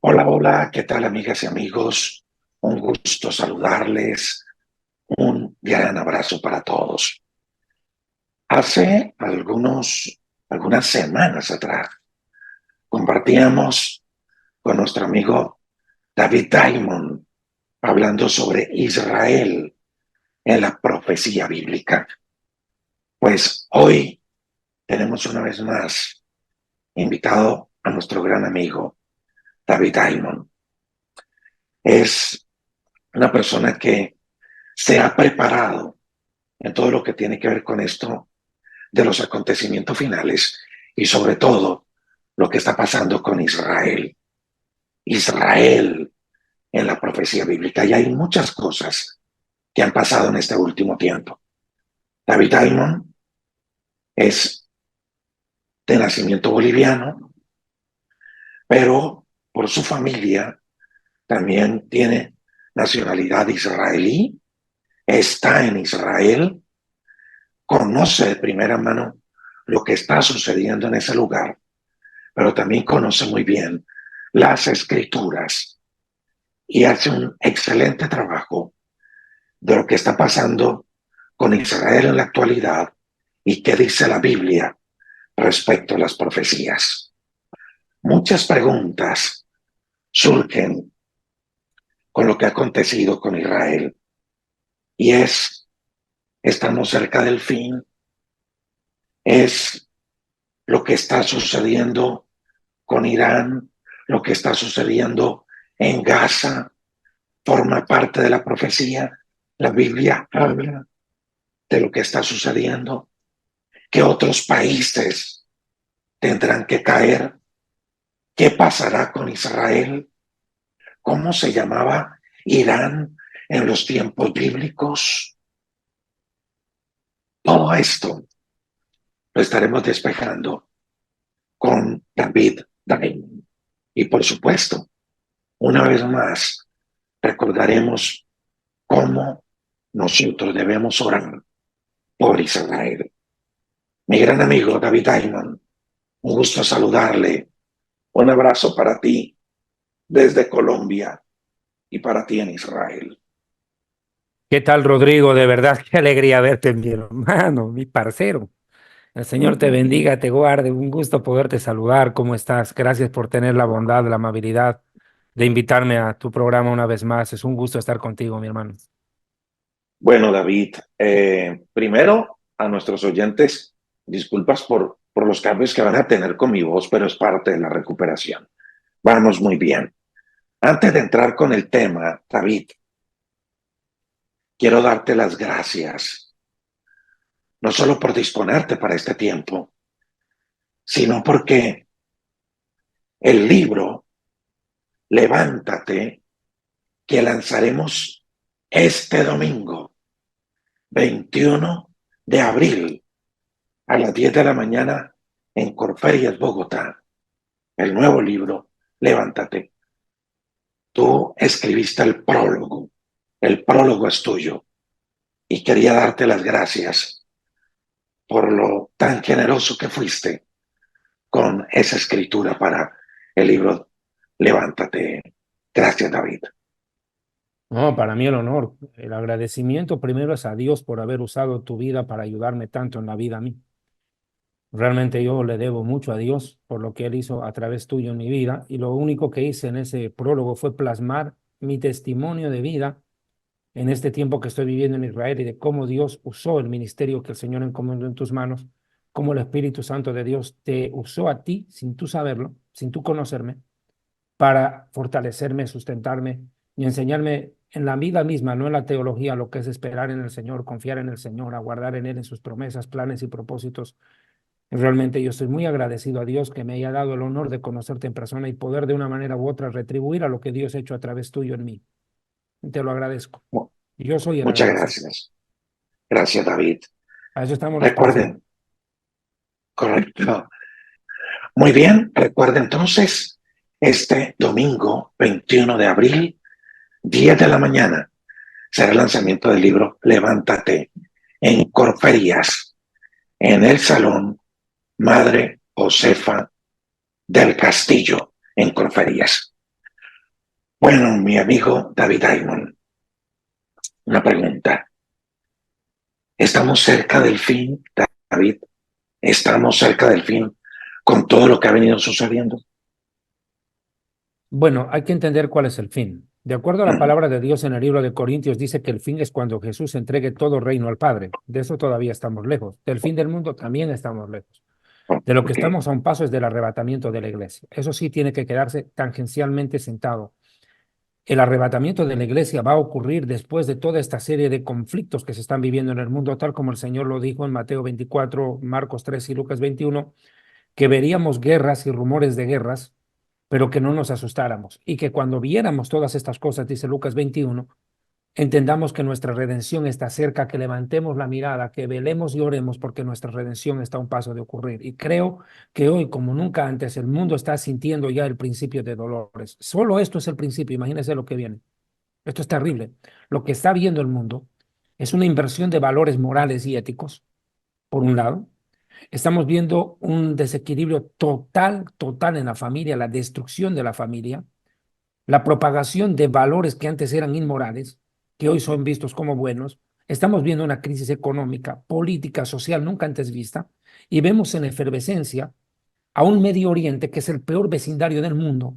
Hola, hola, ¿qué tal amigas y amigos? Un gusto saludarles, un gran abrazo para todos. Hace algunas semanas atrás compartíamos con nuestro amigo David Diamond hablando sobre Israel en la profecía bíblica. Pues hoy tenemos una vez más invitado a nuestro gran amigo David Diamond. Es una persona que se ha preparado en todo lo que tiene que ver con esto de los acontecimientos finales y sobre todo lo que está pasando con Israel. Israel en la profecía bíblica. Y hay muchas cosas que han pasado en este último tiempo. David Diamond es de nacimiento boliviano, pero por su familia también tiene nacionalidad israelí, está en Israel, conoce de primera mano lo que está sucediendo en ese lugar, pero también conoce muy bien las escrituras y hace un excelente trabajo de lo que está pasando con Israel en la actualidad y qué dice la Biblia respecto a las profecías. Muchas preguntas surgen con lo que ha acontecido con Israel y estamos cerca del fin, es lo que está sucediendo con Irán, lo que está sucediendo en Gaza, forma parte de la profecía. La Biblia habla de lo que está sucediendo, que otros países tendrán que caer. ¿Qué pasará con Israel? ¿Cómo se llamaba Irán en los tiempos bíblicos? Todo esto lo estaremos despejando con David Daimon. Y por supuesto, una vez más, recordaremos cómo nosotros debemos orar por Israel. Mi gran amigo David Diamond, un gusto saludarle. Un abrazo para ti desde Colombia y para ti en Israel. ¿Qué tal, Rodrigo? De verdad, qué alegría verte, mi hermano, mi parcero. El Señor te bendiga, te guarde. Un gusto poderte saludar. ¿Cómo estás? Gracias por tener la bondad, la amabilidad de invitarme a tu programa una vez más. Es un gusto estar contigo, mi hermano. Bueno, David, primero a nuestros oyentes, disculpas por los cambios que van a tener con mi voz, pero es parte de la recuperación. Vamos muy bien. Antes de entrar con el tema, David, quiero darte las gracias, no solo por disponerte para este tiempo, sino porque el libro Levántate, que lanzaremos este domingo, 21 de abril, a las 10 de la mañana, en Corferias, Bogotá. El nuevo libro, Levántate. Tú escribiste el prólogo es tuyo, y quería darte las gracias por lo tan generoso que fuiste con esa escritura para el libro Levántate. Gracias, David. No, para mí el honor. El agradecimiento primero es a Dios por haber usado tu vida para ayudarme tanto en la vida a mí. Realmente yo le debo mucho a Dios por lo que Él hizo a través tuyo en mi vida y lo único que hice en ese prólogo fue plasmar mi testimonio de vida en este tiempo que estoy viviendo en Israel y de cómo Dios usó el ministerio que el Señor encomendó en tus manos, cómo el Espíritu Santo de Dios te usó a ti sin tú saberlo, sin tú conocerme, para fortalecerme, sustentarme y enseñarme en la vida misma, no en la teología, lo que es esperar en el Señor, confiar en el Señor, aguardar en Él, en sus promesas, planes y propósitos. Realmente yo estoy muy agradecido a Dios que me haya dado el honor de conocerte en persona y poder de una manera u otra retribuir a lo que Dios ha hecho a través tuyo en mí. Te lo agradezco. Yo soy el Muchas agradecido. gracias. Gracias, David. A eso estamos los parceros. Recuerden, correcto. Muy bien, recuerden entonces, este domingo 21 de abril, 10 de la mañana, será el lanzamiento del libro Levántate en Corferías, en el Salón Madre Josefa del Castillo, en Corferías. Bueno, mi amigo David Diamond, una pregunta. ¿Estamos cerca del fin, David? ¿Estamos cerca del fin con todo lo que ha venido sucediendo? Bueno, hay que entender cuál es el fin. De acuerdo a la Mm, palabra de Dios en el libro de Corintios, dice que el fin es cuando Jesús entregue todo reino al Padre. De eso todavía estamos lejos. Del fin del mundo también estamos lejos. De lo que ok. estamos a un paso es del arrebatamiento de la iglesia. Eso sí tiene que quedarse tangencialmente sentado. El arrebatamiento de la iglesia va a ocurrir después de toda esta serie de conflictos que se están viviendo en el mundo, tal como el Señor lo dijo en Mateo 24, Marcos 3 y Lucas 21, que veríamos guerras y rumores de guerras, pero que no nos asustáramos. Y que cuando viéramos todas estas cosas, dice Lucas 21, entendamos que nuestra redención está cerca, que levantemos la mirada, que velemos y oremos porque nuestra redención está a un paso de ocurrir. Y creo que hoy, como nunca antes, el mundo está sintiendo ya el principio de dolores. Solo esto es el principio, imagínense lo que viene. Esto es terrible. Lo que está viendo el mundo es una inversión de valores morales y éticos, por un lado. Estamos viendo un desequilibrio total, total en la familia, la destrucción de la familia, la propagación de valores que antes eran inmorales, que hoy son vistos como buenos. Estamos viendo una crisis económica, política, social nunca antes vista, y vemos en efervescencia a un Medio Oriente que es el peor vecindario del mundo,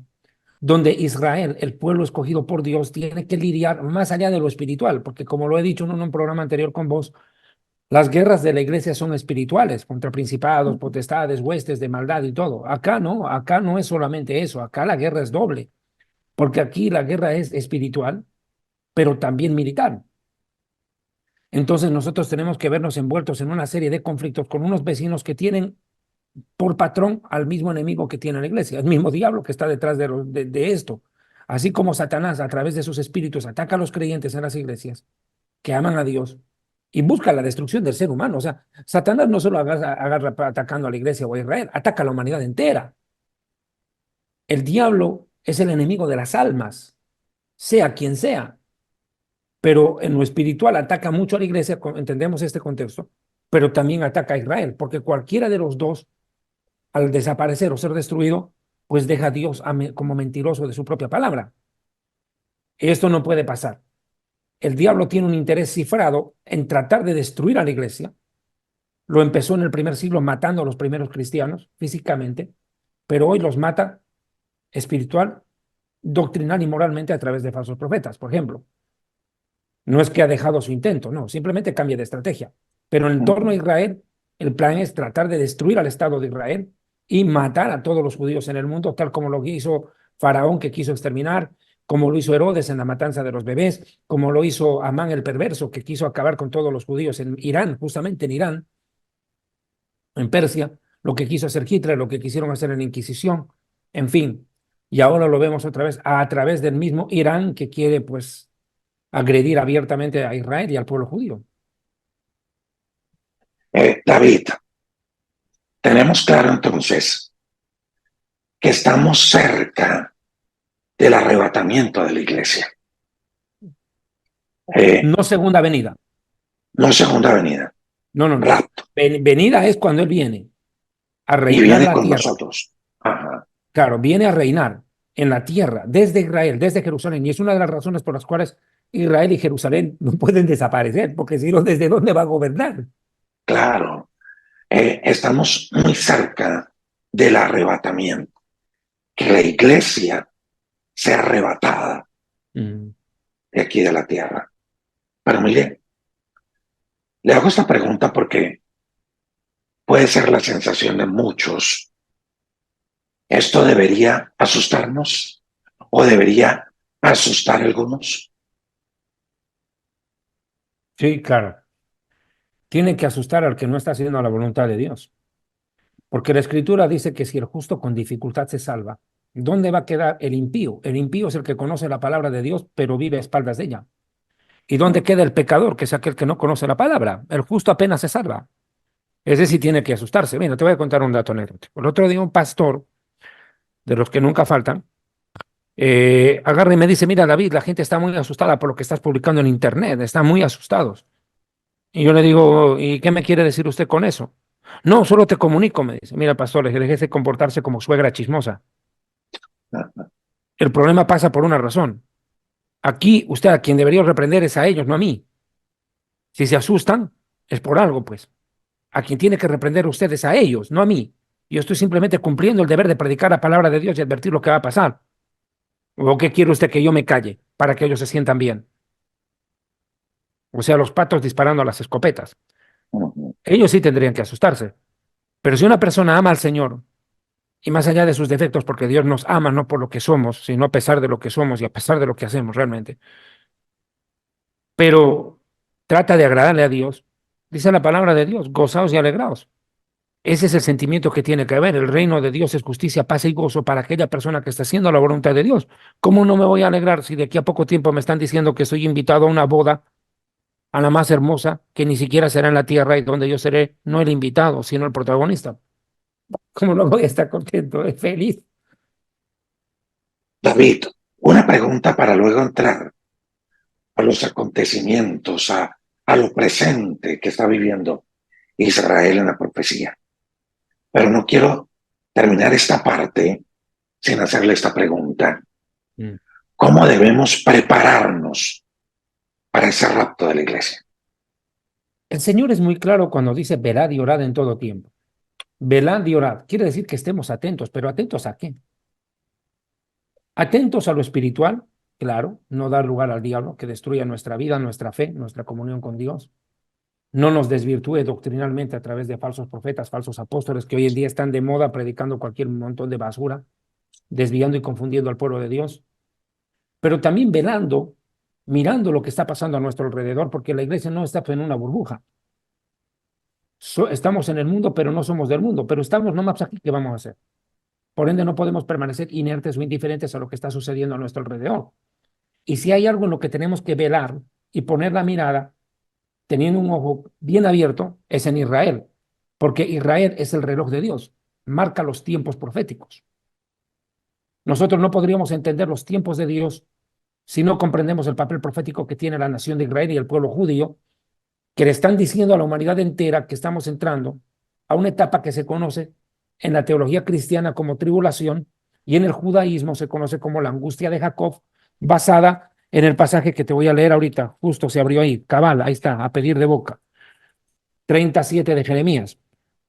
donde Israel, el pueblo escogido por Dios, tiene que lidiar más allá de lo espiritual, porque como lo he dicho en un programa anterior con vos, las guerras de la iglesia son espirituales, contra principados, potestades, huestes de maldad y todo. Acá no es solamente eso, acá la guerra es doble, porque aquí la guerra es espiritual, pero también militar. Entonces nosotros tenemos que vernos envueltos en una serie de conflictos con unos vecinos que tienen por patrón al mismo enemigo que tiene la iglesia, el mismo diablo que está detrás de esto. Así como Satanás a través de sus espíritus ataca a los creyentes en las iglesias que aman a Dios y busca la destrucción del ser humano. O sea, Satanás no solo agarra atacando a la iglesia o a Israel, ataca a la humanidad entera. El diablo es el enemigo de las almas, sea quien sea, pero en lo espiritual ataca mucho a la iglesia, entendemos este contexto, pero también ataca a Israel, porque cualquiera de los dos, al desaparecer o ser destruido, pues deja a Dios como mentiroso de su propia palabra. Esto no puede pasar. El diablo tiene un interés cifrado en tratar de destruir a la iglesia. Lo empezó en el primer siglo matando a los primeros cristianos físicamente, pero hoy los mata espiritual, doctrinal y moralmente a través de falsos profetas, por ejemplo. No es que ha dejado su intento, no, simplemente cambia de estrategia. Pero en torno a Mm. Israel, el plan es tratar de destruir al Estado de Israel y matar a todos los judíos en el mundo, tal como lo hizo Faraón, que quiso exterminar, como lo hizo Herodes en la matanza de los bebés, como lo hizo Amán el perverso, que quiso acabar con todos los judíos en Irán, justamente en Irán, en Persia, lo que quiso hacer Hitler, lo que quisieron hacer en la Inquisición, en fin. Y ahora lo vemos otra vez a través del mismo Irán que quiere, pues, agredir abiertamente a Israel y al pueblo judío. David, tenemos claro entonces que estamos cerca del arrebatamiento de la iglesia. No segunda venida. No segunda venida, No, no, no. rapto. Venida es cuando Él viene a Y reinar viene la con tierra. nosotros. Ajá. Claro, viene a reinar en la tierra, desde Israel, desde Jerusalén. Y es una de las razones por las cuales Israel y Jerusalén no pueden desaparecer, porque si no, ¿desde dónde va a gobernar? Claro, estamos muy cerca del arrebatamiento, que la iglesia sea arrebatada Mm. de aquí de la tierra. Pero mire, le hago esta pregunta porque puede ser la sensación de muchos. ¿Esto debería asustarnos o debería asustar a algunos? Sí, claro. Tiene que asustar al que no está haciendo la voluntad de Dios. Porque la Escritura dice que si el justo con dificultad se salva, ¿dónde va a quedar el impío? El impío es el que conoce la palabra de Dios, pero vive a espaldas de ella. ¿Y dónde queda el pecador, que es aquel que no conoce la palabra? El justo apenas se salva. Ese sí tiene que asustarse. Mira, te voy a contar un dato anecdótico. El otro día un pastor, de los que nunca faltan, agarra y me dice, mira, David, la gente está muy asustada por lo que estás publicando en internet, están muy asustados. Y yo le digo, ¿y qué me quiere decir usted con eso? No, solo te comunico, me dice. Mira, pastor, deje de comportarse como suegra chismosa. El problema pasa por una razón. Aquí usted a quien debería reprender es a ellos, no a mí. Si se asustan, es por algo, pues. A quien tiene que reprender usted es a ellos, no a mí. Yo estoy simplemente cumpliendo el deber de predicar la palabra de Dios y advertir lo que va a pasar. ¿O qué quiere usted que yo me calle para que ellos se sientan bien? O sea, los patos disparando a las escopetas. Ujú. Ellos sí tendrían que asustarse. Pero si una persona ama al Señor, y más allá de sus defectos, porque Dios nos ama no por lo que somos, sino a pesar de lo que somos y a pesar de lo que hacemos realmente, pero trata de agradarle a Dios, dice la palabra de Dios, gozaos y alegraos. Ese es el sentimiento que tiene que haber. El reino de Dios es justicia, paz y gozo para aquella persona que está haciendo la voluntad de Dios. ¿Cómo no me voy a alegrar si de aquí a poco tiempo me están diciendo que soy invitado a una boda, a la más hermosa, que ni siquiera será en la tierra y donde yo seré no el invitado, sino el protagonista? ¿Cómo no voy a estar contento, feliz? David, una pregunta para luego entrar a los acontecimientos, a lo presente que está viviendo Israel en la profecía. Pero no quiero terminar esta parte sin hacerle esta pregunta. Mm. ¿Cómo debemos prepararnos para ese rapto de la iglesia? El Señor es muy claro cuando dice velad y orad en todo tiempo. Velad y orad. Quiere decir que estemos atentos, pero ¿atentos a qué? Atentos a lo espiritual, claro, no dar lugar al diablo que destruya nuestra vida, nuestra fe, nuestra comunión con Dios. No nos desvirtúe doctrinalmente a través de falsos profetas, falsos apóstoles que hoy en día están de moda predicando cualquier montón de basura, desviando y confundiendo al pueblo de Dios. Pero también velando, mirando lo que está pasando a nuestro alrededor, porque la iglesia no está en una burbuja. Estamos en el mundo, pero no somos del mundo, pero estamos nomás aquí, ¿qué vamos a hacer? Por ende, no podemos permanecer inertes o indiferentes a lo que está sucediendo a nuestro alrededor. Y si hay algo en lo que tenemos que velar y poner la mirada, teniendo un ojo bien abierto, es en Israel, porque Israel es el reloj de Dios, marca los tiempos proféticos. Nosotros no podríamos entender los tiempos de Dios si no comprendemos el papel profético que tiene la nación de Israel y el pueblo judío, que le están diciendo a la humanidad entera que estamos entrando a una etapa que se conoce en la teología cristiana como tribulación y en el judaísmo se conoce como la angustia de Jacob, basada en el pasaje que te voy a leer ahorita. Justo se abrió ahí, cabal, ahí está, a pedir de boca. 37 de Jeremías.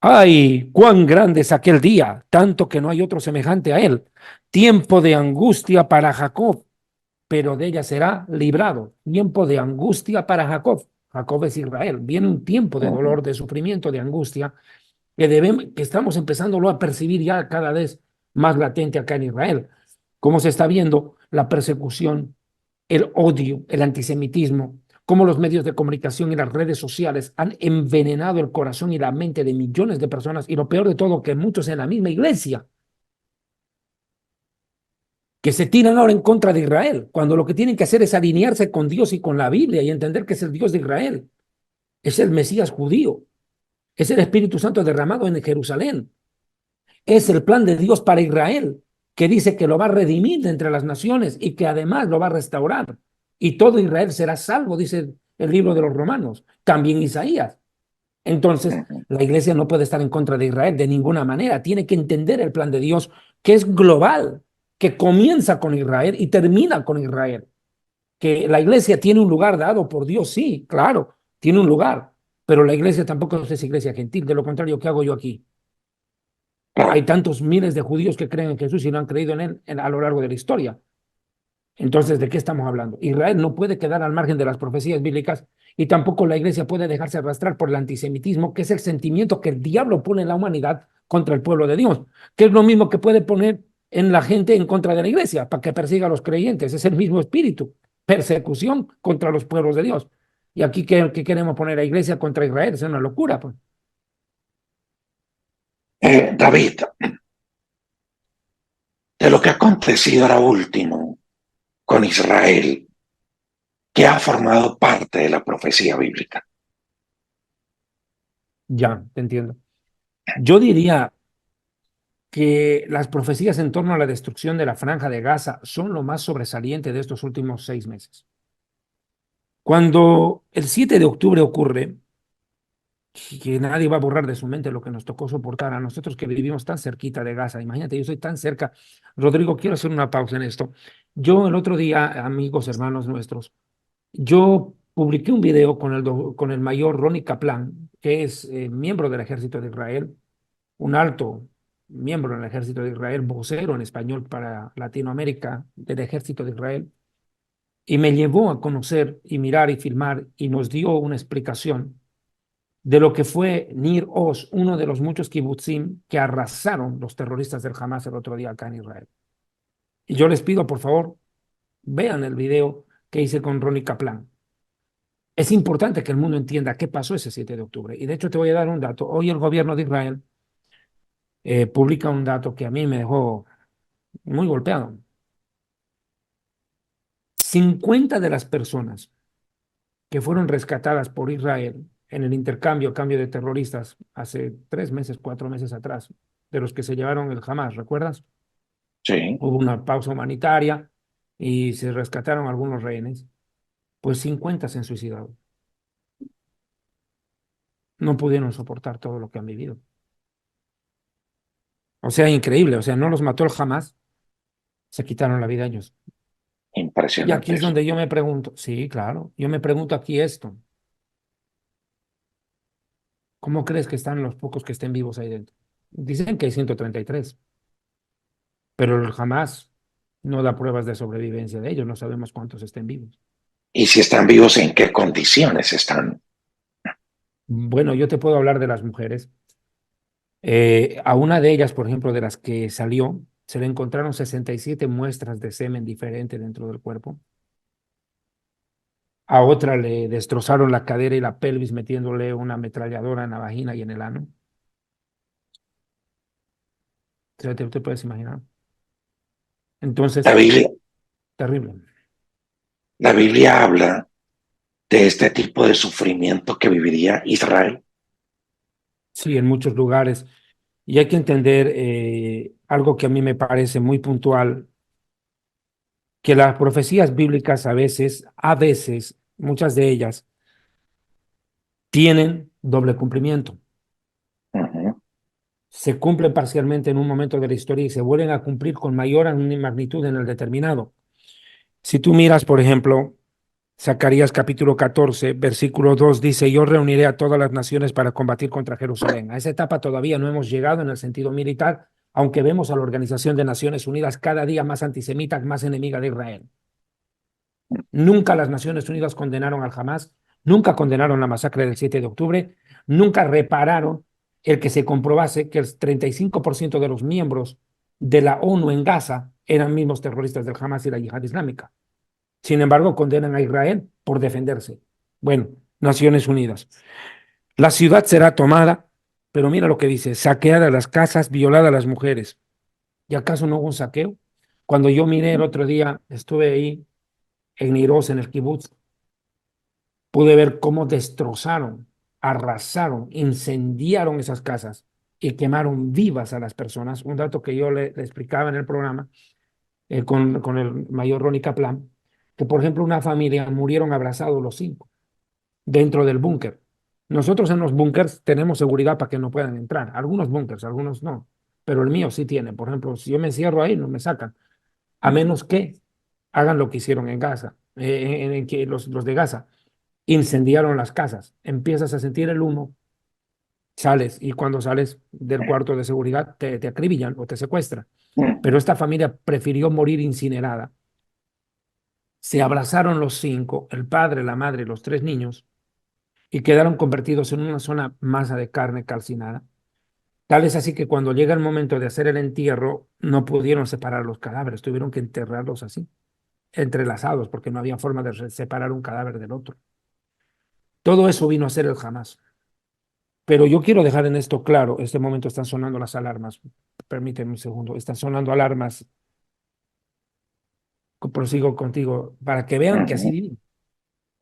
¡Ay, cuán grande es aquel día! Tanto que no hay otro semejante a él. Tiempo de angustia para Jacob, pero de ella será librado. Tiempo de angustia para Jacob. Jacob es Israel. Viene un tiempo de dolor, de sufrimiento, de angustia, que estamos empezándolo a percibir ya cada vez más latente acá en Israel. Cómo se está viendo la persecución, el odio, el antisemitismo, cómo los medios de comunicación y las redes sociales han envenenado el corazón y la mente de millones de personas, y lo peor de todo, que muchos en la misma iglesia, que se tiran ahora en contra de Israel, cuando lo que tienen que hacer es alinearse con Dios y con la Biblia y entender que es el Dios de Israel, es el Mesías judío, es el Espíritu Santo derramado en Jerusalén, es el plan de Dios para Israel, que dice que lo va a redimir de entre las naciones y que además lo va a restaurar. Y todo Israel será salvo, dice el libro de los Romanos, también Isaías. Entonces, la iglesia no puede estar en contra de Israel de ninguna manera. Tiene que entender el plan de Dios, que es global, que comienza con Israel y termina con Israel. Que la iglesia tiene un lugar dado por Dios, sí, claro, tiene un lugar. Pero la iglesia tampoco es iglesia gentil. De lo contrario, ¿qué hago yo aquí? Hay tantos miles de judíos que creen en Jesús y no han creído en él a lo largo de la historia. Entonces, ¿de qué estamos hablando? Israel no puede quedar al margen de las profecías bíblicas y tampoco la iglesia puede dejarse arrastrar por el antisemitismo, que es el sentimiento que el diablo pone en la humanidad contra el pueblo de Dios, que es lo mismo que puede poner en la gente en contra de la iglesia para que persiga a los creyentes. Es el mismo espíritu, persecución contra los pueblos de Dios. Y aquí, ¿qué queremos poner a iglesia contra Israel? Es una locura, pues. David, de lo que ha acontecido ahora último con Israel, que ha formado parte de la profecía bíblica. Ya, te entiendo. Yo diría que las profecías en torno a la destrucción de la Franja de Gaza son lo más sobresaliente de estos últimos 6 meses. Cuando el 7 de octubre ocurre, que nadie va a borrar de su mente lo que nos tocó soportar a nosotros que vivimos tan cerquita de Gaza. Imagínate, yo soy tan cerca. Rodrigo, quiero hacer una pausa en esto. Yo el otro día, amigos, hermanos nuestros, yo publiqué un video con el mayor Ronnie Kaplan, que es miembro del ejército de Israel, un alto miembro del ejército de Israel, vocero en español para Latinoamérica del ejército de Israel, y me llevó a conocer y mirar y filmar y nos dio una explicación de lo que fue Nir Oz, uno de los muchos kibutzim que arrasaron los terroristas del Hamas el otro día acá en Israel. Y yo les pido, por favor, vean el video que hice con Ronnie Kaplan. Es importante que el mundo entienda qué pasó ese 7 de octubre. Y de hecho te voy a dar un dato. Hoy el gobierno de Israel publica un dato que a mí me dejó muy golpeado. 50 de las personas que fueron rescatadas por Israel en el intercambio, cambio de terroristas hace 3 meses, 4 meses atrás, de los que se llevaron el Hamas, ¿recuerdas? Sí, Hubo una pausa humanitaria y se rescataron algunos rehenes. Pues 50 se han suicidado. No pudieron soportar todo lo que han vivido. O sea, increíble. O sea, no los mató el Hamas, se quitaron la vida ellos. Y aquí impresionante es eso. donde yo me pregunto, sí, claro, yo me pregunto aquí esto. ¿Cómo crees que están los pocos que estén vivos ahí dentro? Dicen que hay 133, pero el Hamas no da pruebas de sobrevivencia de ellos, no sabemos cuántos estén vivos. Y si están vivos, ¿en qué condiciones están? Bueno, yo te puedo hablar de las mujeres. A una de ellas, por ejemplo, de las que salió, se le encontraron 67 muestras de semen diferente dentro del cuerpo. A otra le destrozaron la cadera y la pelvis metiéndole una ametralladora en la vagina y en el ano. O sea, te puedes imaginar. La Entonces, Biblia, terrible. la Biblia habla de este tipo de sufrimiento que viviría Israel. Sí, en muchos lugares. Y hay que entender algo que a mí me parece muy puntual, que las profecías bíblicas a veces, muchas de ellas, tienen doble cumplimiento. Ujú. Se cumplen parcialmente en un momento de la historia y se vuelven a cumplir con mayor magnitud en el determinado. Si tú miras, por ejemplo, Zacarías capítulo 14, versículo 2 dice, yo reuniré a todas las naciones para combatir contra Jerusalén. A esa etapa todavía no hemos llegado en el sentido militar, aunque vemos a la Organización de Naciones Unidas cada día más antisemita, más enemiga de Israel. Nunca las Naciones Unidas condenaron al Hamas, nunca condenaron la masacre del 7 de octubre, nunca repararon el que se comprobase que el 35% de los miembros de la ONU en Gaza eran mismos terroristas del Hamas y la yihad islámica. Sin embargo, condenan a Israel por defenderse. Bueno, Naciones Unidas. La ciudad será tomada, pero mira lo que dice, saqueadas las casas, violadas las mujeres. ¿Y acaso no hubo un saqueo? Cuando yo miré el otro día, estuve ahí en Niroz, en el kibutz, pude ver cómo destrozaron, arrasaron, incendiaron esas casas y quemaron vivas a las personas. Un dato que yo le explicaba en el programa con el mayor Ronnie Kaplan, que por ejemplo una familia murieron abrazados los 5 dentro del búnker. Nosotros en los búnkers tenemos seguridad para que no puedan entrar. Algunos búnkers, algunos no. Pero el mío sí tiene. Por ejemplo, si yo me encierro ahí, no me sacan. A menos que hagan lo que hicieron en Gaza, en que los de Gaza incendiaron las casas. Empiezas a sentir el humo, sales y cuando sales del cuarto de seguridad te acribillan o te secuestran. Pero esta familia prefirió morir incinerada. Se abrazaron los 5, el padre, la madre y los 3 niños, y quedaron convertidos en una zona masa de carne calcinada. Tal es así que cuando llega el momento de hacer el entierro, no pudieron separar los cadáveres, tuvieron que enterrarlos así, entrelazados, porque no había forma de separar un cadáver del otro. Todo eso vino a ser el Hamas. Pero yo quiero dejar en esto claro, este momento están sonando las alarmas, permíteme un segundo, están sonando alarmas, prosigo contigo, para que vean que Ujú.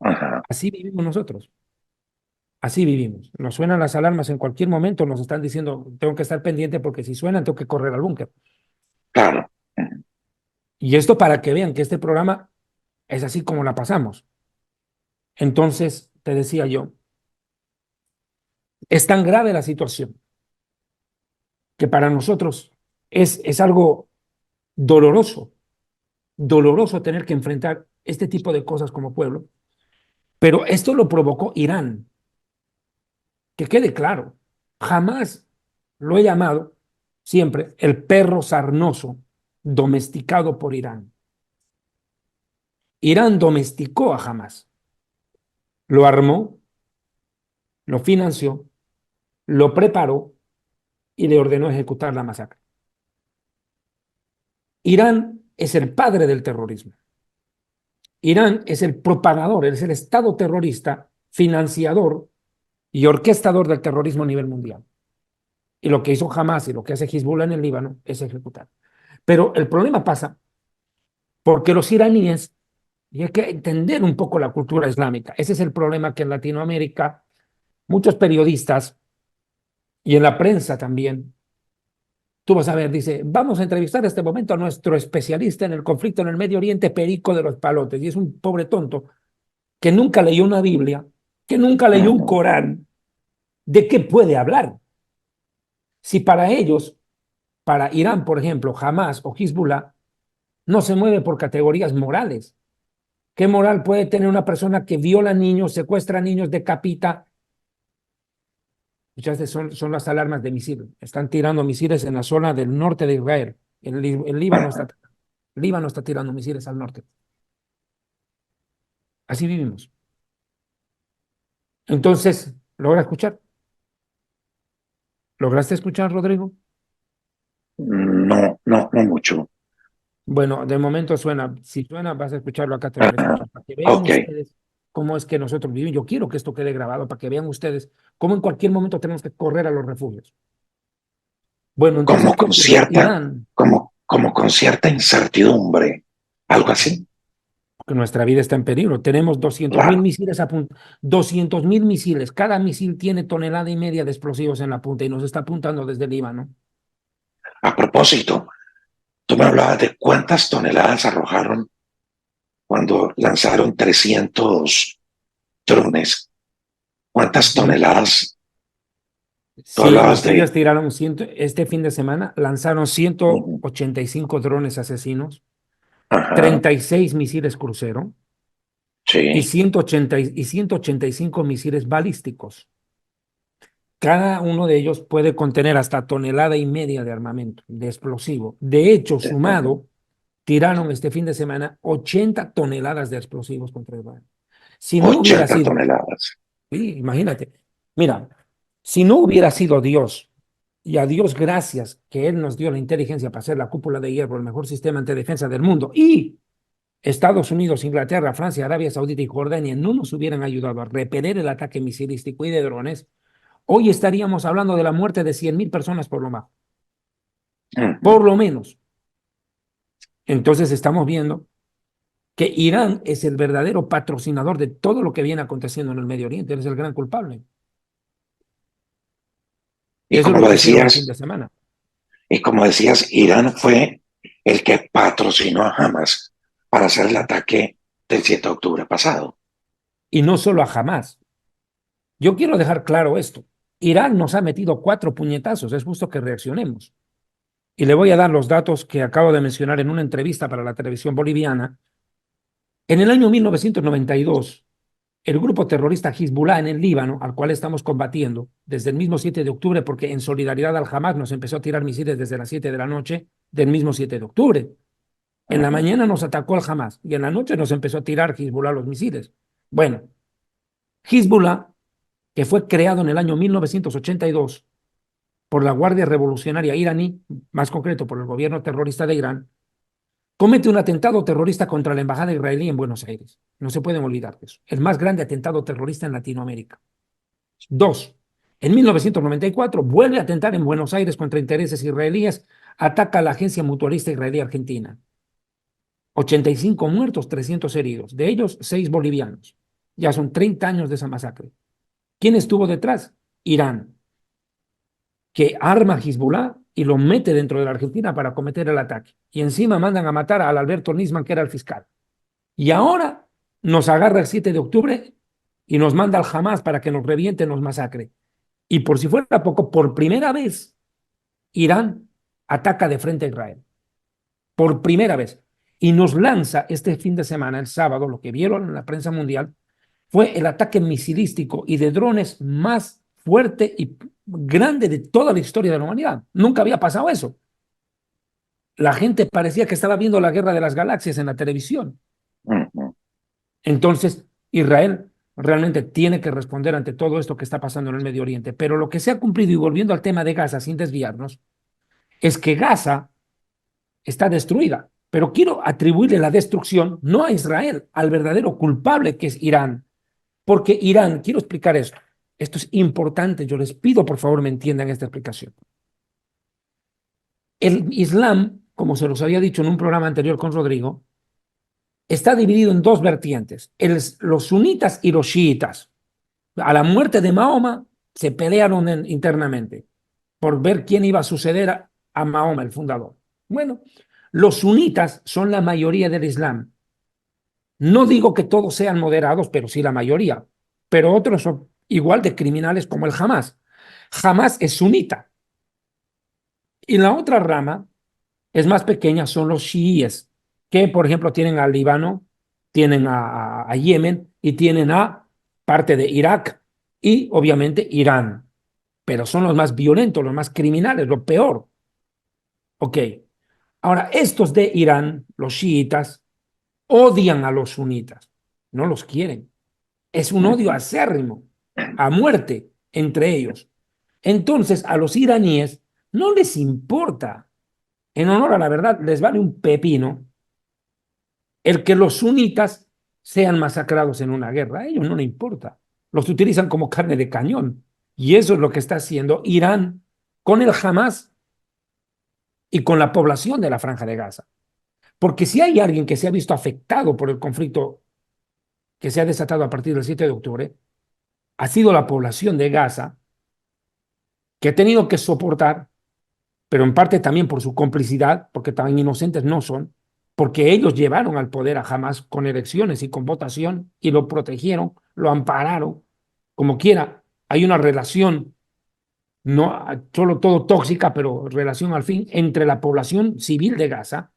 Ajá, así vivimos nosotros. Así vivimos. Nos suenan las alarmas en cualquier momento, nos están diciendo, tengo que estar pendiente porque si suenan, tengo que correr al búnker. claro. Ujú. Y esto para que vean que este programa es así como la pasamos. Entonces, te decía yo, Es tan grave la situación que para nosotros es algo doloroso, doloroso tener que enfrentar este tipo de cosas como pueblo, pero esto lo provocó Irán, que quede claro, jamás lo he llamado siempre el perro sarnoso domesticado por Irán. Irán domesticó a Hamas, lo armó, lo financió, lo preparó y le ordenó ejecutar la masacre. Irán es el padre del terrorismo. Irán es el propagador, es el Estado terrorista, financiador y orquestador del terrorismo a nivel mundial. Y lo que hizo Hamas y lo que hace Hezbollah en el Líbano es ejecutar. Pero el problema pasa porque los iraníes, y hay que entender un poco la cultura islámica, ese es el problema que en Latinoamérica muchos periodistas y en la prensa también, tú vas a ver, dice, vamos a entrevistar en este momento a nuestro especialista en el conflicto en el Medio Oriente, Perico de los Palotes, y es un pobre tonto que nunca leyó una Biblia, que nunca leyó un Corán, ¿de qué puede hablar? Si para ellos, para Irán, por ejemplo, Hamas o Hezbollah, no se mueve por categorías morales. ¿Qué moral puede tener una persona que viola niños, secuestra niños, decapita? Muchas veces son las alarmas de misiles. Están tirando misiles en la zona del norte de Israel. El Líbano está tirando misiles al norte. Así vivimos. Entonces, ¿logra escuchar? ¿Lograste escuchar, Rodrigo? No, no, no mucho. Bueno, de momento suena. Si suena, vas a escucharlo acá, te lo voy a escuchar. Para que vean Ok, ustedes cómo es que nosotros vivimos. Yo quiero que esto quede grabado para que vean ustedes cómo en cualquier momento tenemos que correr a los refugios. Bueno, entonces, como ¿qué con ocurre? cierta, Irán, como con cierta incertidumbre, algo así. que nuestra vida está en peligro. Tenemos 200.000 Claro. misiles a punta, 200.000 misiles. Cada misil tiene 1,5 toneladas de explosivos en la punta y nos está apuntando desde el Líbano. A propósito, tú me hablabas de cuántas toneladas arrojaron cuando lanzaron 300 drones. ¿Cuántas Bien. toneladas? Tú Sí, lo hablabas que ellos de... tiraron este fin de semana, lanzaron Ujú. 185 drones asesinos, Ajá, 36 misiles crucero y sí, 185 misiles balísticos. Cada uno de ellos puede contener hasta 1,5 toneladas de armamento, de explosivo. De hecho, sumado, tiraron este fin de semana 80 toneladas de explosivos contra Israel. Si no hubiera 80 sido, toneladas. sí, imagínate, mira, si no hubiera sido Dios, y a Dios gracias que Él nos dio la inteligencia para hacer la cúpula de hierro, el mejor sistema antidefensa del mundo, y Estados Unidos, Inglaterra, Francia, Arabia Saudita y Jordania no nos hubieran ayudado a repeler el ataque misilístico y de drones, hoy estaríamos hablando de la muerte de 100.000 personas por lo más, Ujú. por lo menos. Entonces estamos viendo que Irán es el verdadero patrocinador de todo lo que viene aconteciendo en el Medio Oriente, él es el gran culpable. Y Eso es como lo lo que hicieron el fin de decías, semana. y como decías, Irán fue el que patrocinó a Hamas para hacer el ataque del 7 de octubre pasado. Y no solo a Hamas. Yo quiero dejar claro esto. Irán nos ha metido 4 puñetazos, es justo que reaccionemos. Y le voy a dar los datos que acabo de mencionar en una entrevista para la televisión boliviana. En el año 1992, el grupo terrorista Hezbollah en el Líbano, al cual estamos combatiendo desde el mismo 7 de octubre, porque en solidaridad al Hamas nos empezó a tirar misiles desde las 7 de la noche del mismo 7 de octubre. En la Ujú. mañana nos atacó el Hamas y en la noche nos empezó a tirar Hezbollah los misiles. Bueno, Hezbollah, que fue creado en el año 1982 por la Guardia Revolucionaria iraní, más concreto por el gobierno terrorista de Irán, comete un atentado terrorista contra la embajada israelí en Buenos Aires. No se pueden olvidar de eso. El más grande atentado terrorista en Latinoamérica. Dos, en 1994 vuelve a atentar en Buenos Aires contra intereses israelíes, ataca a la agencia mutualista israelí argentina. 85 muertos, 300 heridos, de ellos 6 bolivianos. Ya son 30 años de esa masacre. ¿Quién estuvo detrás? Irán, que arma a Hezbollah y lo mete dentro de la Argentina para cometer el ataque. Y encima mandan a matar al Alberto Nisman, que era el fiscal. Y ahora nos agarra el 7 de octubre y nos manda al Hamas para que nos reviente, nos masacre. Y por si fuera poco, por primera vez, Irán ataca de frente a Israel. Por primera vez. Y nos lanza este fin de semana, el sábado, lo que vieron en la prensa mundial, fue el ataque misilístico y de drones más fuerte y grande de toda la historia de la humanidad. Nunca había pasado eso. La gente parecía que estaba viendo la Guerra de las Galaxias en la televisión. Entonces, Israel realmente tiene que responder ante todo esto que está pasando en el Medio Oriente. Pero lo que se ha cumplido, y volviendo al tema de Gaza, sin desviarnos, es que Gaza está destruida. Pero quiero atribuirle la destrucción no a Israel, al verdadero culpable que es Irán. Porque Irán, quiero explicar esto. Esto es importante, yo les pido por favor me entiendan esta explicación. El Islam, como se los había dicho en un programa anterior con Rodrigo, está dividido en dos vertientes, los sunitas y los chiitas. A la muerte de Mahoma se pelearon internamente por ver quién iba a suceder a Mahoma, el fundador. Bueno, los sunitas son la mayoría del Islam. No digo que todos sean moderados, pero sí la mayoría. Pero otros son igual de criminales como el Hamas. Hamas es sunita. Y la otra rama es más pequeña, son los chiíes, que por ejemplo tienen al Líbano, tienen a Yemen y tienen a parte de Irak y obviamente Irán. Pero son los más violentos, los más criminales, lo peor. Ok. Ahora, estos de Irán, los chiitas, odian a los sunitas, no los quieren. Es un odio acérrimo, a muerte entre ellos. Entonces, a los iraníes no les importa, en honor a la verdad, les vale un pepino el que los sunitas sean masacrados en una guerra. A ellos no les importa. Los utilizan como carne de cañón. Y eso es lo que está haciendo Irán con el Hamas y con la población de la Franja de Gaza. Porque si hay alguien que se ha visto afectado por el conflicto que se ha desatado a partir del 7 de octubre, ha sido la población de Gaza, que ha tenido que soportar, pero en parte también por su complicidad, porque tan inocentes no son, porque ellos llevaron al poder a Hamas con elecciones y con votación y lo protegieron, lo ampararon, como quiera. Hay una relación, no solo todo tóxica, pero relación al fin entre la población civil de Gaza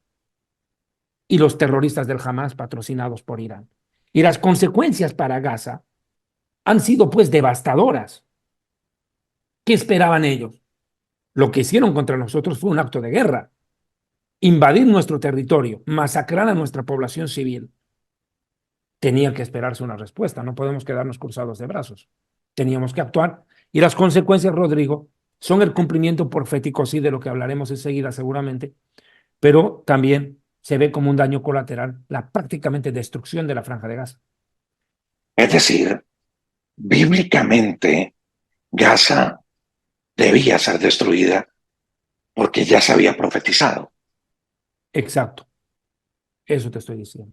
y los terroristas del Hamas patrocinados por Irán. Y las consecuencias para Gaza han sido pues devastadoras. ¿Qué esperaban ellos? Lo que hicieron contra nosotros fue un acto de guerra. Invadir nuestro territorio, masacrar a nuestra población civil. Tenía que esperarse una respuesta, no podemos quedarnos cruzados de brazos. Teníamos que actuar y las consecuencias, Rodrigo, son el cumplimiento profético, sí, de lo que hablaremos enseguida seguramente, pero también se ve como un daño colateral la prácticamente destrucción de la Franja de Gaza. Es decir, bíblicamente Gaza debía ser destruida porque ya se había profetizado. Exacto, eso te estoy diciendo.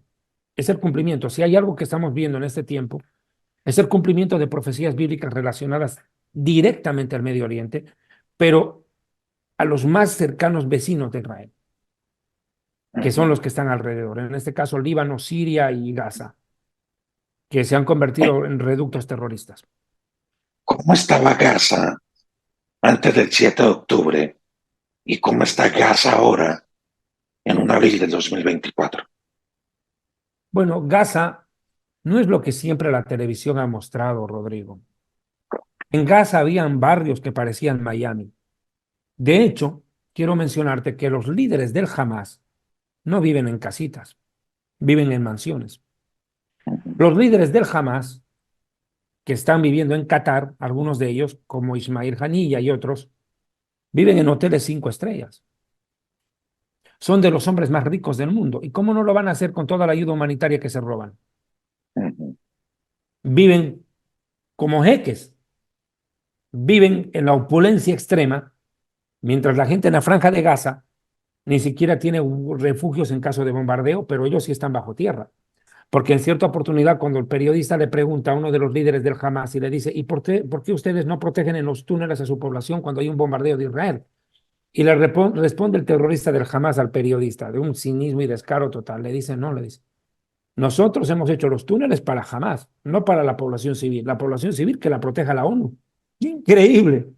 Es el cumplimiento. Si hay algo que estamos viendo en este tiempo, es el cumplimiento de profecías bíblicas relacionadas directamente al Medio Oriente, pero a los más cercanos vecinos de Israel, que son los que están alrededor. En este caso, Líbano, Siria y Gaza, que se han convertido en reductos terroristas. ¿Cómo estaba Gaza antes del 7 de octubre y cómo está Gaza ahora en un abril del 2024? Bueno, Gaza no es lo que siempre la televisión ha mostrado, Rodrigo. En Gaza habían barrios que parecían Miami. De hecho, quiero mencionarte que los líderes del Hamas no viven en casitas, viven en mansiones. Los líderes del Hamas, que están viviendo en Qatar, algunos de ellos, como Ismail Haniyeh y otros, viven en hoteles 5 estrellas. Son de los hombres más ricos del mundo. ¿Y cómo no lo van a hacer con toda la ayuda humanitaria que se roban? Viven como jeques, viven en la opulencia extrema, mientras la gente en la Franja de Gaza ni siquiera tiene refugios en caso de bombardeo, pero ellos sí están bajo tierra. Porque en cierta oportunidad, cuando el periodista le pregunta a uno de los líderes del Hamas y le dice, ¿y por qué ustedes no protegen en los túneles a su población cuando hay un bombardeo de Israel? Y le responde el terrorista del Hamas al periodista, de un cinismo y descaro total. Le dice, no, le dice, nosotros hemos hecho los túneles para Hamas, no para la población civil. La población civil que la proteja la ONU. Increíble.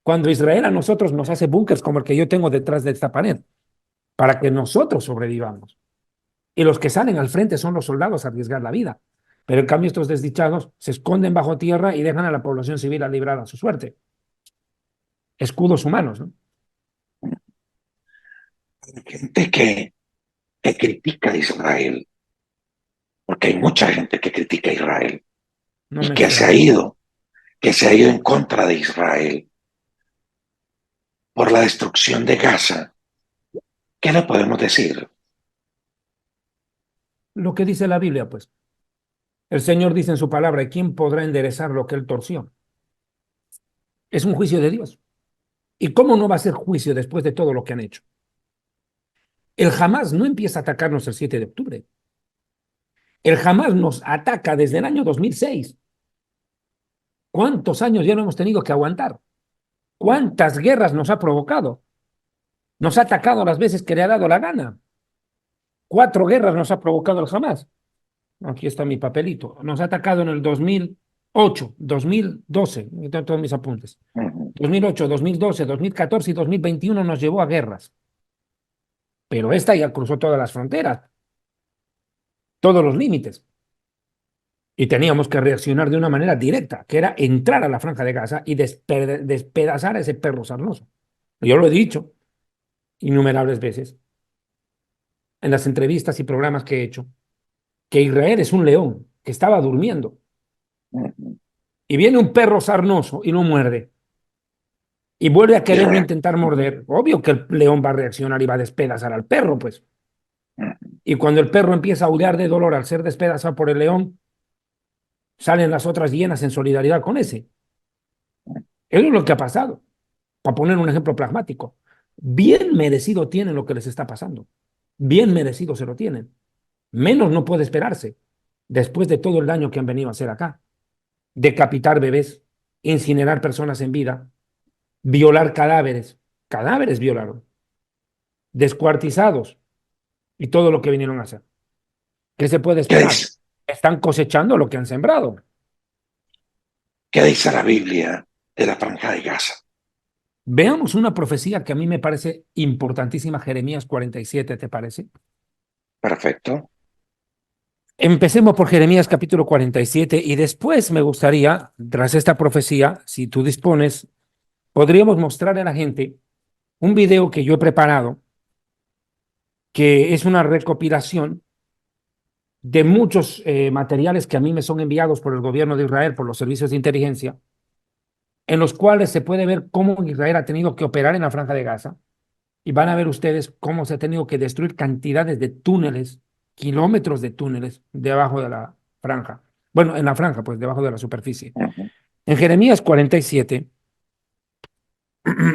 Cuando Israel a nosotros nos hace búnkers como el que yo tengo detrás de esta pared, para que nosotros sobrevivamos. Y los que salen al frente son los soldados a arriesgar la vida. Pero en cambio estos desdichados se esconden bajo tierra y dejan a la población civil a librar a su suerte. Escudos humanos, ¿no? Hay gente que critica a Israel, porque hay mucha gente que critica a Israel No y me extraña. que se ha ido en contra de Israel por la destrucción de Gaza. ¿Qué le podemos decir? Lo que dice la Biblia, pues. El Señor dice en su palabra, ¿y quién podrá enderezar lo que él torció? Es un juicio de Dios. ¿Y cómo no va a ser juicio después de todo lo que han hecho? El Hamas no empieza a atacarnos el 7 de octubre. El Hamas nos ataca desde el año 2006. ¿Cuántos años ya no hemos tenido que aguantar? ¿Cuántas guerras nos ha provocado? Nos ha atacado las veces que le ha dado la gana. 4 guerras nos ha provocado el Hamas. Aquí está mi papelito. Nos ha atacado en el 2008, 2012. Aquí tengo todos mis apuntes. 2008, 2012, 2014 y 2021 nos llevó a guerras. Pero esta ya cruzó todas las fronteras, todos los límites. Y teníamos que reaccionar de una manera directa, que era entrar a la Franja de Gaza y despedazar a ese perro sarnoso. Yo lo he dicho innumerables veces en las entrevistas y programas que he hecho, que Israel es un león que estaba durmiendo y viene un perro sarnoso y lo muerde y vuelve a Y quererlo intentar morder. Obvio que el león va a reaccionar y va a despedazar al perro, pues. Y cuando el perro empieza a aullar de dolor al ser despedazado por el león, salen las otras hienas en solidaridad con ese. Eso es lo que ha pasado. Para poner un ejemplo pragmático, bien merecido tienen lo que les está pasando. Bien merecido se lo tienen. Menos no puede esperarse después de todo el daño que han venido a hacer acá. Decapitar bebés, incinerar personas en vida, violar cadáveres violaron, descuartizados y todo lo que vinieron a hacer. ¿Qué se puede ¿Qué esperar? dice, Están cosechando lo que han sembrado. qué dice la Biblia de la Franja de Gaza? Veamos una profecía que a mí me parece importantísima, Jeremías 47, ¿te parece? Perfecto. Empecemos por Jeremías capítulo 47 y después me gustaría, tras esta profecía, si tú dispones, podríamos mostrar a la gente un video que yo he preparado, que es una recopilación de muchos materiales que a mí me son enviados por el gobierno de Israel, por los servicios de inteligencia, en los cuales se puede ver cómo Israel ha tenido que operar en la Franja de Gaza, y van a ver ustedes cómo se ha tenido que destruir cantidades de túneles, kilómetros de túneles debajo de la franja. Bueno, en la franja, pues debajo de la superficie. En Jeremías 47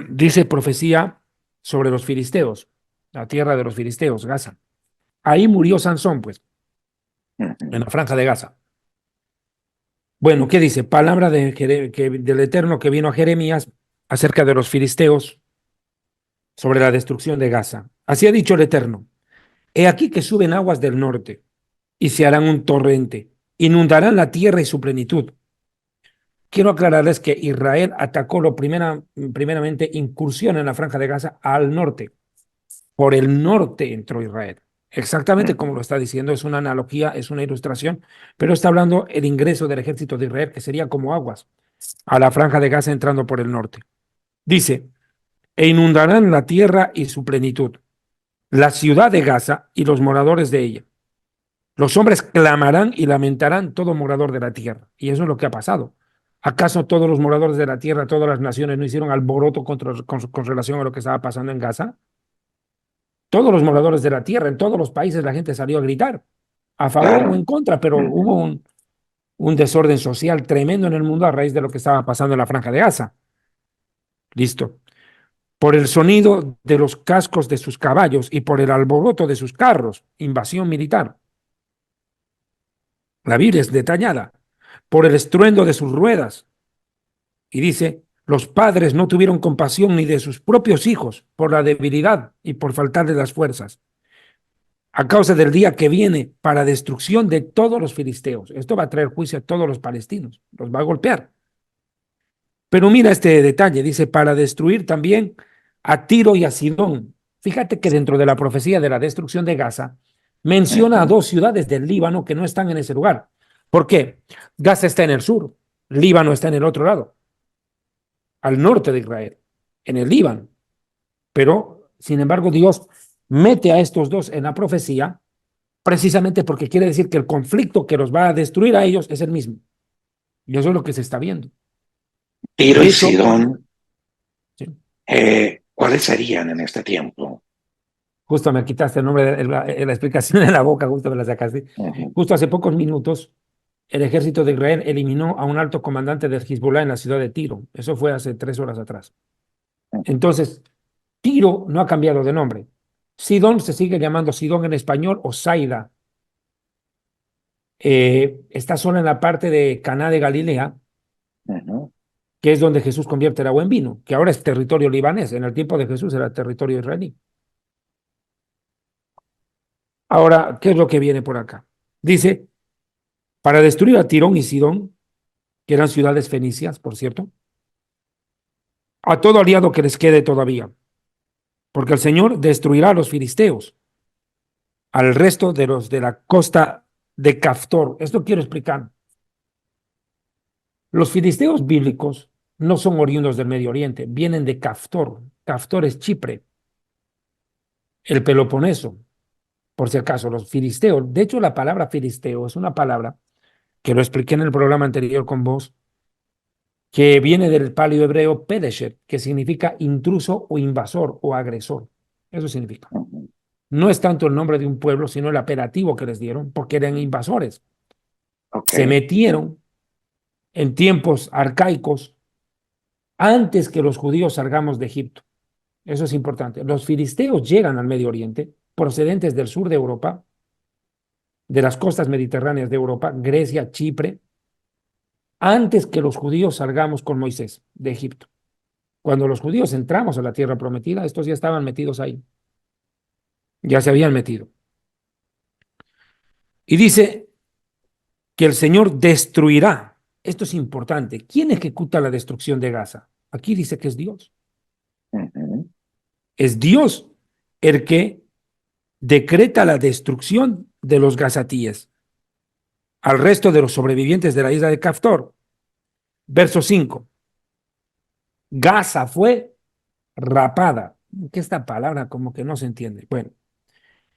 dice profecía sobre los filisteos, la tierra de los filisteos, Gaza. Ahí murió Sansón, pues, en la franja de Gaza. Bueno, ¿qué dice? Palabra del Eterno que vino a Jeremías acerca de los filisteos sobre la destrucción de Gaza. Así ha dicho el Eterno. He aquí que suben aguas del norte y se harán un torrente, inundarán la tierra y su plenitud. Quiero aclararles que Israel atacó primeramente incursión en la Franja de Gaza al norte. Por el norte entró Israel. Exactamente como lo está diciendo, es una analogía, es una ilustración, pero está hablando el ingreso del ejército de Israel, que sería como aguas, a la Franja de Gaza entrando por el norte. Dice, e inundarán la tierra y su plenitud, la ciudad de Gaza y los moradores de ella. Los hombres clamarán y lamentarán todo morador de la tierra. Y eso es lo que ha pasado. ¿Acaso todos los moradores de la tierra, todas las naciones no hicieron alboroto con relación a lo que estaba pasando en Gaza? Todos los moradores de la tierra, en todos los países la gente salió a gritar, a favor o Claro. en contra, pero hubo un desorden social tremendo en el mundo a raíz de lo que estaba pasando en la Franja de Gaza. Listo. Por el sonido de los cascos de sus caballos y por el alboroto de sus carros, invasión militar. La Biblia es detallada. Por el estruendo de sus ruedas. Y dice, los padres no tuvieron compasión ni de sus propios hijos por la debilidad y por faltarles las fuerzas, a causa del día que viene para destrucción de todos los filisteos. Esto va a traer juicio a todos los palestinos, los va a golpear. Pero mira este detalle, dice, para destruir también a Tiro y a Sidón. Fíjate que dentro de la profecía de la destrucción de Gaza, menciona a Ujú, dos ciudades del Líbano que no están en ese lugar. ¿Por qué? Gaza está en el sur, Líbano está en el otro lado, al norte de Israel, en el Líbano. Pero, sin embargo, Dios mete a estos dos en la profecía precisamente porque quiere decir que el conflicto que los va a destruir a ellos es el mismo. Y eso es lo que se está viendo. Tiro De y hecho, Sidón, sí, ¿cuáles serían en este tiempo? justo me quitaste el nombre de la explicación de la boca, justo me la sacaste. Ujú, Justo hace pocos minutos, el ejército de Israel eliminó a un alto comandante del Hezbollah en la ciudad de Tiro. Eso fue hace 3 horas atrás. Entonces, Tiro no ha cambiado de nombre. Sidón se sigue llamando Sidón en español o Zaida. Está solo en la parte de Caná de Galilea, ujú. que es donde Jesús convierte el agua en vino, que ahora es territorio libanés. En el tiempo de Jesús era territorio israelí. Ahora, ¿qué es lo que viene por acá? Dice, para destruir a Tirón y Sidón, que eran ciudades fenicias, por cierto, a todo aliado que les quede todavía, porque el Señor destruirá a los filisteos, al resto de los de la costa de Caftor. Esto quiero explicar. Los filisteos bíblicos no son oriundos del Medio Oriente, vienen de Caftor. Caftor es Chipre, el Peloponeso, por si acaso, los filisteos. De hecho, la palabra filisteo es una palabra que lo expliqué en el programa anterior con vos, que viene del paleo hebreo Pedeshet, que significa intruso o invasor o agresor. Eso significa. Ujú. No es tanto el nombre de un pueblo, sino el apelativo que les dieron, porque eran invasores. Ok, Se metieron en tiempos arcaicos antes que los judíos salgamos de Egipto. Eso es importante. Los filisteos llegan al Medio Oriente procedentes del sur de Europa, de las costas mediterráneas de Europa, Grecia, Chipre, antes que los judíos salgamos con Moisés de Egipto. Cuando los judíos entramos a la tierra prometida, estos ya estaban metidos ahí, ya se habían metido. Y dice que el Señor destruirá. Esto es importante. ¿Quién ejecuta la destrucción de Gaza? Aquí dice que es Dios. ujú, Es Dios el que decreta la destrucción de los gazatíes al resto de los sobrevivientes de la isla de Caftor. Verso 5. Gaza fue rapada. Que esta palabra como que no se entiende. Bueno,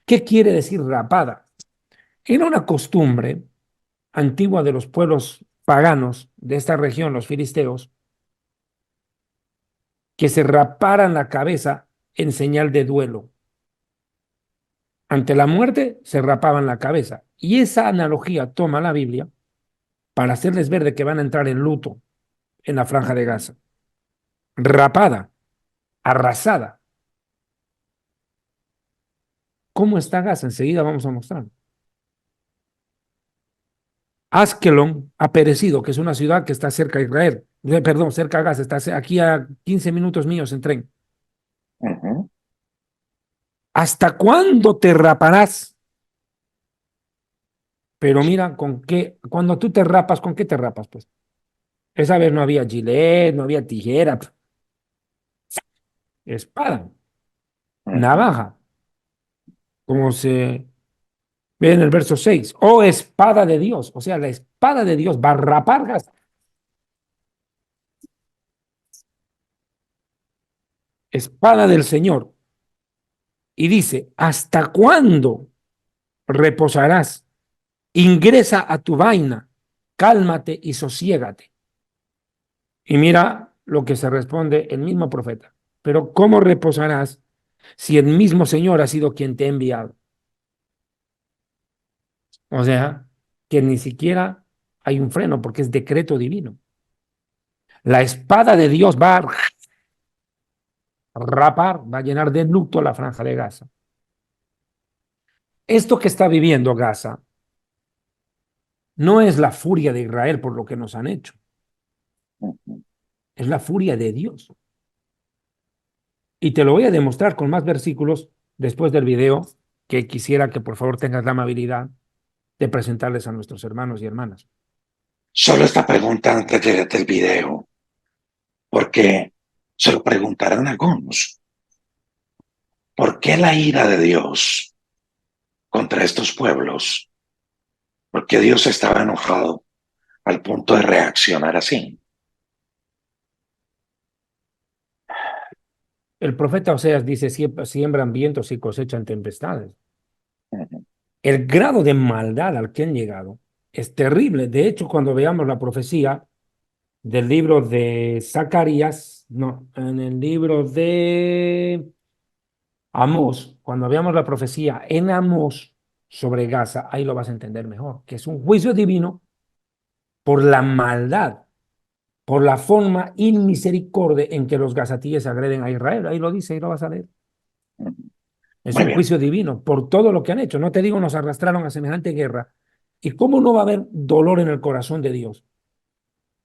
¿qué quiere decir rapada? Era una costumbre antigua de los pueblos paganos de esta región, los filisteos, que se raparan la cabeza en señal de duelo. Ante la muerte se rapaban la cabeza. Y esa analogía toma la Biblia para hacerles ver de que van a entrar en luto en la franja de ujú. Gaza. Rapada, arrasada. ¿Cómo está Gaza? Enseguida vamos a mostrar. Askelon ha perecido, que es una ciudad que está cerca de Israel. Perdón, cerca de Gaza, está aquí a 15 minutos míos en tren. Ujú. ¿Hasta cuándo te raparás? Pero mira, ¿con qué? Cuando tú te rapas, ¿con qué te rapas? Pues esa vez no había gilet, no había tijera, espada, Ujú, navaja, como se ve en el verso 6. Oh, espada de Dios. O sea, la espada de Dios va a rapar Gaza. Espada del Señor. Y dice, ¿hasta cuándo reposarás? Ingresa a tu vaina, cálmate y sosiégate. Y mira lo que se responde el mismo profeta. Pero ¿cómo reposarás si el mismo Señor ha sido quien te ha enviado? O sea, que ni siquiera hay un freno porque es decreto divino. La espada de Dios va a rapar, va a llenar de luto la franja de Gaza. Esto que está viviendo Gaza no es la furia de Israel por lo que nos han hecho, ujú. es la furia de Dios. Y te lo voy a demostrar con más versículos después del video, que quisiera que por favor tengas la amabilidad de presentarles a nuestros hermanos y hermanas. Solo esta pregunta antes del video. porque se lo preguntarán algunos. ¿Por qué la ira de Dios contra estos pueblos? ¿Por qué Dios estaba enojado al punto de reaccionar así? El profeta Oseas dice, siembran vientos y cosechan tempestades. El grado de maldad al que han llegado es terrible. De hecho, cuando veamos la profecía del libro de Zacarías, no, en el libro de Amós, cuando veamos la profecía en Amós sobre Gaza, ahí lo vas a entender mejor, que es un juicio divino por la maldad, por la forma inmisericordia en que los gazatíes agreden a Israel. Ahí lo dice, ahí lo vas a leer. Es Muy un bien. juicio divino por todo lo que han hecho. No te digo, nos arrastraron a semejante guerra. ¿Y cómo no va a haber dolor en el corazón de Dios?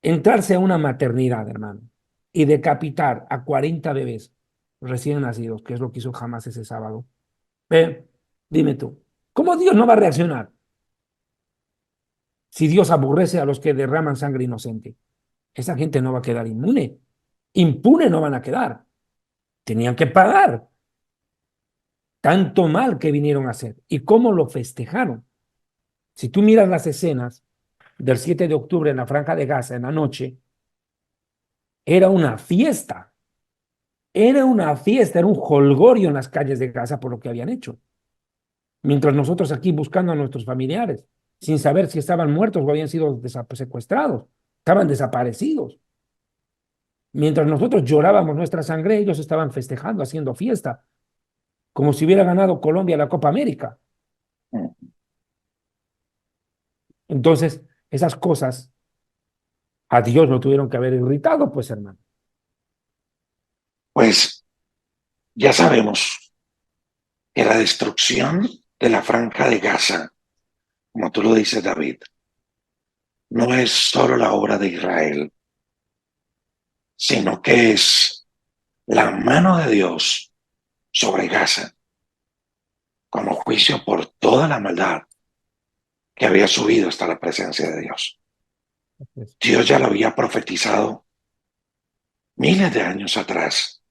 Entrarse a una maternidad, hermano, y decapitar a 40 bebés recién nacidos, que es lo que hizo Hamas ese sábado. Dime tú, ¿cómo Dios no va a reaccionar si Dios aborrece a los que derraman sangre inocente? Esa gente no va a quedar inmune. Impune no van a quedar. Tenían que pagar tanto mal que vinieron a hacer. ¿Y cómo lo festejaron? Si tú miras las escenas del 7 de octubre en la Franja de Gaza en la noche, era una fiesta. Era una fiesta, era un jolgorio en las calles de Gaza por lo que habían hecho. Mientras nosotros aquí buscando a nuestros familiares, sin saber si estaban muertos o habían sido secuestrados, estaban desaparecidos. Mientras nosotros llorábamos nuestra sangre, ellos estaban festejando, haciendo fiesta, como si hubiera ganado Colombia la Copa América. Entonces, esas cosas a Dios lo tuvieron que haber irritado, pues, hermano. Pues ya sabemos que la destrucción de la Franja de Gaza, como tú lo dices, David, no es solo la obra de Israel, sino que es la mano de Dios sobre Gaza, como juicio por toda la maldad que había subido hasta la presencia de Dios. Dios ya lo había profetizado miles de años atrás,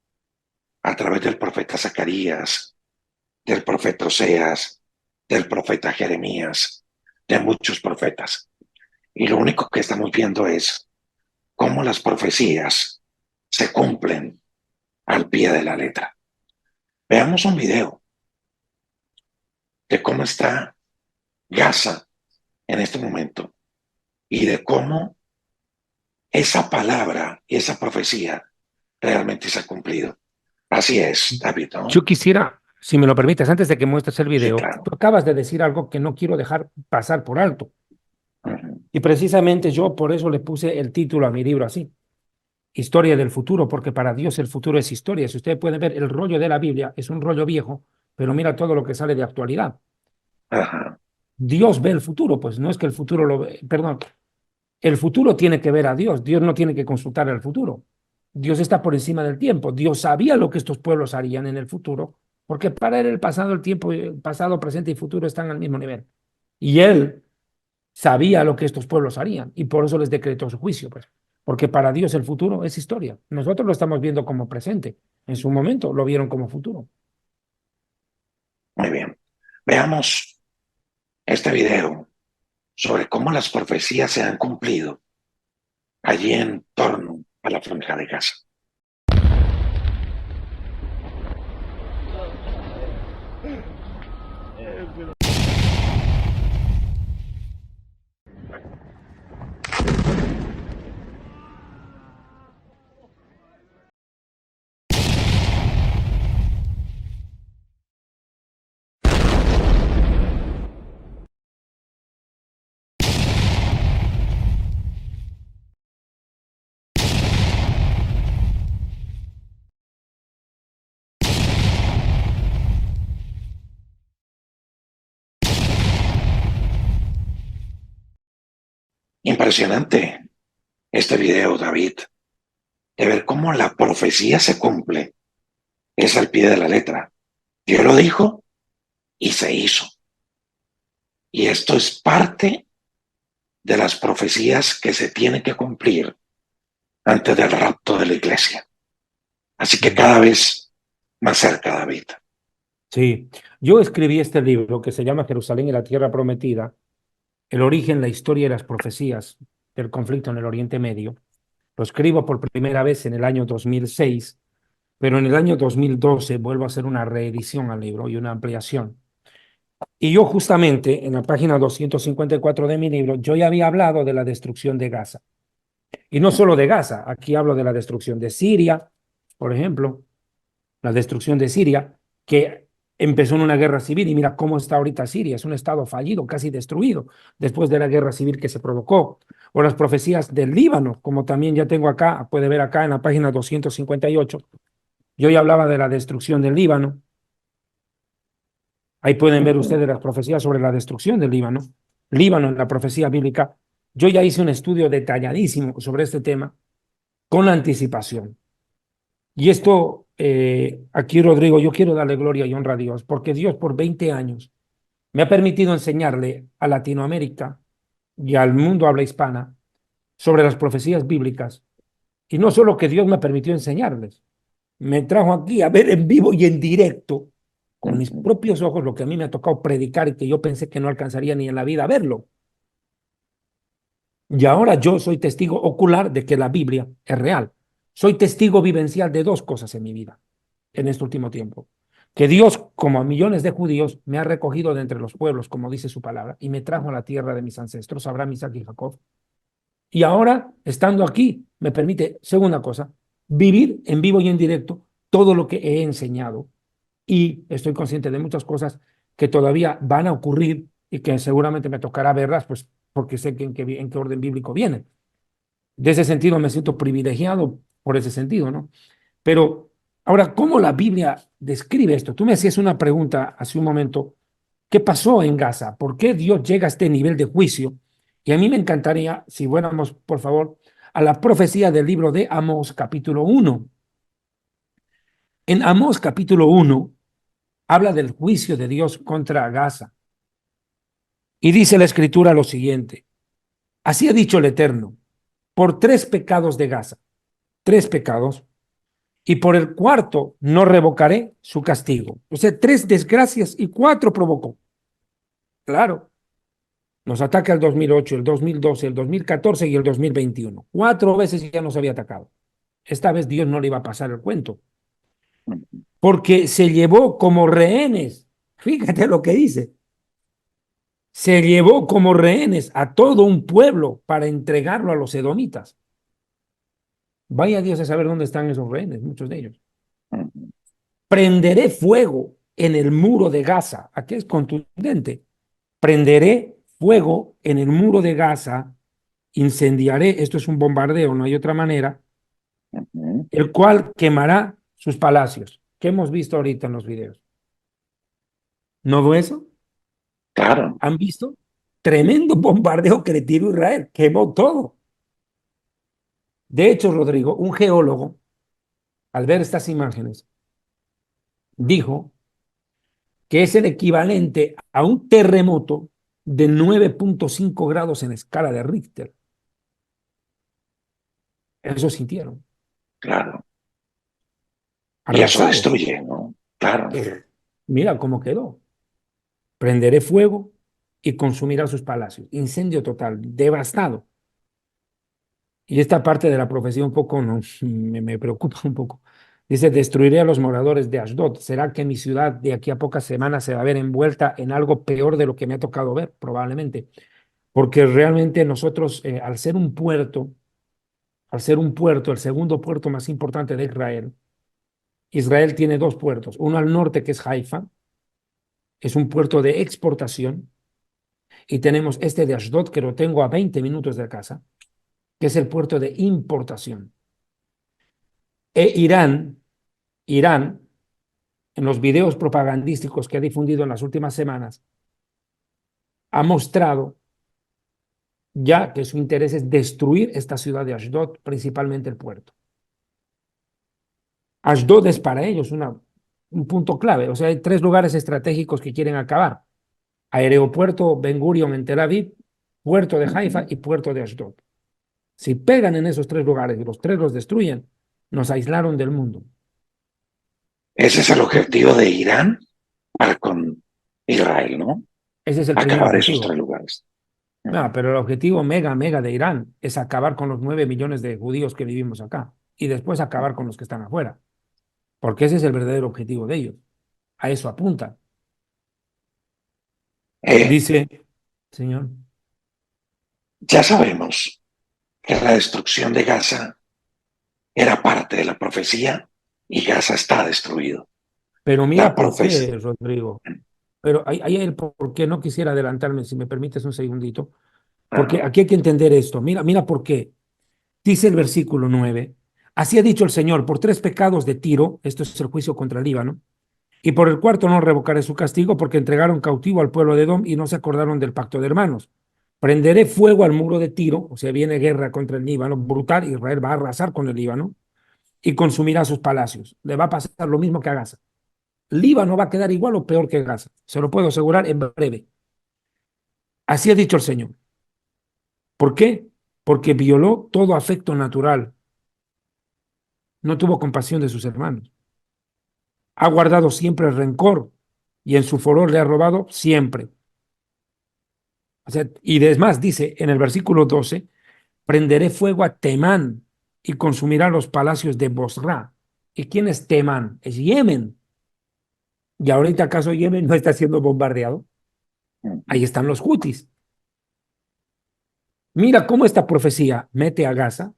a través del profeta Zacarías, del profeta Oseas, del profeta Jeremías, de muchos profetas. Y lo único que estamos viendo es cómo las profecías se cumplen al pie de la letra. Veamos un video de cómo está Gaza en este momento y de cómo esa palabra y esa profecía realmente se ha cumplido. Así es, David, ¿no? Yo quisiera, si me lo permites, antes de que muestres el Sí, video, claro. tú acabas de decir algo que no quiero dejar pasar por alto. Uh-huh. Y precisamente yo por eso le puse el título a mi libro así, Historia del futuro, porque para Dios el futuro es historia. Si ustedes pueden ver, el rollo de la Biblia es un rollo viejo, pero mira todo lo que sale de actualidad. Uh-huh. Dios ve el futuro, pues no es que el futuro lo ve, perdón, el futuro tiene que ver a Dios, Dios no tiene que consultar el futuro. Dios está por encima del tiempo, Dios sabía lo que estos pueblos harían en el futuro, porque para él el pasado, el tiempo, el pasado, presente y futuro están al mismo nivel. Y él sabía lo que estos pueblos harían y por eso les decretó su juicio, pues, porque para Dios el futuro es historia. Nosotros lo estamos viendo como presente, en su momento lo vieron como futuro. Muy bien. Veamos este video sobre cómo las profecías se han cumplido allí en torno a la Franja de Gaza. Impresionante este video, David, de ver cómo la profecía se cumple. Es al pie de la letra. Dios lo dijo y se hizo. Y esto es parte de las profecías que se tienen que cumplir antes del rapto de la iglesia. Así que Mm. cada vez más cerca, David. Sí, yo escribí este libro que se llama Jerusalén y la Tierra Prometida, el origen, la historia y las profecías del conflicto en el Oriente Medio. Lo escribo por primera vez en el año 2006, pero en el año 2012 vuelvo a hacer una reedición al libro y una ampliación. Y yo justamente en la página 254 de mi libro, yo ya había hablado de la destrucción de Gaza. Y no solo de Gaza, aquí hablo de la destrucción de Siria, por ejemplo, la destrucción de Siria, que empezó en una guerra civil y mira cómo está ahorita Siria, es un estado fallido, casi destruido, después de la guerra civil que se provocó. O las profecías del Líbano, como también ya tengo acá, puede ver acá en la página 258, yo ya hablaba de la destrucción del Líbano. Ahí pueden ver ustedes las profecías sobre la destrucción del Líbano. Líbano en la profecía bíblica. Yo ya hice un estudio detalladísimo sobre este tema con anticipación. Y esto, aquí Rodrigo, yo quiero darle gloria y honra a Dios, porque Dios por 20 años me ha permitido enseñarle a Latinoamérica y al mundo habla hispana sobre las profecías bíblicas. Y no solo que Dios me permitió enseñarles, me trajo aquí a ver en vivo y en directo, con mis propios ojos, lo que a mí me ha tocado predicar y que yo pensé que no alcanzaría ni en la vida a verlo. Y ahora yo soy testigo ocular de que la Biblia es real. Soy testigo vivencial de dos cosas en mi vida en este último tiempo. Que Dios, como a millones de judíos, me ha recogido de entre los pueblos, como dice su palabra, y me trajo a la tierra de mis ancestros, Abraham, Isaac y Jacob. Y ahora, estando aquí, me permite, segunda cosa, vivir en vivo y en directo todo lo que he enseñado. Y estoy consciente de muchas cosas que todavía van a ocurrir y que seguramente me tocará verlas, pues porque sé que en qué orden bíblico viene. De ese sentido me siento privilegiado por ese sentido, ¿no? Pero ahora, ¿cómo la Biblia describe esto? Tú me hacías una pregunta hace un momento, ¿qué pasó en Gaza? ¿Por qué Dios llega a este nivel de juicio? Y a mí me encantaría, si fuéramos, por favor, a la profecía del libro de Amós, capítulo 1. En Amós, capítulo 1, habla del juicio de Dios contra Gaza. Y dice la escritura lo siguiente, así ha dicho el Eterno, por tres pecados de Gaza, tres pecados, y por el cuarto no revocaré su castigo. O sea, tres desgracias y cuatro provocó. Claro, nos ataca el 2008, el 2012, el 2014 y el 2021. Cuatro veces ya nos había atacado. Esta vez Dios no le iba a pasar el cuento, porque se llevó como rehenes. Fíjate lo que dice. Se llevó como rehenes a todo un pueblo para entregarlo a los edomitas. Vaya Dios a saber dónde están esos rehenes, muchos de ellos. Prenderé fuego en el muro de Gaza. Aquí es contundente. Prenderé fuego en el muro de Gaza, incendiaré, esto es un bombardeo, no hay otra manera, el cual quemará sus palacios. ¿Qué hemos visto ahorita en los videos? ¿No fue eso? Claro, ¿Han visto? Tremendo bombardeo que le tiró Israel, quemó todo. De hecho, Rodrigo, un geólogo, al ver estas imágenes, dijo que es el equivalente a un terremoto de 9.5 grados en escala de Richter. Eso sintieron, claro. Y eso arrasados. destruye, ¿no? Claro. Mira cómo quedó. Prenderé fuego y consumirá sus palacios. Incendio total, devastado. Y esta parte de la profecía un poco me preocupa un poco. Dice, destruiré a los moradores de Ashdod. ¿Será que mi ciudad de aquí a pocas semanas se va a ver envuelta en algo peor de lo que me ha tocado ver? Probablemente. Porque realmente nosotros, al ser un puerto, el segundo puerto más importante de Israel, Israel tiene dos puertos. Uno al norte, que es Haifa, es un puerto de exportación, y tenemos este de Ashdod, que lo tengo a 20 minutos de casa, que es el puerto de importación. E Irán, en los videos propagandísticos que ha difundido en las últimas semanas, ha mostrado ya que su interés es destruir esta ciudad de Ashdod, principalmente el puerto. Ashdod es para ellos un punto clave, o sea, hay tres lugares estratégicos que quieren acabar. Aeropuerto Ben Gurion en Tel Aviv, puerto de Haifa y puerto de Ashdod. Si pegan en esos tres lugares y los tres los destruyen, nos aislaron del mundo. Ese es el objetivo de Irán para con Israel, ¿no? Ese es el primer Acabar esos objetivo. tres lugares. No, pero el objetivo mega de Irán es acabar con los 9 millones de judíos que vivimos acá y después acabar con los que están afuera, porque ese es el verdadero objetivo de ellos. A eso apunta. Eh, Dice, señor, ya sabemos que la destrucción de Gaza era parte de la profecía y Gaza está destruido. pero La mira por profecía, qué, Rodrigo. Pero ahí el por qué no quisiera adelantarme, si me permites un segundito, porque aquí hay que entender esto. Mira por qué. Dice el versículo 9, así ha dicho el Señor, por 3 pecados de Tiro, esto es el juicio contra el Líbano, y por el cuarto no revocaré su castigo, porque entregaron cautivo al pueblo de Edom y no se acordaron del pacto de hermanos. Prenderé fuego al muro de Tiro, o sea, viene guerra contra el Líbano, brutal, Israel va a arrasar con el Líbano y consumirá sus palacios. Le va a pasar lo mismo que a Gaza. Líbano va a quedar igual o peor que Gaza, se lo puedo asegurar en breve. Así ha dicho el Señor. ¿Por qué? Porque violó todo afecto natural, no tuvo compasión de sus hermanos. Ha guardado siempre el rencor y en su furor le ha robado siempre. O sea, y además dice en el versículo 12, prenderé fuego a Temán y consumirá los palacios de Bosra. ¿Y quién es Temán? Es Yemen. ¿Y ahorita acaso Yemen no está siendo bombardeado? Ahí están los hutis. Mira cómo esta profecía mete a Gaza,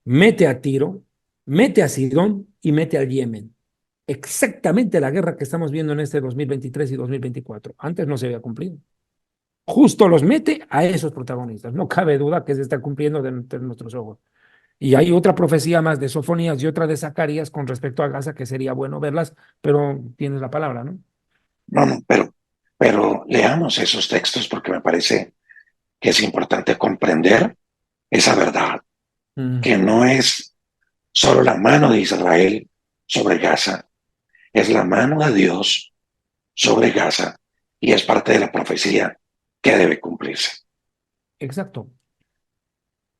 mete a Tiro, mete a Sidón y mete al Yemen. Exactamente la guerra que estamos viendo en este 2023 y 2024. Antes no se había cumplido. Justo los mete a esos protagonistas. No cabe duda que se está cumpliendo de nuestros ojos. Y hay otra profecía más de Sofonías y otra de Zacarías con respecto a Gaza que sería bueno verlas, pero tienes la palabra, ¿no? no, no, pero leamos esos textos porque me parece que es importante comprender esa verdad, Mm, que no es solo la mano de Israel sobre Gaza, es la mano de Dios sobre Gaza y es parte de la profecía que debe cumplirse. exacto.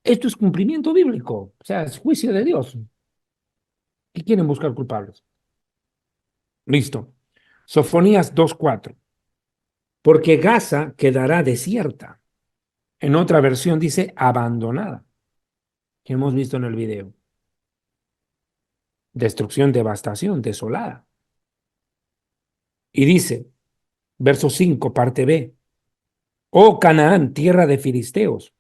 Esto es cumplimiento bíblico, o sea, es juicio de Dios. ¿Qué quieren buscar culpables? Listo. Sofonías 2:4. Porque Gaza quedará desierta. En otra versión dice abandonada, que hemos visto en el video. Destrucción, devastación, desolada. Y dice, verso 5, parte B, oh Canaán, tierra de filisteos,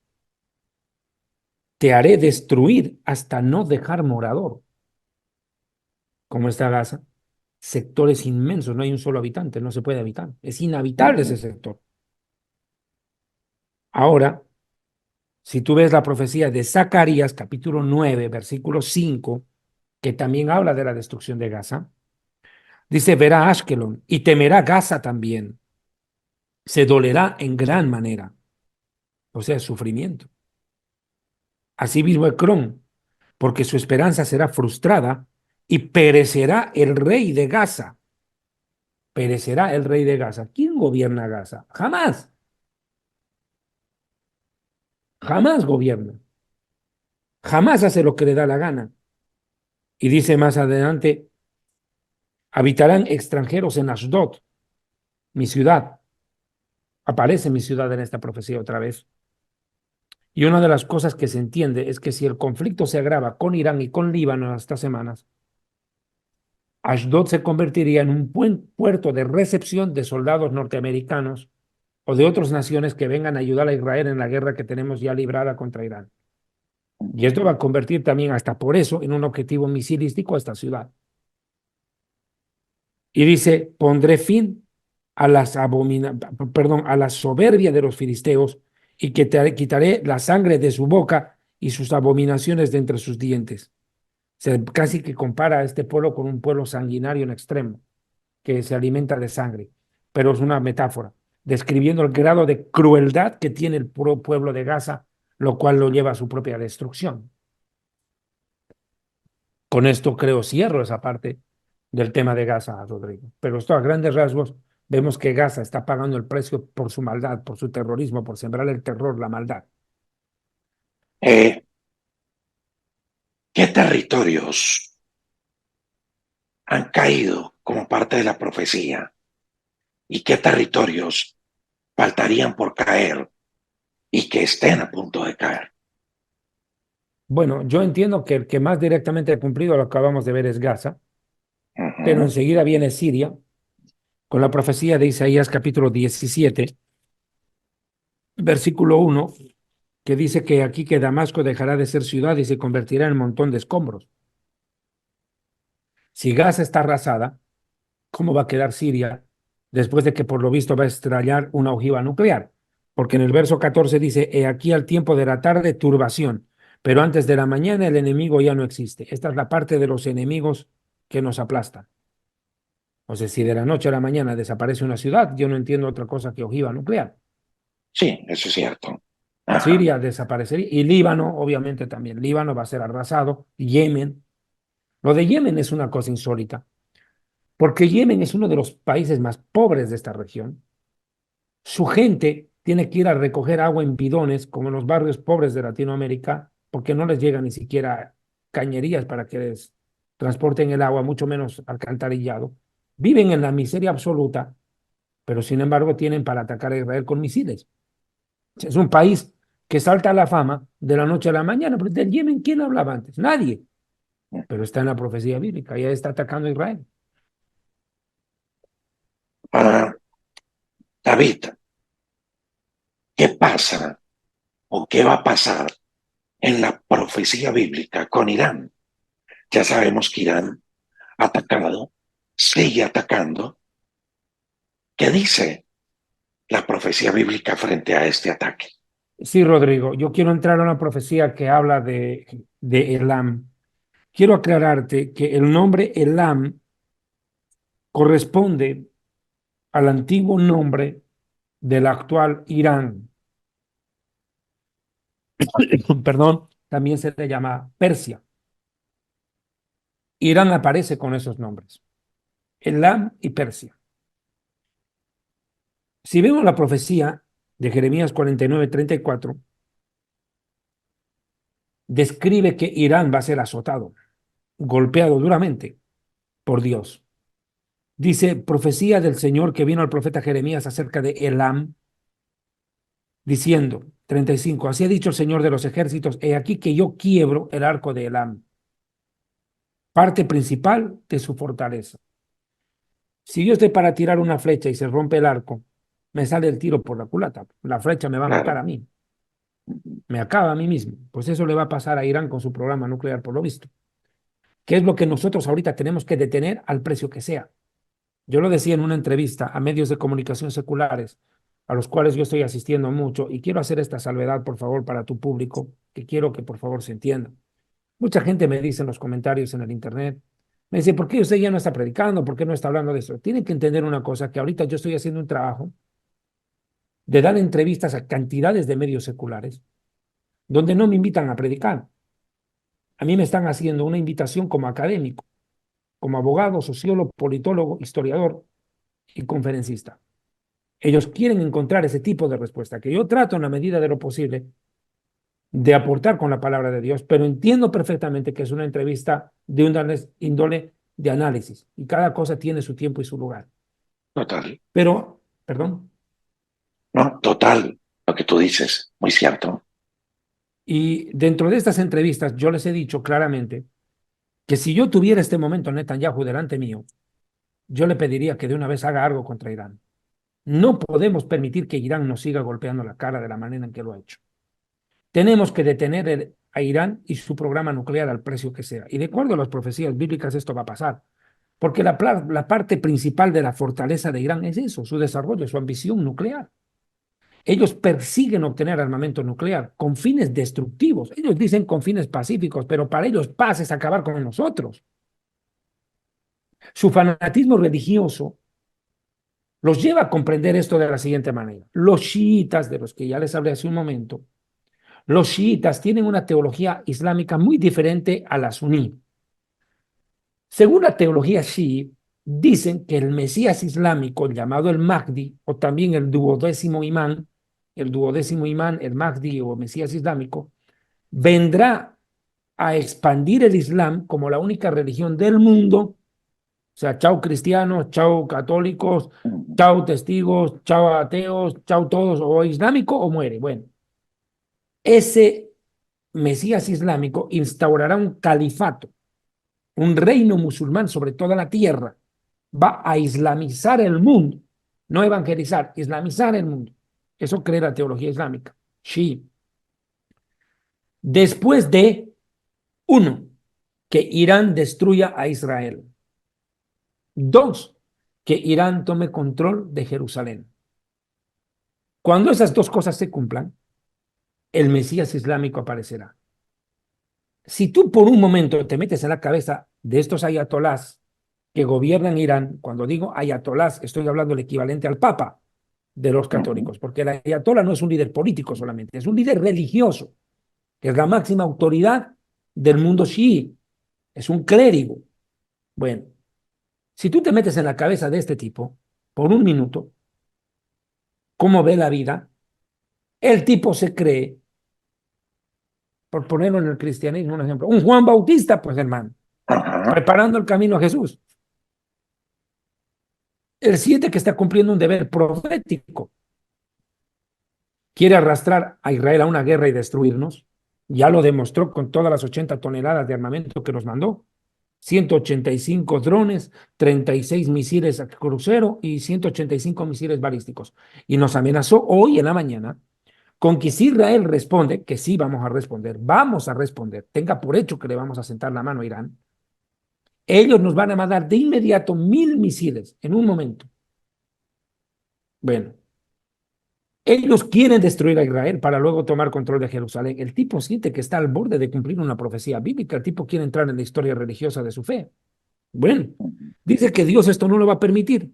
te haré destruir hasta no dejar morador. ¿Cómo está Gaza? Sectores inmensos, no hay un solo habitante, no se puede habitar. Es inhabitable ese sector. Ahora, si tú ves la profecía de Zacarías, capítulo 9, versículo 5, que también habla de la destrucción de Gaza, dice, verá Ashkelon y temerá Gaza también. Se dolerá en gran manera, o sea, sufrimiento. Asimismo, Ecrón, porque su esperanza será frustrada y perecerá el rey de Gaza. Perecerá el rey de Gaza. ¿Quién gobierna Gaza? Jamás. Jamás gobierna. Jamás hace lo que le da la gana. Y dice más adelante, habitarán extranjeros en Ashdod, mi ciudad. Aparece mi ciudad en esta profecía otra vez. Y una de las cosas que se entiende es que si el conflicto se agrava con Irán y con Líbano en estas semanas, Ashdod se convertiría en un buen puerto de recepción de soldados norteamericanos o de otras naciones que vengan a ayudar a Israel en la guerra que tenemos ya librada contra Irán. Y esto va a convertir también, hasta por eso, en un objetivo misilístico a esta ciudad. Y dice, pondré fin a a la soberbia de los filisteos y que te quitaré la sangre de su boca y sus abominaciones de entre sus dientes. O sea, casi que compara a este pueblo con un pueblo sanguinario en extremo, que se alimenta de sangre, pero es una metáfora, describiendo el grado de crueldad que tiene el puro pueblo de Gaza, lo cual lo lleva a su propia destrucción. Con esto creo cierro esa parte del tema de Gaza, Rodrigo. Pero esto a grandes rasgos vemos que Gaza está pagando el precio por su maldad, por su terrorismo, por sembrar el terror, la maldad. territorios han caído como parte de la profecía y qué territorios faltarían por caer y que estén a punto de caer? Bueno, yo entiendo que el que más directamente ha cumplido lo acabamos de ver es Gaza, pero Ujú. enseguida viene Siria, con la profecía de Isaías capítulo 17, versículo 1, que dice que aquí que Damasco dejará de ser ciudad y se convertirá en montón de escombros. Si Gaza está arrasada, ¿cómo va a quedar Siria después de que por lo visto va a estrellar una ojiva nuclear? Porque en el verso 14 dice, he aquí al tiempo de la tarde turbación, pero antes de la mañana el enemigo ya no existe. Esta es la parte de los enemigos que nos aplastan. O sea, si de la noche a la mañana desaparece una ciudad, yo no entiendo otra cosa que ojiva nuclear. Sí, eso es cierto. Ajá. Siria desaparecería y Líbano, obviamente también. Líbano va a ser arrasado. Yemen. Lo de Yemen es una cosa insólita, porque Yemen es uno de los países más pobres de esta región. Su gente tiene que ir a recoger agua en bidones, como en los barrios pobres de Latinoamérica, porque no les llega ni siquiera cañerías para que les transporten el agua, mucho menos alcantarillado. Viven en la miseria absoluta, pero sin embargo tienen para atacar a Israel con misiles. Es un país que salta a la fama de la noche a la mañana, pero del Yemen, ¿quién hablaba antes? Nadie, pero está en la profecía bíblica, ya está atacando a Israel. Ah, David, ¿qué pasa o qué va a pasar en la profecía bíblica con Irán? Ya sabemos que Irán ha atacado, sigue atacando. ¿Qué dice la profecía bíblica frente a este ataque? Sí, Rodrigo, yo quiero entrar a una profecía que habla de Elam. Quiero aclararte que el nombre Elam corresponde al antiguo nombre del actual Irán. Perdón, también se le llama Persia. Irán aparece con esos nombres, Elam y Persia. Si vemos la profecía de Jeremías 49:34, describe que Irán va a ser azotado, golpeado duramente por Dios. Dice, profecía del Señor que vino al profeta Jeremías acerca de Elam, diciendo, 35, así ha dicho el Señor de los ejércitos, he aquí que yo quiebro el arco de Elam, parte principal de su fortaleza. Si yo estoy para tirar una flecha y se rompe el arco, me sale el tiro por la culata, la flecha me va a matar Claro. a mí, me acaba a mí mismo. Pues eso le va a pasar a Irán con su programa nuclear, por lo visto. ¿Qué es lo que nosotros ahorita tenemos que detener al precio que sea? Yo lo decía en una entrevista a medios de comunicación seculares, a los cuales yo estoy asistiendo mucho, y quiero hacer esta salvedad, por favor, para tu público, que quiero que por favor se entienda. Mucha gente me dice en los comentarios en el internet, me dice, ¿por qué usted ya no está predicando? ¿Por qué no está hablando de eso? Tienen que entender una cosa, que ahorita yo estoy haciendo un trabajo de dar entrevistas a cantidades de medios seculares, donde no me invitan a predicar. A mí me están haciendo una invitación como académico, como abogado, sociólogo, politólogo, historiador y conferencista. Ellos quieren encontrar ese tipo de respuesta, que yo trato en la medida de lo posible de aportar con la palabra de Dios, pero entiendo perfectamente que es una entrevista de una índole de análisis y cada cosa tiene su tiempo y su lugar. Total. Pero, perdón, No, total. Lo que tú dices, muy cierto. y dentro de estas entrevistas yo les he dicho claramente que si yo tuviera este momento Netanyahu delante mío, yo le pediría que de una vez haga algo contra Irán. No podemos permitir que Irán nos siga golpeando la cara de la manera en que lo ha hecho. Tenemos que detener a Irán y su programa nuclear al precio que sea. Y de acuerdo a las profecías bíblicas, esto va a pasar. Porque la parte principal de la fortaleza de Irán es eso, su desarrollo, su ambición nuclear. Ellos persiguen obtener armamento nuclear con fines destructivos. Ellos dicen con fines pacíficos, pero para ellos paz es acabar con nosotros. Su fanatismo religioso los lleva a comprender esto de la siguiente manera. Los chiitas, de los que ya les hablé hace un momento, los chiitas tienen una teología islámica muy diferente a la suní. Según la teología chií, dicen que el Mesías islámico, llamado el Mahdi, o también el duodécimo imán, el Mahdi o Mesías islámico, vendrá a expandir el Islam como la única religión del mundo. O sea, chao cristianos, chao católicos, chao testigos, chao ateos, chao todos, o islámico o muere. Bueno, ese Mesías islámico instaurará un califato, un reino musulmán sobre toda la tierra. Va a islamizar el mundo, no evangelizar, islamizar el mundo. Eso cree la teología islámica. Sí. Después de, uno, que Irán destruya a Israel. Dos, que Irán tome control de Jerusalén. Cuando esas dos cosas se cumplan, el Mesías islámico aparecerá. Si tú por un momento te metes en la cabeza de estos ayatolás que gobiernan Irán, cuando digo ayatolás, estoy hablando del equivalente al papa de los católicos, porque el ayatolá no es un líder político solamente, es un líder religioso, que es la máxima autoridad del mundo chií, es un clérigo. Bueno, si tú te metes en la cabeza de este tipo, por un minuto, ¿cómo ve la vida? El tipo se cree, por ponerlo en el cristianismo, un ejemplo, un Juan Bautista, pues hermano, Ajá. preparando el camino a Jesús. El 7 que está cumpliendo un deber profético. Quiere arrastrar a Israel a una guerra y destruirnos. Ya lo demostró con todas las 80 toneladas de armamento que nos mandó. 185 drones, 36 misiles a crucero y 185 misiles balísticos. Y nos amenazó hoy en la mañana con que si Israel responde, que sí vamos a responder, tenga por hecho que le vamos a sentar la mano a Irán, ellos nos van a mandar de inmediato 1000 misiles en un momento. Bueno, ellos quieren destruir a Israel para luego tomar control de Jerusalén. El tipo siente que está al borde de cumplir una profecía bíblica. El tipo quiere entrar en la historia religiosa de su fe. Bueno, dice que Dios esto no lo va a permitir.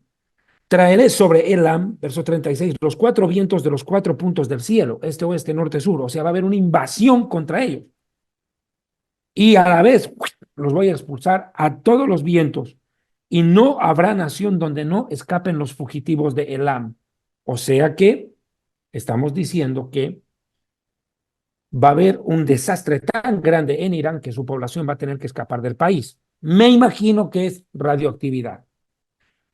Traeré sobre Elam, verso 36, los 4 vientos de los 4 puntos del cielo, este, oeste, norte, sur. O sea, va a haber una invasión contra ellos. Y a la vez los voy a expulsar a todos los vientos. Y no habrá nación donde no escapen los fugitivos de Elam. O sea que estamos diciendo que va a haber un desastre tan grande en Irán que su población va a tener que escapar del país. Me imagino que es radioactividad.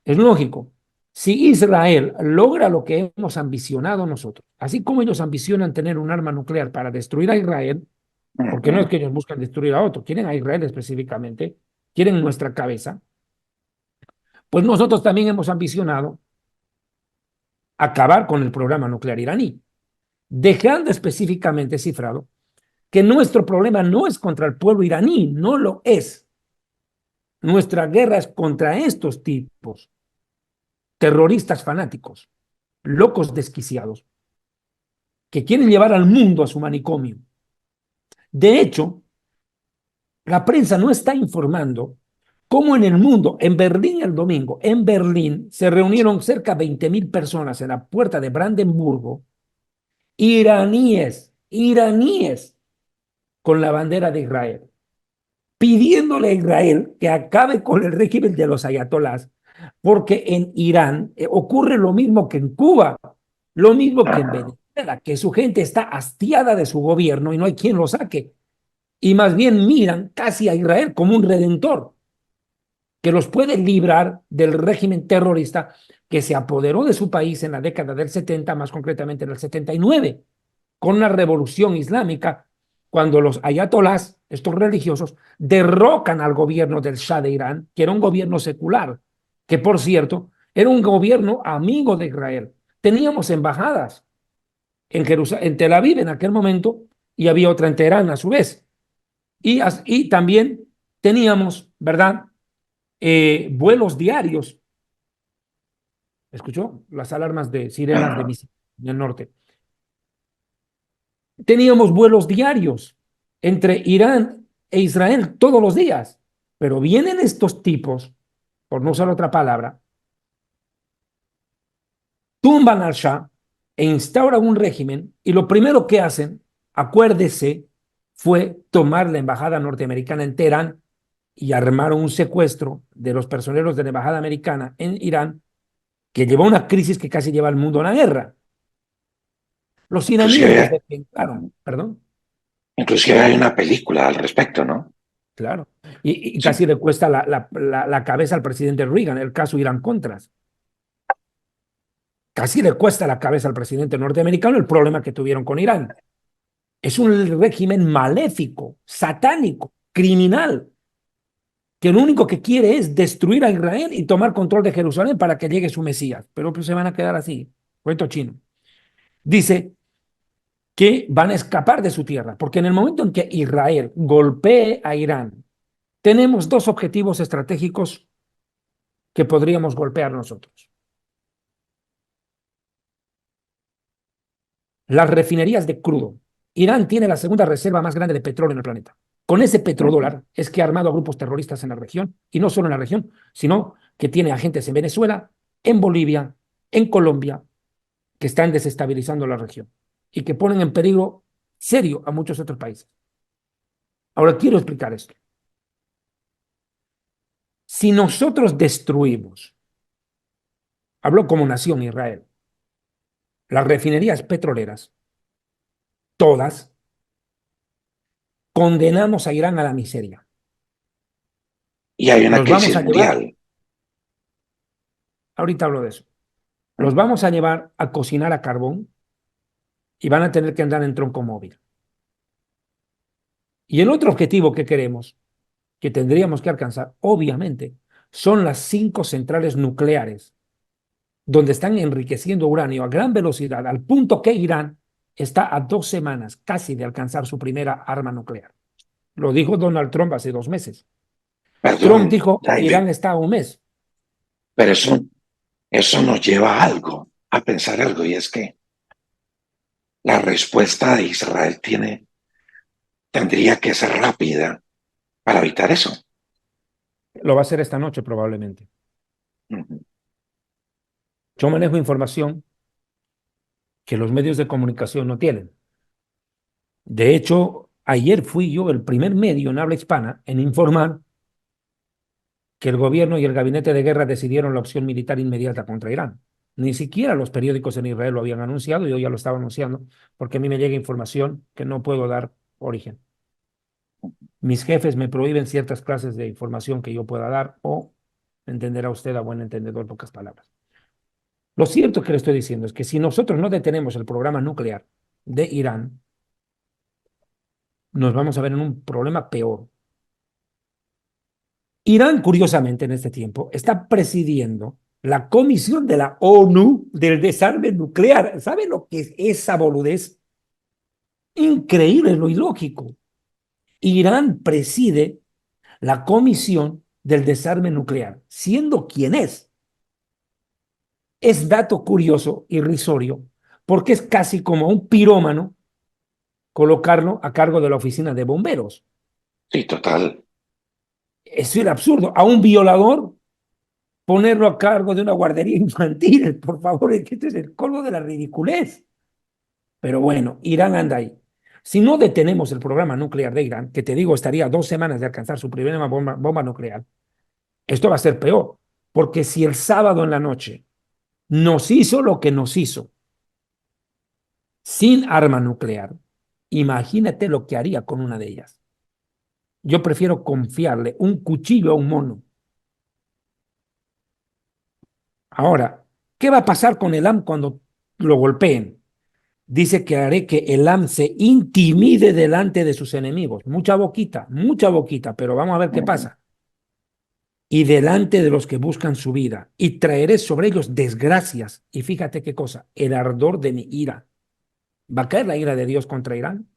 Es lógico. Si Israel logra lo que hemos ambicionado nosotros, así como ellos ambicionan tener un arma nuclear para destruir a Israel, porque no es que ellos buscan destruir a otro, quieren a Israel específicamente, quieren nuestra cabeza, pues nosotros también hemos ambicionado acabar con el programa nuclear iraní, dejando específicamente cifrado que nuestro problema no es contra el pueblo iraní, no lo es. Nuestra guerra es contra estos tipos, terroristas fanáticos, locos desquiciados, que quieren llevar al mundo a su manicomio. De hecho, la prensa no está informando cómo en el mundo, en Berlín el domingo, en Berlín se reunieron cerca de 20.000 personas en la puerta de Brandenburgo, iraníes, con la bandera de Israel, pidiéndole a Israel que acabe con el régimen de los ayatolás, porque en Irán ocurre lo mismo que en Cuba, lo mismo que en Venezuela, que su gente está hastiada de su gobierno y no hay quien lo saque. Y más bien miran casi a Israel como un redentor que los puede librar del régimen terrorista que se apoderó de su país en la década del 70, más concretamente en el 79, con la revolución islámica, cuando los ayatolás, estos religiosos, derrocan al gobierno del Shah de Irán, que era un gobierno secular, que por cierto, era un gobierno amigo de Israel. Teníamos embajadas en en Tel Aviv en aquel momento, y había otra en Teherán a su vez. Y también teníamos, ¿verdad? Vuelos diarios. ¿Escuchó? Las alarmas de sirenas de misiles en el norte. Teníamos vuelos diarios entre Irán e Israel todos los días. Pero vienen estos tipos, por no usar otra palabra, tumban al Shah e instauran un régimen y lo primero que hacen, acuérdese, fue tomar la embajada norteamericana en Teherán y armaron un secuestro de los personeros de la embajada americana en Irán que llevó a una crisis que casi lleva al mundo a una guerra. Los iraníes Inclusive, desde que entraron, perdón. Inclusive hay una película al respecto, ¿no? Claro. Y Sí. casi le cuesta la cabeza al presidente Reagan, el caso Irán-Contras. Casi le cuesta la cabeza al presidente norteamericano el problema que tuvieron con Irán. Es un régimen maléfico, satánico, criminal, que lo único que quiere es destruir a Israel y tomar control de Jerusalén para que llegue su Mesías. Pero pues se van a quedar así. Cuento chino. Dice que van a escapar de su tierra, porque en el momento en que Israel golpee a Irán, tenemos dos objetivos estratégicos que podríamos golpear nosotros. Las refinerías de crudo. Irán tiene la segunda reserva más grande de petróleo en el planeta. Con ese Ujú. petrodólar es que ha armado a grupos terroristas en la región, y no solo en la región, sino que tiene agentes en Venezuela, en Bolivia, en Colombia, que están desestabilizando la región y que ponen en peligro serio a muchos otros países. Ahora quiero explicar esto. Si nosotros destruimos, hablo como nación Israel, las refinerías petroleras, todas, condenamos a Irán a la miseria. Y hay una Los vamos crisis a llevar, mundial. ahorita hablo de eso, los vamos a llevar a cocinar a carbón y van a tener que andar en tronco móvil. Y el otro objetivo que queremos, que tendríamos que alcanzar, obviamente, son las 5 centrales nucleares, donde están enriqueciendo uranio a gran velocidad, al punto que Irán está a 2 semanas casi de alcanzar su primera arma nuclear. Lo dijo Donald Trump hace 2 meses. Perdón, Trump dijo, David, Irán está a 1 mes. pero eso nos lleva a algo, a pensar algo, y es que la respuesta de Israel tendría que ser rápida para evitar eso. Lo va a hacer esta noche probablemente. Ujú. Yo manejo información que los medios de comunicación no tienen. De hecho, ayer fui yo el primer medio en habla hispana en informar que el gobierno y el gabinete de guerra decidieron la opción militar inmediata contra Irán. Ni siquiera los periódicos en Israel lo habían anunciado, yo ya lo estaba anunciando, porque a mí me llega información que no puedo dar origen. Mis jefes me prohíben ciertas clases de información que yo pueda dar, o entenderá usted a buen entendedor pocas palabras. Lo cierto que le estoy diciendo es que si nosotros no detenemos el programa nuclear de Irán, nos vamos a ver en un problema peor. Irán, curiosamente, en este tiempo, está presidiendo la Comisión de la ONU del Desarme Nuclear. ¿Sabe lo que es esa boludez? Increíble, lo ilógico. Irán preside la Comisión del Desarme Nuclear, siendo quien es. Es dato curioso, irrisorio, porque es casi como un pirómano colocarlo a cargo de la oficina de bomberos. Sí, total. Es el absurdo. A un violador ponerlo a cargo de una guardería infantil, por favor, es que este es el colmo de la ridiculez. Pero bueno, Irán anda ahí. Si no detenemos el programa nuclear de Irán, que te digo estaría a 2 semanas de alcanzar su primera bomba nuclear, esto va a ser peor, porque si el sábado en la noche nos hizo lo que nos hizo sin arma nuclear, imagínate lo que haría con una de ellas. Yo prefiero confiarle un cuchillo a un mono. Ahora, ¿qué va a pasar con el AM cuando lo golpeen? Dice que haré que el AM se intimide delante de sus enemigos. Mucha boquita, pero vamos a ver qué Ujú. pasa. Y delante de los que buscan su vida, y traeré sobre ellos desgracias. Y fíjate qué cosa, el ardor de mi ira. ¿Va a caer la ira de Dios contra Irán?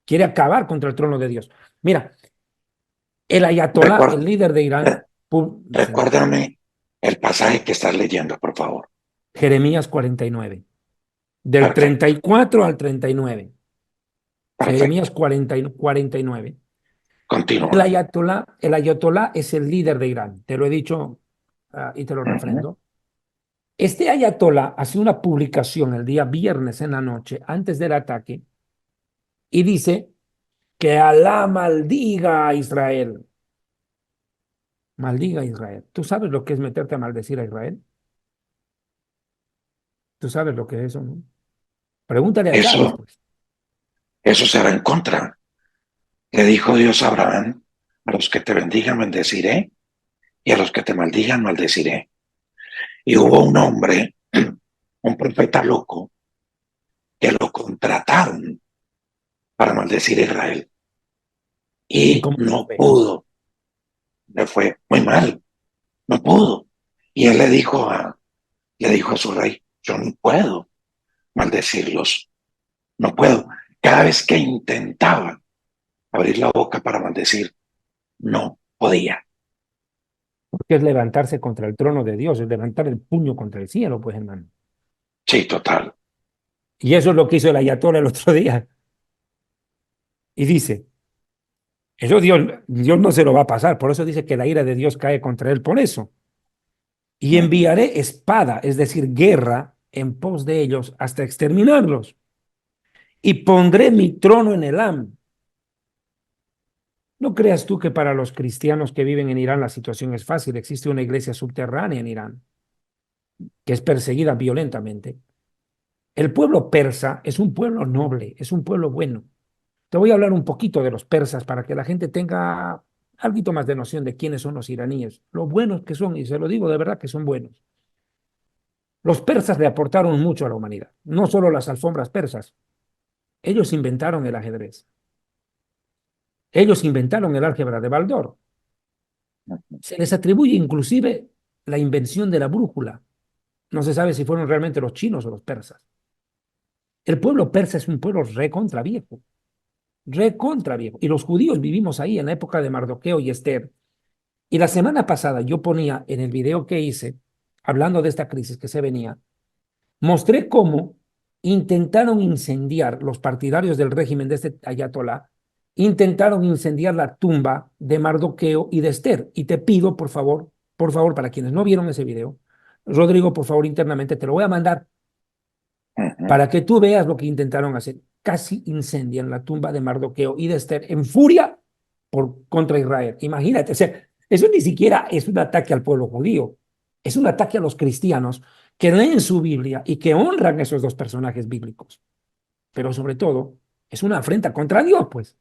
Quiere acabar contra el trono de Dios. Mira, el ayatolá, Recuer- el líder de Irán, re- recuérdame el pasaje que estás leyendo, por favor. Jeremías 49, del Perfecto, 34 al 39. Jeremías perfecto. 49. Continúa. El ayatolá es el líder de Irán, te lo he dicho y te lo Ujú. refrendo. Este ayatolá hace una publicación el día viernes en la noche, antes del ataque, y dice que Alá maldiga a Israel. Maldiga a Israel. ¿Tú sabes lo que es meterte a maldecir a Israel? ¿Tú sabes lo que es eso, no? Pregúntale a Eso, Chávez, pues. eso se va en contra. Le dijo Dios a Abraham, a los que te bendigan bendeciré y a los que te maldigan maldeciré. Y hubo un hombre, un profeta loco, que lo contrataron para maldecir a Israel ¿Y y cómo no fue? pudo, le fue muy mal, no pudo. Y él le dijo a su rey, yo no puedo maldecirlos, no puedo. Cada vez que intentaba abrir la boca para maldecir, no podía. Porque es levantarse contra el trono de Dios, es levantar el puño contra el cielo, pues, hermano. Sí, total. Y eso es lo que hizo el ayatollah el otro día. Y dice, eso Dios no se lo va a pasar, por eso dice que la ira de Dios cae contra él por eso. Y enviaré espada, es decir, guerra, en pos de ellos hasta exterminarlos. Y pondré mi trono en Elam. No creas tú que para los cristianos que viven en Irán la situación es fácil. Existe una iglesia subterránea en Irán que es perseguida violentamente. El pueblo persa es un pueblo noble, es un pueblo bueno. Te voy a hablar un poquito de los persas para que la gente tenga algo más de noción de quiénes son los iraníes, lo buenos que son, y se lo digo de verdad que son buenos. Los persas le aportaron mucho a la humanidad, no solo las alfombras persas. Ellos inventaron el ajedrez, ellos inventaron el álgebra de Baldor. Se les atribuye inclusive la invención de la brújula. No se sabe si fueron realmente los chinos o los persas. El pueblo persa es un pueblo recontra viejo. Y los judíos vivimos ahí en la época de Mardoqueo y Esther. Y la semana pasada yo ponía en el video que hice, hablando de esta crisis que se venía, mostré cómo intentaron incendiar los partidarios del régimen de este ayatolá, intentaron incendiar la tumba de Mardoqueo y de Esther. Y te pido, por favor, para quienes no vieron ese video, Rodrigo, por favor, internamente te lo voy a mandar para que tú veas lo que intentaron hacer. Casi incendian la tumba de Mardoqueo y de Esther en furia contra Israel. Imagínate, o sea, eso ni siquiera es un ataque al pueblo judío, es un ataque a los cristianos que leen su Biblia y que honran a esos dos personajes bíblicos. Pero sobre todo, es una afrenta contra Dios, pues.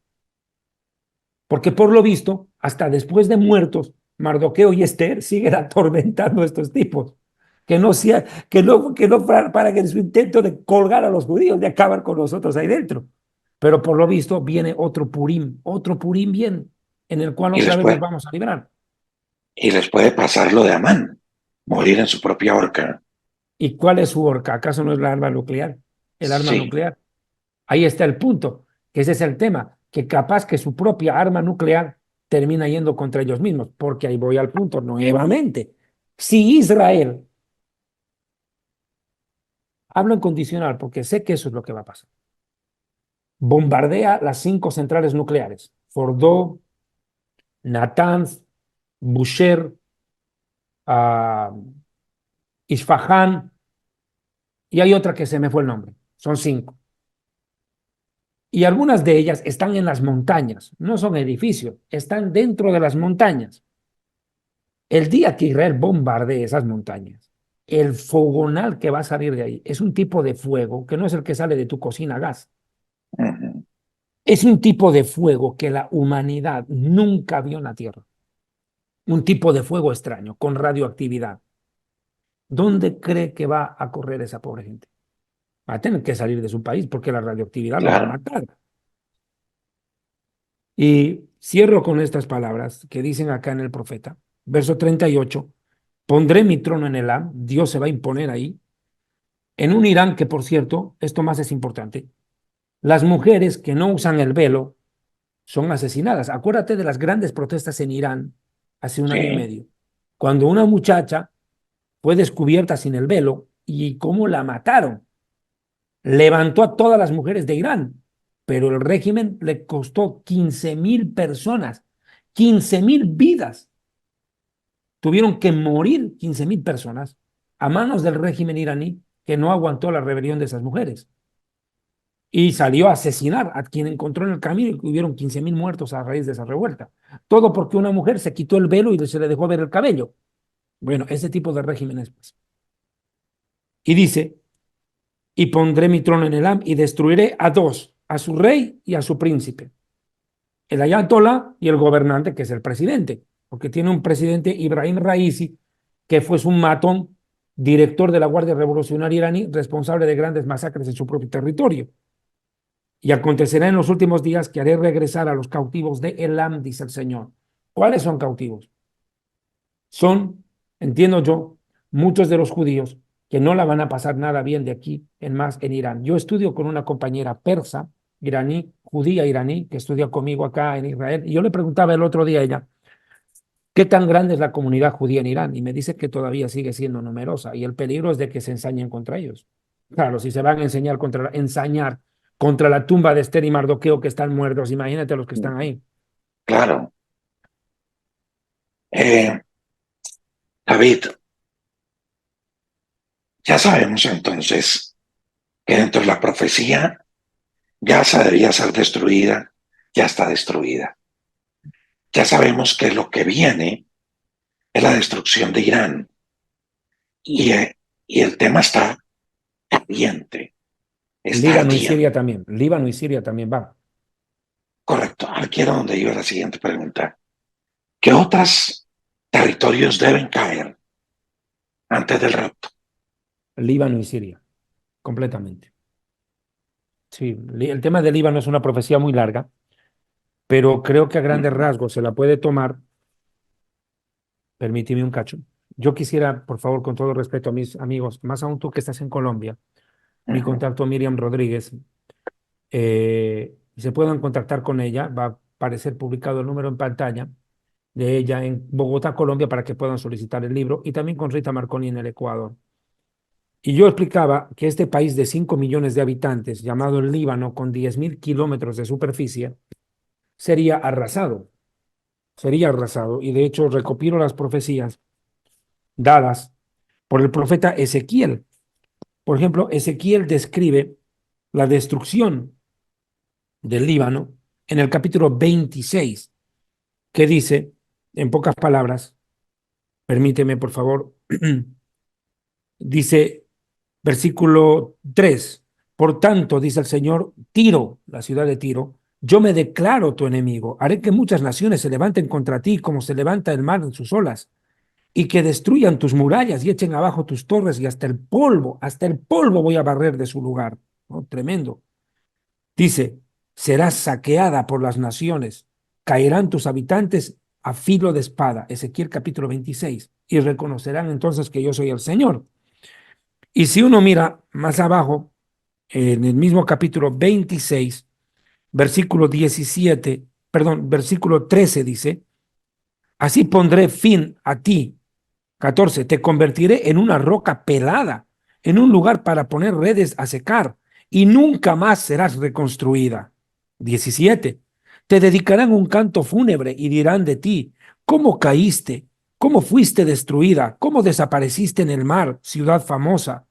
Porque por lo visto, hasta después de muertos, Mardoqueo y Esther siguen atormentando a estos tipos. Que no paran en su intento de colgar a los judíos, de acabar con nosotros ahí dentro. Pero por lo visto viene otro Purim bien, en el cual Y otra les vez nos puede, vamos a librar. y les puede pasar lo de Amán, morir en su propia horca. ¿Y cuál es su horca? ¿Acaso no es la arma nuclear? El arma Sí, nuclear. Ahí está el punto, que ese es el tema, que capaz que su propia arma nuclear termina yendo contra ellos mismos, porque ahí voy al punto nuevamente. Si Israel, hablo en condicional porque sé que eso es lo que va a pasar, bombardea las 5 centrales nucleares, Fordow, Natanz, Bushehr, Isfahan, y hay otra que se me fue el nombre, son 5. Y algunas de ellas están en las montañas, no son edificios, están dentro de las montañas. El día que Israel bombardee esas montañas, el fogonal que va a salir de ahí es un tipo de fuego que no es el que sale de tu cocina a gas. Es un tipo de fuego que la humanidad nunca vio en la Tierra. Un tipo de fuego extraño, con radioactividad. ¿Dónde cree que va a correr esa pobre gente? Va a tener que salir de su país porque la radioactividad los va a claro. matar. Y cierro con estas palabras que dicen acá en el profeta, verso 38, pondré mi trono en Elam, Dios se va a imponer ahí, en un Irán que, por cierto, esto más es importante, las mujeres que no usan el velo son asesinadas. Acuérdate de las grandes protestas en Irán hace un año y Sí, medio, cuando una muchacha fue descubierta sin el velo y cómo la mataron. Levantó a todas las mujeres de Irán, pero el régimen le costó 15.000 personas, 15.000 vidas. Tuvieron que morir 15.000 personas a manos del régimen iraní que no aguantó la rebelión de esas mujeres. Y salió a asesinar a quien encontró en el camino y hubieron 15.000 muertos a raíz de esa revuelta. Todo porque una mujer se quitó el velo y se le dejó ver el cabello. Bueno, ese tipo de regímenes, pues. Y dice, y pondré mi trono en Elam y destruiré a dos, a su rey y a su príncipe. el ayatolá y el gobernante, que es el presidente, porque tiene un presidente, Ibrahim Raisi, que fue un matón, director de la Guardia Revolucionaria iraní, responsable de grandes masacres en su propio territorio. Y acontecerá en los últimos días que haré regresar a los cautivos de Elam, dice el Señor. ¿Cuáles son cautivos? Son, entiendo yo, muchos de los judíos que no la van a pasar nada bien de aquí en más en Irán. Yo estudio con una compañera persa, iraní, judía iraní, que estudia conmigo acá en Israel, y yo le preguntaba el otro día a ella, ¿qué tan grande es la comunidad judía en Irán? Y me dice que todavía sigue siendo numerosa, y el peligro es de que se ensañen contra ellos. Claro, si se van a ensañar contra la tumba de Esther y Mardoqueo que están muertos, imagínate los que están ahí. Claro. David, ya sabemos entonces que dentro de la profecía Gaza debía ser destruida, ya está destruida. Ya sabemos que lo que viene es la destrucción de Irán y el tema está caliente, está Líbano y Siria ardiendo. también, Líbano y Siria también va. Correcto, aquí era donde iba la siguiente pregunta. ¿Qué otros territorios deben caer antes del rapto? Líbano y Siria, completamente. Sí, el tema del Líbano es una profecía muy larga, pero creo que a grandes rasgos se la puede tomar. Permíteme un cacho. Yo quisiera, por favor, con todo respeto a mis amigos, más aún tú que estás en Colombia, mi contacto Miriam Rodríguez, se puedan contactar con ella, va a aparecer publicado el número en pantalla de ella en Bogotá, Colombia, para que puedan solicitar el libro, y también con Rita Marconi en el Ecuador. Y yo explicaba que este país de 5 millones de habitantes, llamado el Líbano, con 10.000 kilómetros de superficie, sería arrasado. Y de hecho recopilo las profecías dadas por el profeta Ezequiel. Por ejemplo, Ezequiel describe la destrucción del Líbano en el capítulo 26, que dice, en pocas palabras, permíteme por favor, dice versículo 3, por tanto, dice el Señor, Tiro, la ciudad de Tiro, yo me declaro tu enemigo, haré que muchas naciones se levanten contra ti como se levanta el mar en sus olas, y que destruyan tus murallas y echen abajo tus torres y hasta el polvo voy a barrer de su lugar. ¿No? Tremendo. Dice, serás saqueada por las naciones, caerán tus habitantes a filo de espada. Ezequiel capítulo 26. Y reconocerán entonces que yo soy el Señor. Y si uno mira más abajo, en el mismo capítulo 26, versículo 17, perdón, versículo 13 dice, así pondré fin a ti. 14, te convertiré en una roca pelada, en un lugar para poner redes a secar, y nunca más serás reconstruida. 17, te dedicarán un canto fúnebre y dirán de ti, ¿cómo caíste? ¿Cómo fuiste destruida? ¿Cómo desapareciste en el mar, ciudad famosa?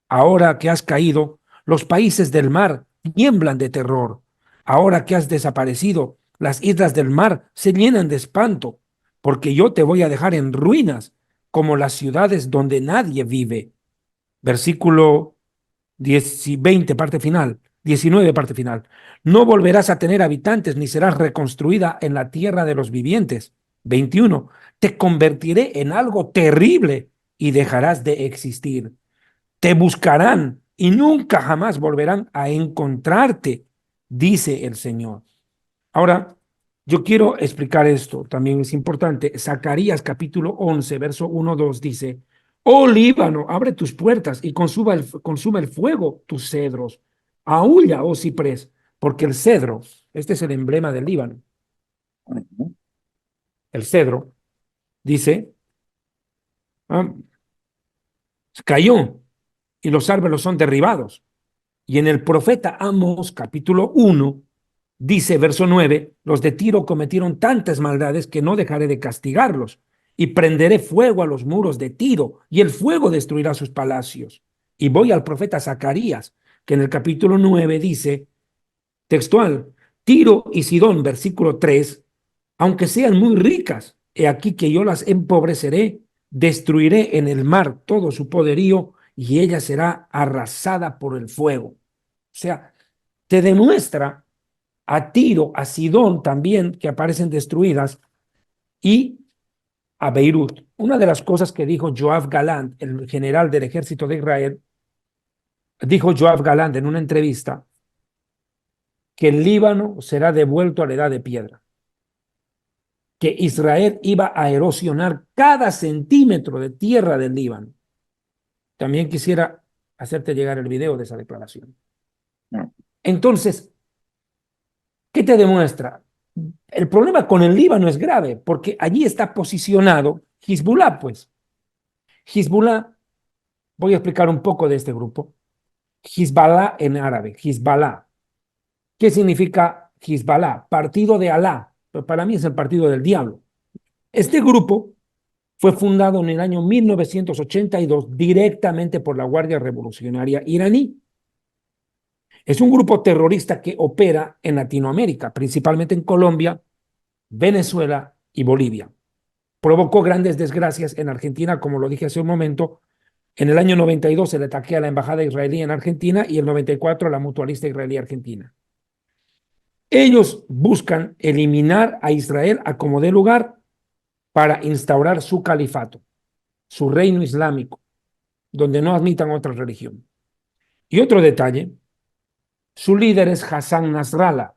Ahora que has caído, los países del mar tiemblan de terror. Ahora que has desaparecido, las islas del mar se llenan de espanto, porque yo te voy a dejar en ruinas, como las ciudades donde nadie vive. Versículo 10 y 20, parte final, 19, parte final. No volverás a tener habitantes, ni serás reconstruida en la tierra de los vivientes. 21. Te convertiré en algo terrible y dejarás de existir. Te buscarán y nunca jamás volverán a encontrarte, dice el Señor. Ahora, yo quiero explicar esto, también es importante. Zacarías capítulo 11, verso 1-2 dice, oh Líbano, abre tus puertas y consuma el fuego tus cedros. Aúlla, oh ciprés, porque el cedro, este es el emblema del Líbano, el cedro, dice, ah, cayó y los árboles son derribados. Y en el profeta Amos, capítulo 1, dice, verso 9, los de Tiro cometieron tantas maldades que no dejaré de castigarlos, y prenderé fuego a los muros de Tiro, y el fuego destruirá sus palacios. Y voy al profeta Zacarías, que en el capítulo 9 dice, textual, Tiro y Sidón, versículo 3, aunque sean muy ricas, he aquí que yo las empobreceré, destruiré en el mar todo su poderío, y ella será arrasada por el fuego. O sea, te demuestra a Tiro, a Sidón también, que aparecen destruidas, y a Beirut. Una de las cosas que dijo Yoav Galant, el general del ejército de Israel, dijo Yoav Galant en una entrevista que el Líbano será devuelto a la edad de piedra, que Israel iba a erosionar cada centímetro de tierra del Líbano. También quisiera hacerte llegar el video de esa declaración. Entonces, ¿qué te demuestra? El problema con el Líbano es grave, porque allí está posicionado Hezbollah, pues. Hezbollah, voy a explicar un poco de este grupo. Hezbollah en árabe, Hezbollah. ¿Qué significa Hezbollah? Partido de Alá, pero para mí es el partido del diablo. Este grupo fue fundado en el año 1982 directamente por la Guardia Revolucionaria iraní. Es un grupo terrorista que opera en Latinoamérica, principalmente en Colombia, Venezuela y Bolivia. Provocó grandes desgracias en Argentina, como lo dije hace un momento. En el año 92 se le ataqué a la embajada israelí en Argentina y en el 94 a la mutualista israelí-argentina. Ellos buscan eliminar a Israel a como dé lugar para instaurar su califato, su reino islámico, donde no admitan otra religión. Y otro detalle, su líder es Hassan Nasrallah.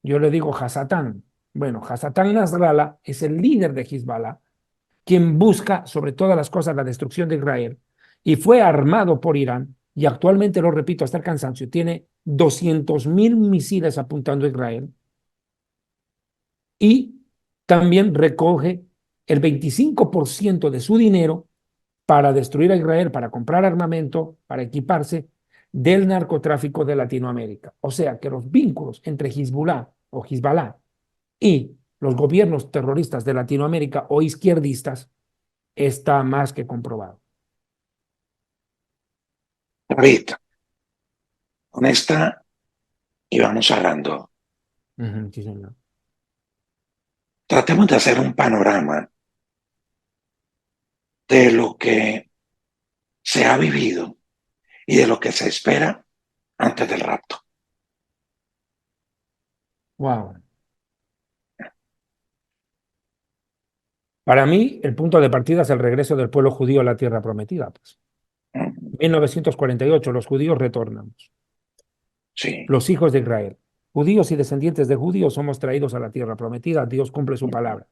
Yo le digo Hasatán. Bueno, Hasatán Nasrallah es el líder de Hezbollah, quien busca sobre todas las cosas la destrucción de Israel, y fue armado por Irán, y actualmente, lo repito hasta el cansancio, tiene 200.000 misiles apuntando a Israel, y también recoge el 25% de su dinero para destruir a Israel, para comprar armamento, para equiparse, del narcotráfico de Latinoamérica. O sea que los vínculos entre Hezbollah o Hezbollah y los gobiernos terroristas de Latinoamérica o izquierdistas está más que comprobado. David, con esta y vamos hablando. Sí, señor. Tratemos de hacer un panorama de lo que se ha vivido y de lo que se espera antes del rapto. Wow. Para mí, el punto de partida es el regreso del pueblo judío a la tierra prometida. Pues. 1948, los judíos retornamos. Sí. Los hijos de Israel, judíos y descendientes de judíos, somos traídos a la tierra prometida. Dios cumple su palabra.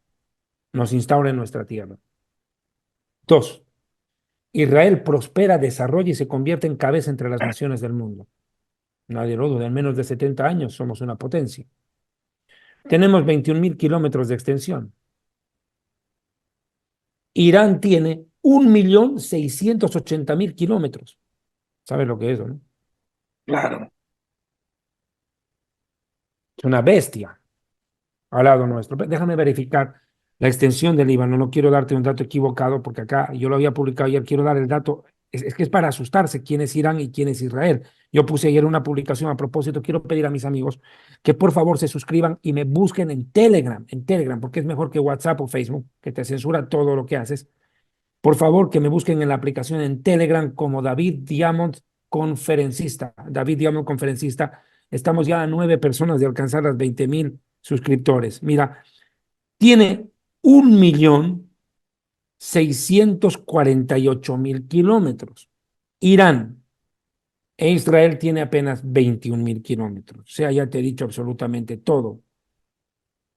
Nos instaura en nuestra tierra. 2. Israel prospera, desarrolla y se convierte en cabeza entre las naciones del mundo. Nadie lo duda. En menos de 70 años somos una potencia. Tenemos 21.000 kilómetros de extensión. Irán tiene 1.680.000 kilómetros. ¿Sabes lo que es eso, no? Claro. Es una bestia al lado nuestro. Déjame verificar la extensión del Líbano. No quiero darte un dato equivocado porque acá yo lo había publicado ayer. Quiero dar el dato. Es que es para asustarse quién es Irán y quién es Israel. Yo puse ayer una publicación a propósito. Quiero pedir a mis amigos que por favor se suscriban y me busquen en Telegram, porque es mejor que WhatsApp o Facebook, que te censura todo lo que haces. Por favor, que me busquen en la aplicación en Telegram como David Diamond Conferencista. David Diamond Conferencista. Estamos ya a 9 personas de alcanzar las 20.000 suscriptores. Mira, tiene 1.648.000 kilómetros. Irán e Israel tiene apenas 21.000 kilómetros. O sea, ya te he dicho absolutamente todo.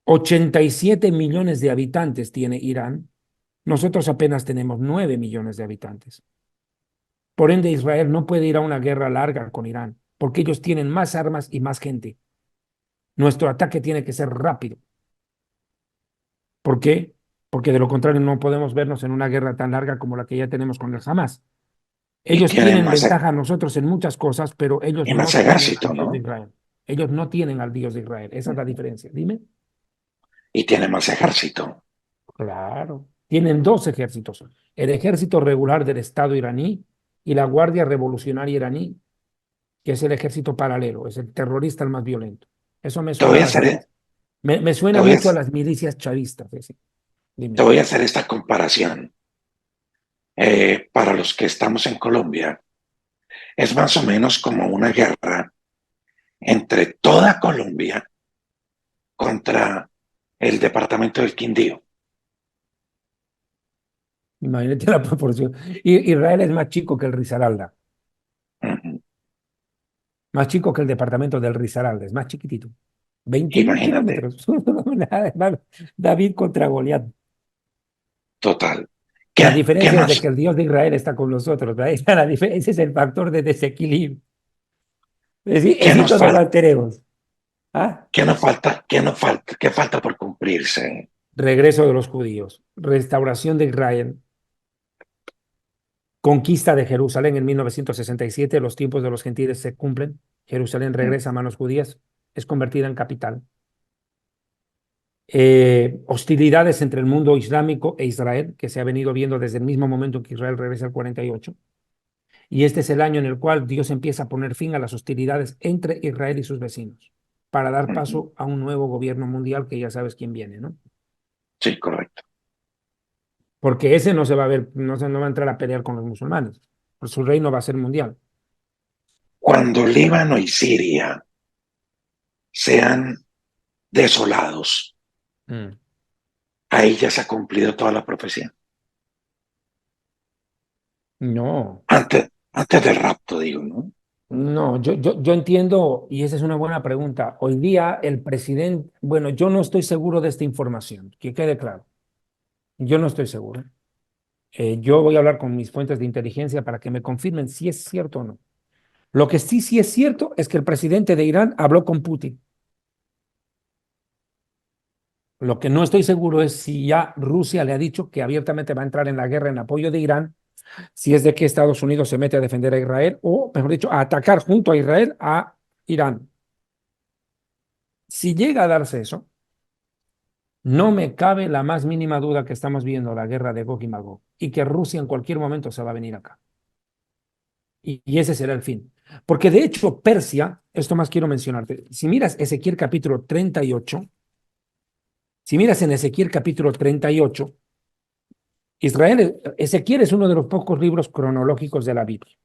87 millones de habitantes tiene Irán. Nosotros apenas tenemos 9 millones de habitantes. Por ende, Israel no puede ir a una guerra larga con Irán, porque ellos tienen más armas y más gente. Nuestro ataque tiene que ser rápido. ¿Por qué? Porque de lo contrario no podemos vernos en una guerra tan larga como la que ya tenemos con el Hamas. Ellos tienen ventaja a nosotros en muchas cosas, pero ellos no más tienen ejército, al Dios ¿no? de Israel. Ellos no tienen al Dios de Israel. Esa es la diferencia. Dime. Y tiene más ejército. Claro. Tienen 2 ejércitos. El ejército regular del Estado iraní y la Guardia Revolucionaria iraní, que es el ejército paralelo, es el terrorista el más violento. Eso me suena, me suena mucho a las milicias chavistas. Te voy a hacer esta comparación. Para los que estamos en Colombia, es más o menos como una guerra entre toda Colombia contra el departamento del Quindío. Imagínate la proporción. Israel es más chico que el Risaralda, Ujú. más chico que el departamento del Risaralda, es más chiquitito. 21 Imagínate, kilómetros. David contra Goliat. total. La ¿Qué diferencia es de que más? el Dios de Israel está con nosotros. ¿Verdad? La diferencia es el factor de desequilibrio. Es decir, ¿Qué nos todos falta? los tenemos. ¿Ah? ¿Qué nos falta? ¿Qué nos falta? ¿Qué falta por cumplirse? Regreso de los judíos, restauración de Israel, conquista de Jerusalén en 1967, los tiempos de los gentiles se cumplen, Jerusalén regresa a manos judías, es convertida en capital. Hostilidades entre el mundo islámico e Israel, que se ha venido viendo desde el mismo momento en que Israel regresa al 48. Y este es el año en el cual Dios empieza a poner fin a las hostilidades entre Israel y sus vecinos, para dar Ujú. paso a un nuevo gobierno mundial que ya sabes quién viene, ¿no? Sí, correcto. Porque ese no se va a ver, no va a entrar a pelear con los musulmanes, pues su reino va a ser mundial. Cuando Líbano y Siria sean desolados, Mm. ahí ya se ha cumplido toda la profecía. No, Antes del rapto, digo, ¿no? no, yo entiendo, y esa es una buena pregunta. Hoy día el presidente, bueno, yo no estoy seguro de esta información, que quede claro. Yo no estoy seguro. Yo voy a hablar con mis fuentes de inteligencia para que me confirmen si es cierto o no. Lo que sí es cierto es que el presidente de Irán habló con Putin. Lo que no estoy seguro es si ya Rusia le ha dicho que abiertamente va a entrar en la guerra en apoyo de Irán, si es de que Estados Unidos se mete a defender a Israel o, mejor dicho, a atacar junto a Israel a Irán. Si llega a darse eso, no me cabe la más mínima duda que estamos viendo la guerra de Gog y Magog y que Rusia en cualquier momento se va a venir acá. Y ese será el fin. Porque de hecho, Persia, esto más quiero mencionarte, si miras Ezequiel capítulo 38, si miras en Ezequiel capítulo 38, Ezequiel es uno de los pocos libros cronológicos de la Biblia.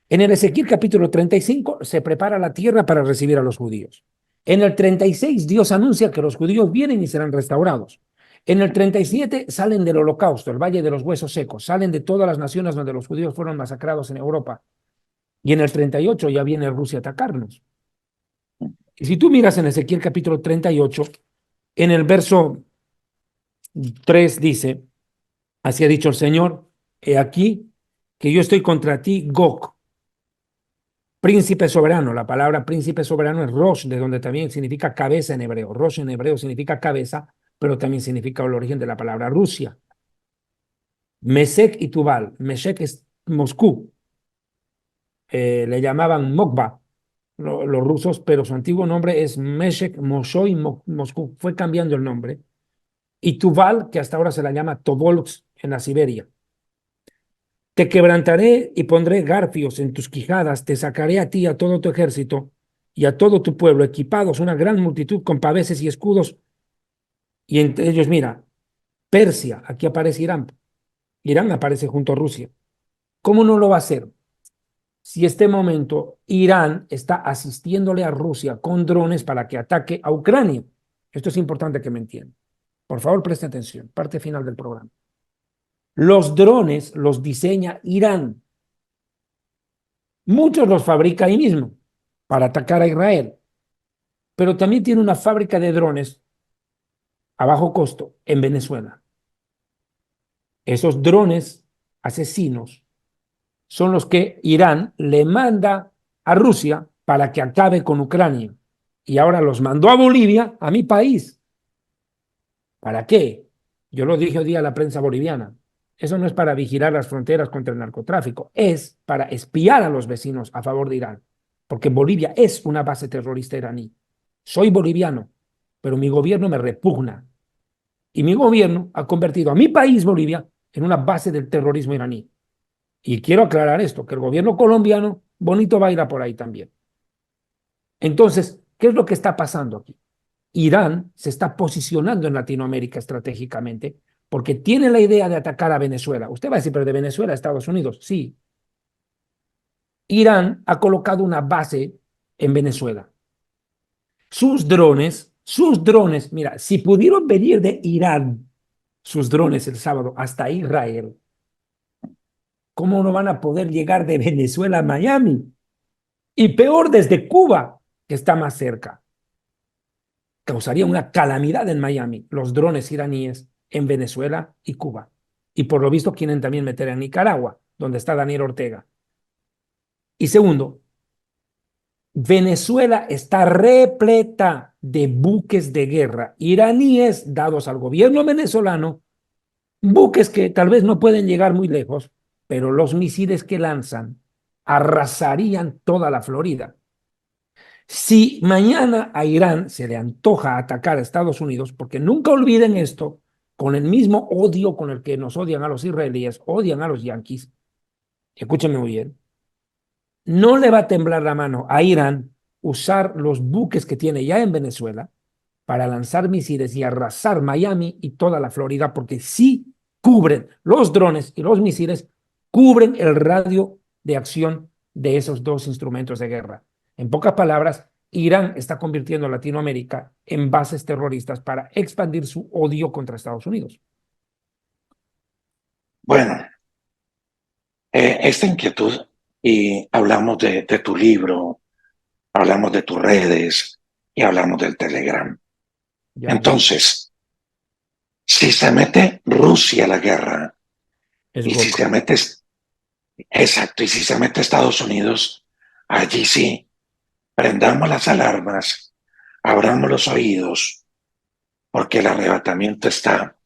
En el Ezequiel capítulo 35 se prepara la tierra para recibir a los judíos. En el 36 Dios anuncia que los judíos vienen y serán restaurados. En el 37 salen del holocausto, el valle de los huesos secos, salen de todas las naciones donde los judíos fueron masacrados en Europa. Y en el 38 ya viene Rusia a atacarnos. Y si tú miras en Ezequiel capítulo 38, en el verso 3 dice, así ha dicho el Señor, he aquí que yo estoy contra ti, Gog, príncipe soberano. La palabra príncipe soberano es Rosh, de donde también significa cabeza en hebreo. Rosh en hebreo significa cabeza, pero también significa el origen de la palabra Rusia. Mesec y Tubal. Mesec es Moscú. Le llamaban Mokba los rusos, pero su antiguo nombre es Meshek Moshoy Moscú. Fue cambiando el nombre. Y Tuval, que hasta ahora se la llama Tobolsk en la Siberia. Te quebrantaré y pondré garfios en tus quijadas, te sacaré a ti, a todo tu ejército y a todo tu pueblo, equipados una gran multitud con paveses y escudos. Y entre ellos, mira, Persia, aquí aparece Irán. Irán aparece junto a Rusia. ¿Cómo no lo va a hacer? Si este momento Irán está asistiéndole a Rusia con drones para que ataque a Ucrania. Esto es importante que me entiendan. Por favor, preste atención. Parte final del programa. Los drones los diseña Irán. Muchos los fabrica ahí mismo para atacar a Israel, pero también tiene una fábrica de drones a bajo costo en Venezuela. Esos drones asesinos son los que Irán le manda a Rusia para que acabe con Ucrania. Y ahora los mandó a Bolivia, a mi país. ¿Para qué? Yo lo dije hoy día a la prensa boliviana. Eso no es para vigilar las fronteras contra el narcotráfico, es para espiar a los vecinos a favor de Irán, porque Bolivia es una base terrorista iraní. Soy boliviano, pero mi gobierno me repugna. Y mi gobierno ha convertido a mi país, Bolivia, en una base del terrorismo iraní. Y quiero aclarar esto, que el gobierno colombiano, bonito va a ir a por ahí también. Entonces, ¿qué es lo que está pasando aquí? Irán se está posicionando en Latinoamérica estratégicamente porque tiene la idea de atacar a Venezuela. Usted va a decir, pero de Venezuela a Estados Unidos. Sí. Irán ha colocado una base en Venezuela. Sus drones Sus drones, mira, si pudieron venir de Irán, sus drones el sábado hasta Israel, ¿cómo no van a poder llegar de Venezuela a Miami? Y peor desde Cuba, que está más cerca. Causaría una calamidad en Miami, los drones iraníes en Venezuela y Cuba. Y por lo visto quieren también meter a Nicaragua, donde está Daniel Ortega. Y segundo, Venezuela está repleta de buques de guerra iraníes dados al gobierno venezolano, buques que tal vez no pueden llegar muy lejos, pero los misiles que lanzan arrasarían toda la Florida. Si mañana a Irán se le antoja atacar a Estados Unidos, porque nunca olviden esto, con el mismo odio con el que nos odian a los israelíes, odian a los yanquis, escúchenme muy bien, no le va a temblar la mano a Irán usar los buques que tiene ya en Venezuela para lanzar misiles y arrasar Miami y toda la Florida, porque sí cubren los drones y los misiles, cubren el radio de acción de esos dos instrumentos de guerra. En pocas palabras, Irán está convirtiendo a Latinoamérica en bases terroristas para expandir su odio contra Estados Unidos. Bueno, esta inquietud, y hablamos de tu libro, hablamos de tus redes y hablamos del Telegram. Ya, Entonces, si se mete Rusia a la guerra es y si Goku. se mete, exacto, y si se mete Estados Unidos, allí sí, prendamos las alarmas, abramos los oídos, porque el arrebatamiento está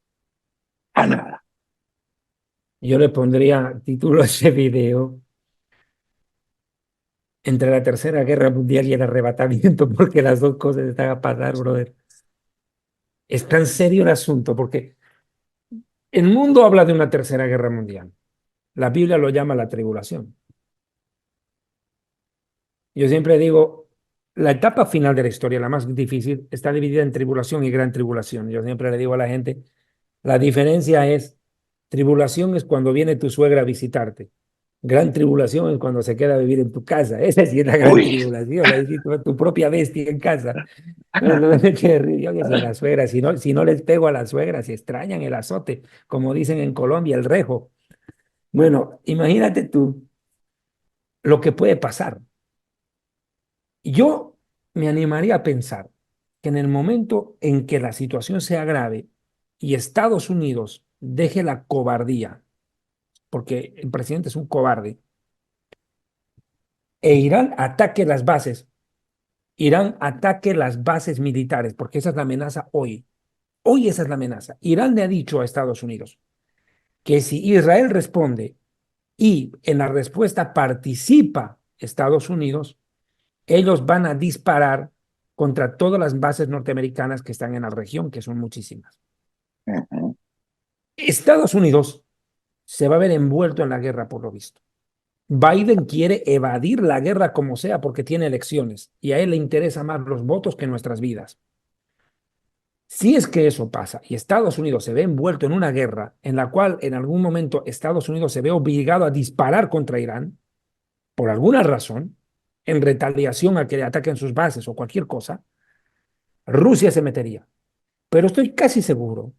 a nada. Yo le pondría título a ese video entre la Tercera Guerra Mundial y el arrebatamiento, porque las dos cosas están a pasar, brother. Es tan serio el asunto, porque el mundo habla de una Tercera Guerra Mundial. La Biblia lo llama la tribulación. Yo siempre digo, la etapa final de la historia, la más difícil, está dividida en tribulación y gran tribulación. Yo siempre le digo a la gente, la diferencia es, tribulación es cuando viene tu suegra a visitarte. Gran tribulación es cuando se queda a vivir en tu casa. Esa sí es la gran Uy, tribulación. Ahí sí tu propia bestia en casa. No, no, yo que si la suegra, si no les pego a la suegra, si extrañan el azote, como dicen en Colombia, el rejo. Bueno, imagínate tú lo que puede pasar. Yo me animaría a pensar que en el momento en que la situación sea grave y Estados Unidos deje la cobardía, porque el presidente es un cobarde, e Irán ataque las bases, Irán ataque las bases militares, porque esa es la amenaza hoy. Hoy esa es la amenaza. Irán le ha dicho a Estados Unidos que si Israel responde y en la respuesta participa Estados Unidos, ellos van a disparar contra todas las bases norteamericanas que están en la región, que son muchísimas. ujú, Estados Unidos se va a ver envuelto en la guerra, por lo visto. Biden quiere evadir la guerra como sea porque tiene elecciones y a él le interesa más los votos que nuestras vidas. Si es que eso pasa y Estados Unidos se ve envuelto en una guerra en la cual en algún momento Estados Unidos se ve obligado a disparar contra Irán, por alguna razón, en retaliación a que le ataquen sus bases o cualquier cosa, Rusia se metería. Pero estoy casi seguro,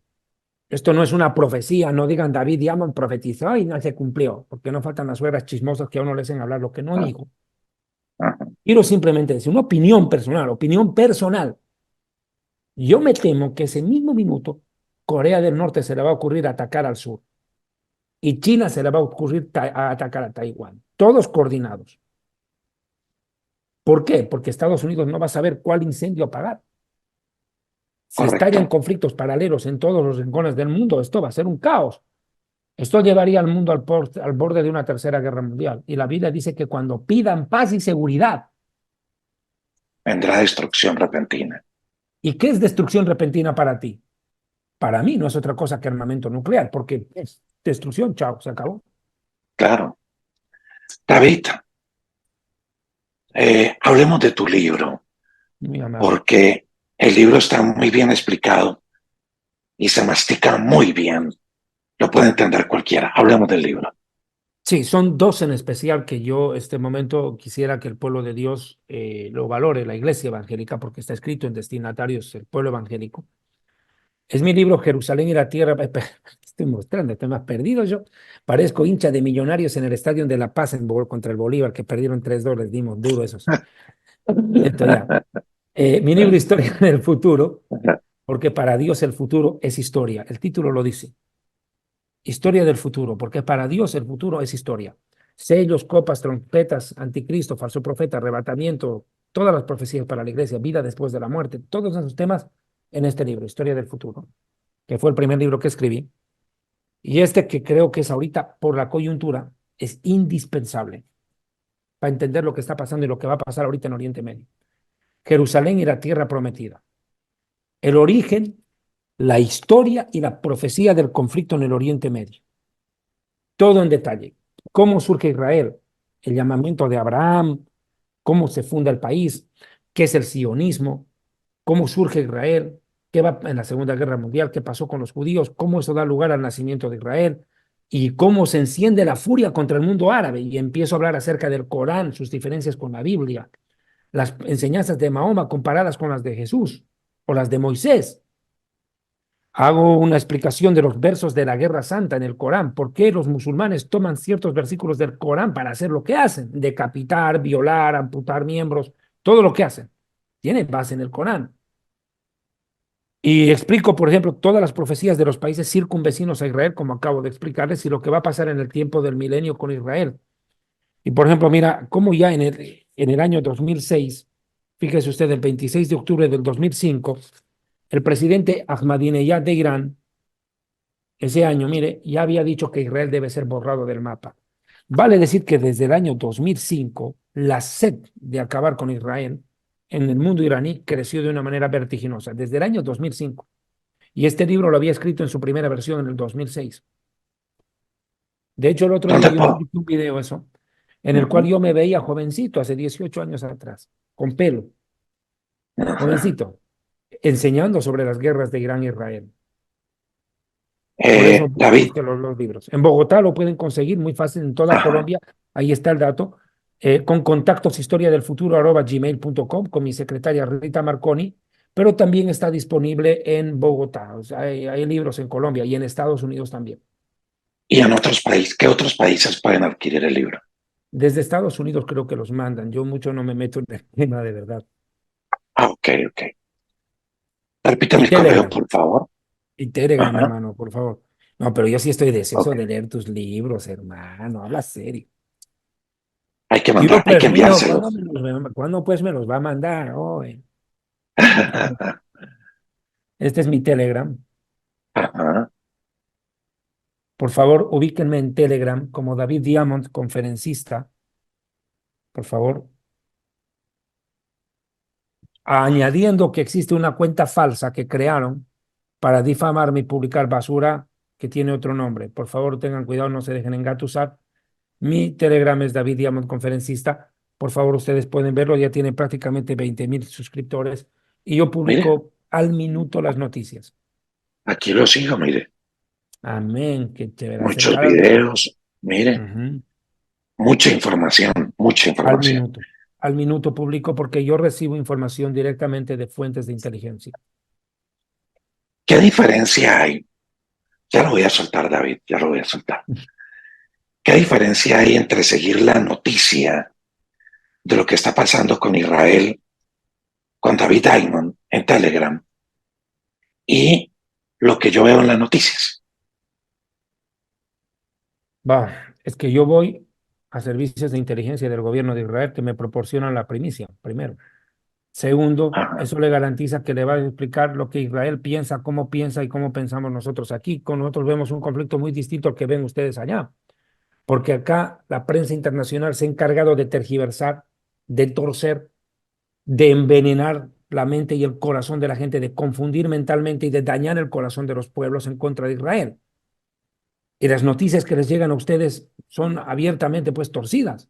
esto no es una profecía, no digan David Diamond profetizó y no se cumplió, porque no faltan las suegras chismosas que a uno le hacen hablar lo que no dijo. ujú. Quiero simplemente decir una opinión personal, opinión personal. Yo me temo que ese mismo minuto Corea del Norte se le va a ocurrir atacar al sur y China se le va a ocurrir a atacar a Taiwán, todos coordinados. ¿Por qué? Porque Estados Unidos no va a saber cuál incendio apagar. Si estallan Correcto. conflictos paralelos en todos los rincones del mundo, esto va a ser un caos. Esto llevaría al mundo al borde de una tercera guerra mundial. Y la Biblia dice que cuando pidan paz y seguridad, Vendrá destrucción repentina. ¿y qué es destrucción repentina para ti? Para mí no es otra cosa que armamento nuclear, porque es destrucción, chao, se acabó. Claro. David, hablemos de tu libro, Muy amable. porque el libro está muy bien explicado y se mastica muy bien. Lo puede entender cualquiera. Hablemos del libro. Sí, son dos en especial que yo este momento quisiera que el pueblo de Dios lo valore, la iglesia evangélica, porque está escrito en destinatarios el pueblo evangélico. Es mi libro Jerusalén y la tierra. Estoy mostrando, estoy más perdido yo. Parezco hincha de Millonarios en el Estadio de La Paz contra el Bolívar, que perdieron 3-2, les dimos duro esos. Esto ya. Mi libro Historia del Futuro, porque para Dios el futuro es historia. El título lo dice. Historia del futuro, porque para Dios el futuro es historia. Sellos, copas, trompetas, anticristo, falso profeta, arrebatamiento, todas las profecías para la iglesia, vida después de la muerte, todos esos temas en este libro, Historia del Futuro, que fue el primer libro que escribí. Y este que creo que es ahorita por la coyuntura, es indispensable para entender lo que está pasando y lo que va a pasar ahorita en Oriente Medio. Jerusalén y la tierra prometida. El origen, la historia y la profecía del conflicto en el Oriente Medio. Todo en detalle. Cómo surge Israel, el llamamiento de Abraham, cómo se funda el país, qué es el sionismo, cómo surge Israel, qué va en la Segunda Guerra Mundial, qué pasó con los judíos, cómo eso da lugar al nacimiento de Israel y cómo se enciende la furia contra el mundo árabe. Y empiezo a hablar acerca del Corán, sus diferencias con la Biblia, las enseñanzas de Mahoma comparadas con las de Jesús o las de Moisés. Hago una explicación de los versos de la Guerra Santa en el Corán. ¿Por qué los musulmanes toman ciertos versículos del Corán para hacer lo que hacen? Decapitar, violar, amputar miembros, todo lo que hacen. Tiene base en el Corán. Y explico, por ejemplo, todas las profecías de los países circunvecinos a Israel, como acabo de explicarles, y lo que va a pasar en el tiempo del milenio con Israel. Y por ejemplo, mira, cómo ya en el año 2006, fíjese usted, el 26 de octubre del 2005, el presidente Ahmadinejad de Irán, ese año, mire, ya había dicho que Israel debe ser borrado del mapa. Vale decir que desde el año 2005, la sed de acabar con Israel en el mundo iraní creció de una manera vertiginosa, desde el año 2005. Y este libro lo había escrito en su primera versión en el 2006. De hecho, el otro día ¿Dónde yo puedo? publiqué un video, eso, en el cual Ujú, yo me veía jovencito, hace 18 años atrás, con pelo, ujú. jovencito, enseñando sobre las guerras de Irán e Israel. Por eso David, busque los libros. En Bogotá lo pueden conseguir muy fácil, en toda ajá, Colombia, ahí está el dato, con contactos historiadelfuturo@gmail.com con mi secretaria Rita Marconi, pero también está disponible en Bogotá. O sea, hay libros en Colombia y en Estados Unidos también. ¿y en otros países? ¿Qué otros países pueden adquirir el libro? Desde Estados Unidos creo que los mandan. Yo mucho no me meto en el tema de verdad. Ah, ok, ok. Y Repítame el correo, Telegram, por favor. y Telegram, Ajá, hermano, por favor. No, pero yo sí estoy ok. deseoso de leer tus libros, hermano. Habla serio. Hay que Yo mandar, hay que prefiero, ¿cuándo, enviárselos. ¿cuándo pues me los va a mandar? Este es mi Telegram. Ajá. Por favor, ubíquenme en Telegram como David Diamond, conferencista. Por favor, añadiendo que existe una cuenta falsa que crearon para difamarme y publicar basura que tiene otro nombre. Por favor, tengan cuidado, no se dejen engatusar. Mi Telegram es David Diamond, conferencista. Por favor, ustedes pueden verlo, ya tiene prácticamente 20,000 suscriptores y yo Mire, publico al minuto las noticias. aquí lo sigo, mire. Amén, qué chévere. Muchos Acercar al pueblo. videos, mire, Ujú. mucha información, mucha Al información. minuto. Al minuto publico porque yo recibo información directamente de fuentes de inteligencia. ¿Qué diferencia hay? Ya lo voy a soltar, David, ya lo voy a soltar. ¿Qué diferencia hay entre seguir la noticia de lo que está pasando con Israel, con David Diamond en Telegram y lo que yo veo en las noticias? Es que yo voy a servicios de inteligencia del gobierno de Israel que me proporcionan la primicia, primero. Segundo, Ajá, eso le garantiza que le va a explicar lo que Israel piensa y cómo pensamos nosotros aquí. Con nosotros vemos un conflicto muy distinto al que ven ustedes allá, porque acá la prensa internacional se ha encargado de tergiversar, de torcer, de envenenar la mente y el corazón de la gente, de confundir mentalmente y de dañar el corazón de los pueblos en contra de Israel. Y las noticias que les llegan a ustedes son abiertamente pues torcidas.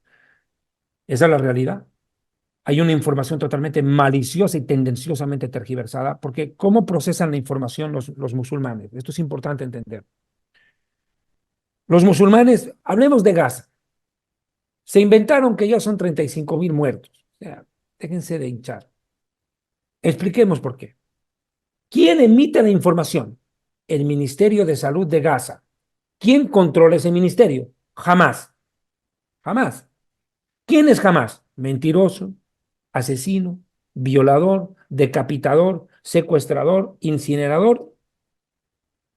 Esa es la realidad. Hay una información totalmente maliciosa y tendenciosamente tergiversada, porque ¿cómo procesan la información los musulmanes? Esto es importante entender. Los musulmanes, hablemos de Gaza, se inventaron que ya son 35.000 muertos. O sea, déjense de hinchar. Expliquemos por qué. ¿Quién emite la información? El Ministerio de Salud de Gaza. ¿Quién controla ese ministerio? Jamás. Jamás. ¿Quién es Jamás? Mentiroso, asesino, violador, decapitador, secuestrador, incinerador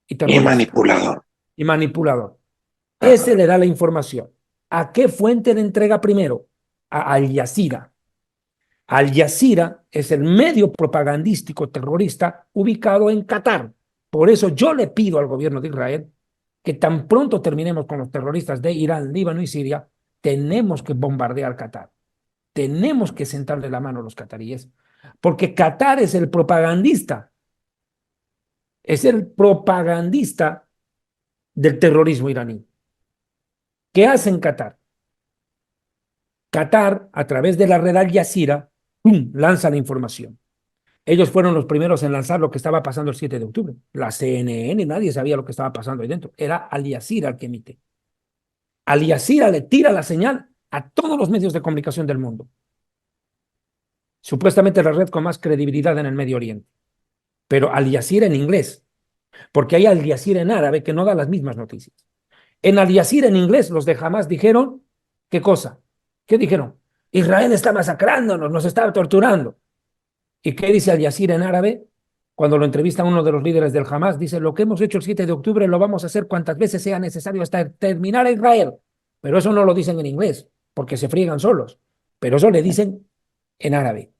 y Y terrorista. manipulador. Y manipulador. Ese Ajá. le da la información. ¿A qué fuente le entrega primero? A Al Jazeera. Al Jazeera es el medio propagandístico terrorista ubicado en Qatar. Por eso yo le pido al gobierno de Israel que tan pronto terminemos con los terroristas de Irán, Líbano y Siria, tenemos que bombardear Qatar. Tenemos que sentarle la mano a los cataríes, porque Qatar es el propagandista del terrorismo iraní. ¿Qué hace en Qatar? Qatar, a través de la red Al Jazeera, ¡pum!, lanza la información. Ellos fueron los primeros en lanzar lo que estaba pasando el 7 de octubre. La CNN, nadie sabía lo que estaba pasando ahí dentro. Era Al Jazeera el que emite. Al Jazeera le tira la señal a todos los medios de comunicación del mundo. Supuestamente la red con más credibilidad en el Medio Oriente. Pero Al Jazeera en inglés, porque hay Al Jazeera en árabe que no da las mismas noticias. En Al Jazeera en inglés, los de Hamas dijeron, ¿qué cosa? ¿Qué dijeron? Israel está masacrándonos, nos está torturando. ¿Y qué dice Al Jazeera en árabe? Cuando lo entrevista uno de los líderes del Hamas, dice, lo que hemos hecho el 7 de octubre lo vamos a hacer cuantas veces sea necesario hasta terminar a Israel. Pero eso no lo dicen en inglés, porque se friegan solos. Pero eso le dicen en árabe,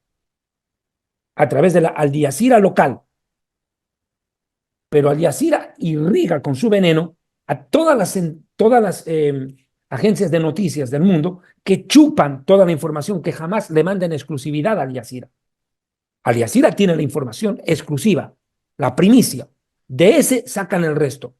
a través de la Al Jazeera local. Pero Al Jazeera irriga con su veneno a todas las agencias de noticias del mundo que chupan toda la información que jamás le manda en exclusividad a Al Jazeera. Al Jazeera tiene la información exclusiva, la primicia. De ese sacan el resto.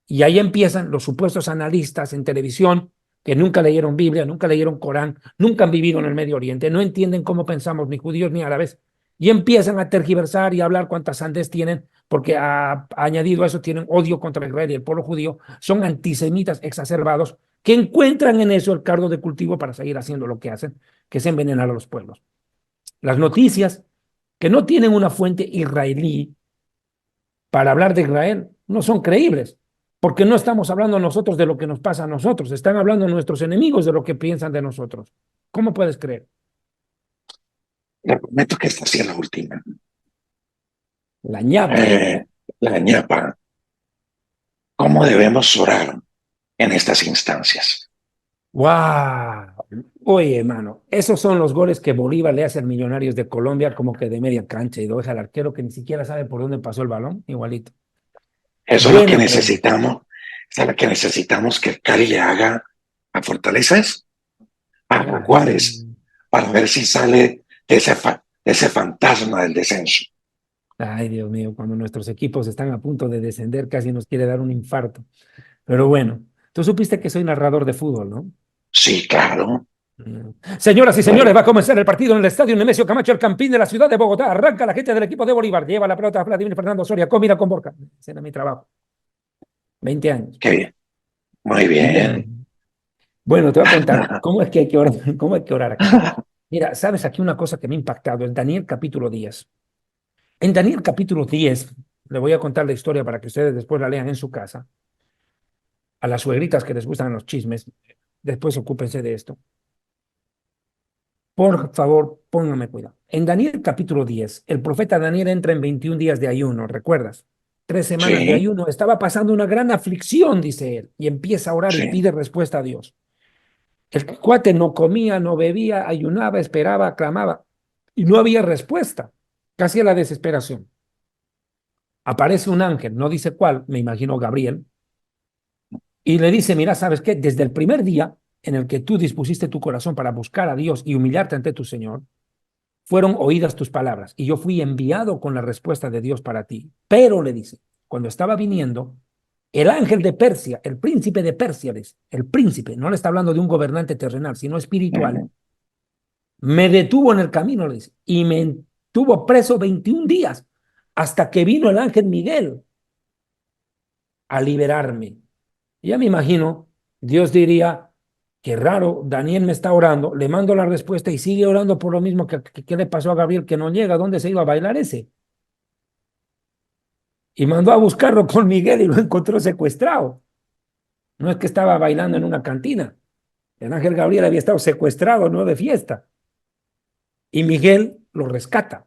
Y ahí empiezan los supuestos analistas en televisión que nunca leyeron Biblia, nunca leyeron Corán, nunca han vivido en el Medio Oriente, no entienden cómo pensamos ni judíos ni árabes, y empiezan a tergiversar y a hablar cuántas sandez tienen, porque añadido a eso tienen odio contra Israel y el pueblo judío, son antisemitas exacerbados que encuentran en eso el caldo de cultivo para seguir haciendo lo que hacen, que es envenenar a los pueblos. Las noticias que no tienen una fuente israelí para hablar de Israel no son creíbles, porque no estamos hablando nosotros de lo que nos pasa a nosotros, están hablando nuestros enemigos de lo que piensan de nosotros. ¿Cómo puedes creer? Le prometo que esta sí es la última. La ñapa. La ñapa. ¿Cómo debemos orar en estas instancias? ¡Wow! Oye, hermano, esos son los goles que Bolívar le hace a Millonarios de Colombia, como que de media cancha, y lo deja al arquero que ni siquiera sabe por dónde pasó el balón, igualito. Eso es lo que Buena pregunta. necesitamos. Es lo que necesitamos que Cali le haga a Fortalezas, a Jaguares, Ay, para ver si sale de ese fantasma del descenso. ay, Dios mío, cuando nuestros equipos están a punto de descender, casi nos quiere dar un infarto. Pero bueno, tú supiste que soy narrador de fútbol, ¿no? Sí, claro. Señoras y señores, Bueno, va a comenzar el partido en el estadio Nemesio Camacho, el Campín de la ciudad de Bogotá. Arranca la gente del equipo de Bolívar. Lleva la pelota a Vladimir Fernando Soria. Combina con Borja. Ese era mi trabajo. 20 años. qué bien. Muy bien. Bueno, te voy a contar cómo es que hay que orar, cómo hay que orar aquí. Mira, sabes aquí una cosa que me ha impactado, en Daniel capítulo 10. En Daniel capítulo 10, le voy a contar la historia para que ustedes después la lean en su casa. A las suegritas que les gustan los chismes, después ocúpense de esto. Por favor, pónganme cuidado. En Daniel capítulo 10, el profeta Daniel entra en 21 días de ayuno, ¿recuerdas? 3 semanas de Sí, ayuno. Estaba pasando una gran aflicción, dice él, y empieza a orar y sí. pide respuesta a Dios. El cuate no comía, no bebía, ayunaba, esperaba, clamaba, y no había respuesta, casi a la desesperación. Aparece un ángel, no dice cuál, me imagino Gabriel, y le dice, mira, ¿sabes qué? Desde el primer día en el que tú dispusiste tu corazón para buscar a Dios y humillarte ante tu Señor, fueron oídas tus palabras y yo fui enviado con la respuesta de Dios para ti. Pero le dice, cuando estaba viniendo, el ángel de Persia, el príncipe de Persia, el príncipe, no le está hablando de un gobernante terrenal, sino espiritual, Ujú, me detuvo en el camino, le dice, y me tuvo preso 21 días hasta que vino el ángel Miguel a liberarme. Y ya me imagino, Dios diría, qué raro, Daniel me está orando, le mando la respuesta y sigue orando por lo mismo que le pasó a Gabriel, que no llega. ¿Dónde se iba a bailar ese? Y mandó a buscarlo con Miguel y lo encontró secuestrado. No es que estaba bailando en una cantina. El ángel Gabriel había estado secuestrado, no de fiesta. Y Miguel lo rescata.